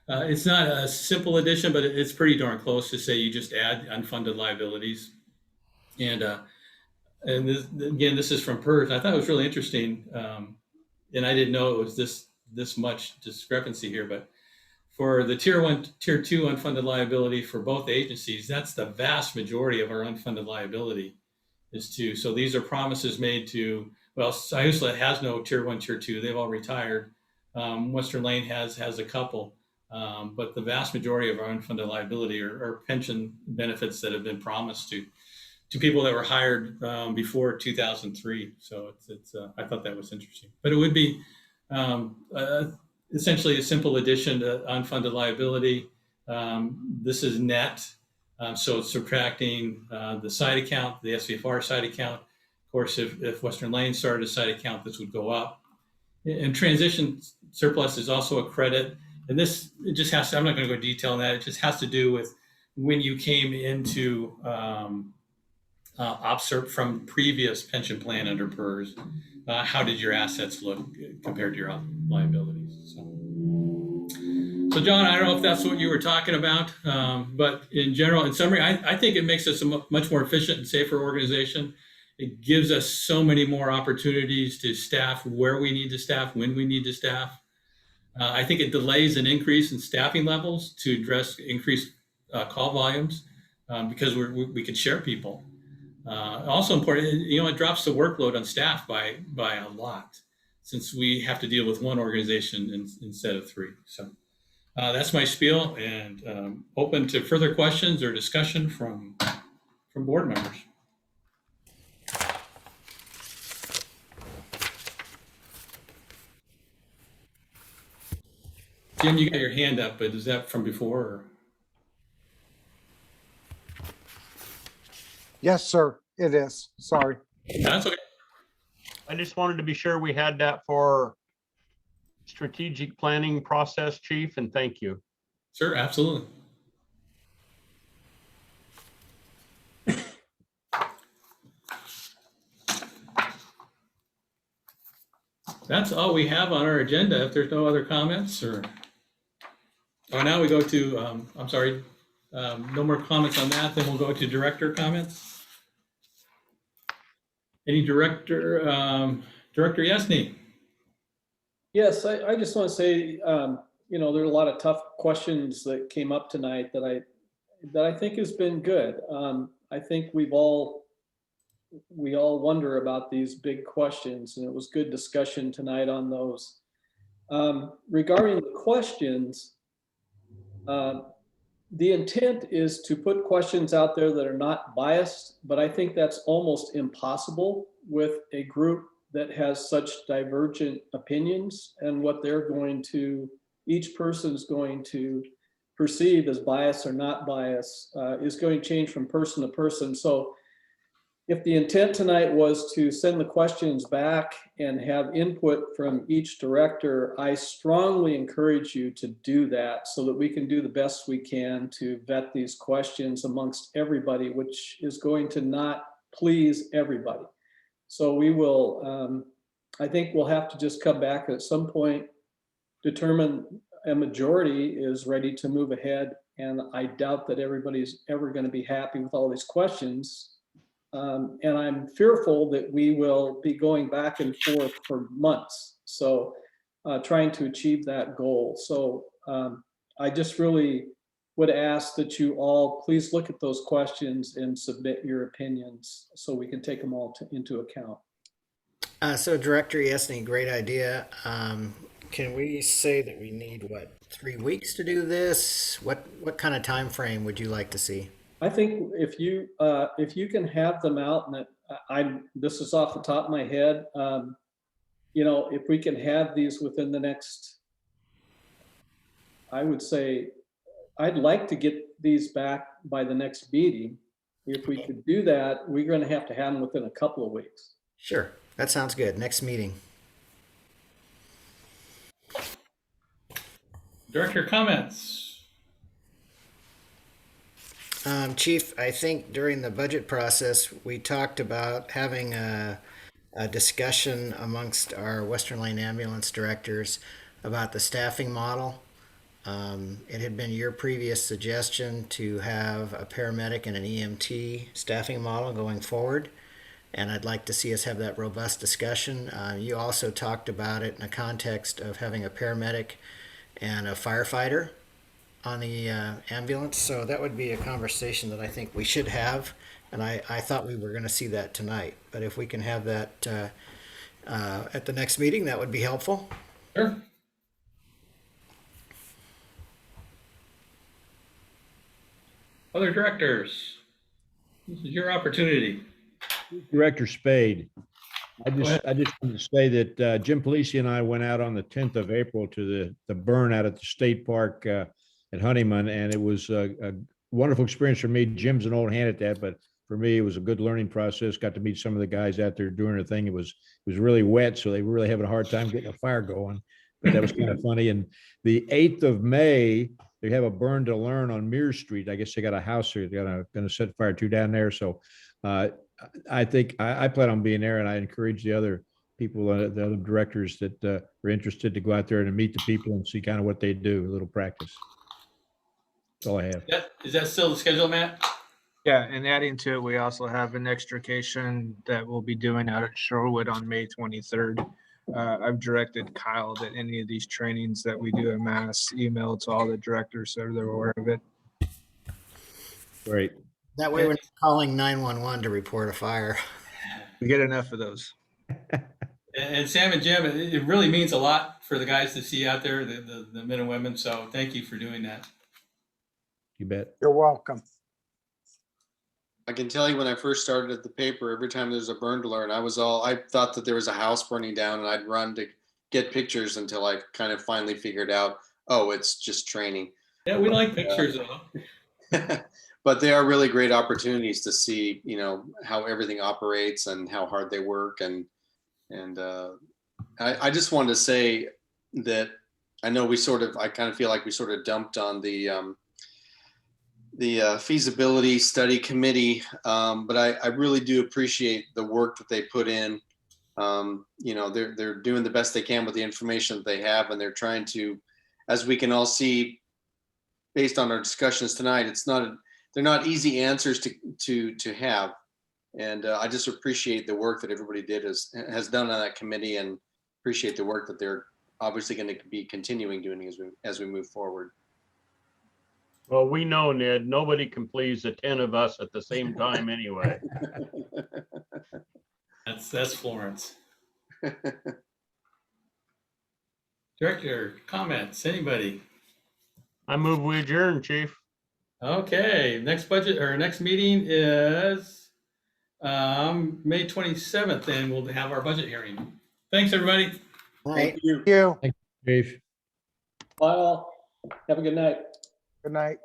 It's not a simple addition, but it's pretty darn close to say you just add unfunded liabilities. And this, again, this is from PERS. I thought it was really interesting, and I didn't know it was this much discrepancy here, but for the tier 1, tier 2 unfunded liability for both agencies, that's the vast majority of our unfunded liability so these are promises made to, well, SIUSLA has no tier 1, tier 2, they've all retired. Western Lane has a couple, but the vast majority of our unfunded liability are pension benefits that have been promised to people that were hired before 2003. So it's I thought that was interesting, but it would be essentially a simple addition to unfunded liability. This is net, so it's subtracting the side account, the SVFR side account. Of course, if Western Lane started a side account, this would go up. And transition surplus is also a credit. And this, it just has to, I'm not going to go into detail on that. It just has to do with when you came into OPSERP from previous pension plan under PERS. How did your assets look compared to your liabilities? So John, I don't know if that's what you were talking about, but in general, in summary, I think it makes us a much more efficient and safer organization. It gives us so many more opportunities to staff where we need to staff, when we need to staff. I think it delays an increase in staffing levels to address increased call volumes because we can share people. Also important, it drops the workload on staff by a lot, since we have to deal with one organization instead of three. So that's my spiel, and open to further questions or discussion from board members. Jim, you got your hand up, but is that from before? Or? Yes, sir, it is. Sorry. That's okay. I just wanted to be sure we had that for strategic planning process, Chief, and thank you. Sure, absolutely. That's all we have on our agenda. If there's no other comments, or now we go to, I'm sorry, no more comments on that. Then we'll go to director comments. Any director, Director Yasny? Yes, I just want to say, there are a lot of tough questions that came up tonight that I think has been good. I think we all wonder about these big questions, and it was good discussion tonight on those. Regarding the questions, the intent is to put questions out there that are not biased, but I think that's almost impossible with a group that has such divergent opinions and what they're going to each person is going to perceive as bias or not bias is going to change from person to person. So if the intent tonight was to send the questions back and have input from each director, I strongly encourage you to do that so that we can do the best we can to vet these questions amongst everybody, which is going to not please everybody. So we will, I think we'll have to just come back at some point, determine a majority is ready to move ahead. And I doubt that everybody's ever going to be happy with all these questions. And I'm fearful that we will be going back and forth for months. So trying to achieve that goal. So I just really would ask that you all please look at those questions and submit your opinions so we can take them all into account. So Director Yesney, great idea. Can we say that we need, what, 3 weeks to do this? What kind of time frame would you like to see? I think if you can have them out, and this is off the top of my head, you know, if we can have these within the next, I would say, I'd like to get these back by the next meeting. If we could do that, we're going to have them within a couple of weeks. Sure, that sounds good. Next meeting. Director, comments? Chief, I think during the budget process, we talked about having a discussion amongst our Western Lane ambulance directors about the staffing model. It had been your previous suggestion to have a paramedic and an EMT staffing model going forward, and I'd like to see us have that robust discussion. You also talked about it in the context of having a paramedic and a firefighter on the ambulance, so that would be a conversation that I think we should have, and I thought we were going to see that tonight, but if we can have that at the next meeting, that would be helpful. Sure. Other directors, this is your opportunity. Director Spade, I just wanted to say that Jim Polisi and I went out on the 10th of April to the burn out at the state park at Honeyman, and it was a wonderful experience for me. Jim's an old hand at that, but for me, it was a good learning process. Got to meet some of the guys out there doing their thing. It was really wet, so they were really having a hard time getting a fire going, but that was kind of funny. And the 8th of May, they have a burn to learn on Mears Street. I guess they got a house there. They're going to set fire to down there. So I think I plan on being there, and I encourage the other people, the other directors that are interested to go out there and meet the people and see kind of what they do, a little practice. That's all I have. Is that still the schedule, Matt? Yeah, and adding to it, we also have an extrication that we'll be doing out at Sherwood on May 23rd. I've directed Kyle that any of these trainings that we do a mass email to all the directors so they're aware of it. Great. That way we're not calling 911 to report a fire. We get enough of those. And Sam and Jim, it really means a lot for the guys to see out there, the men and women. So thank you for doing that. You bet. You're welcome. I can tell you when I first started at the paper, every time there's a burn to learn, I thought that there was a house burning down, and I'd run to get pictures until I kind of finally figured out, oh, it's just training. Yeah, we like pictures though. But they are really great opportunities to see, you know, how everything operates and how hard they work. And I just wanted to say that I know I kind of feel like we sort of dumped on the feasibility study committee, but I really do appreciate the work that they put in. You know, they're doing the best they can with the information that they have, and they're trying to, as we can all see, based on our discussions tonight, they're not easy answers to have, and I just appreciate the work that everybody has done on that committee, and appreciate the work that they're obviously going to be continuing doing as we move forward. Well, we know, Ned, nobody can please the 10 of us at the same time anyway. That's Florence. Director, comments, anybody? I move we adjourn, Chief. Okay, next meeting is May 27th, and we'll have our budget hearing. Thanks, everybody. Right. Thank you. Thank you, Chief. Bye all. Have a good night. Good night.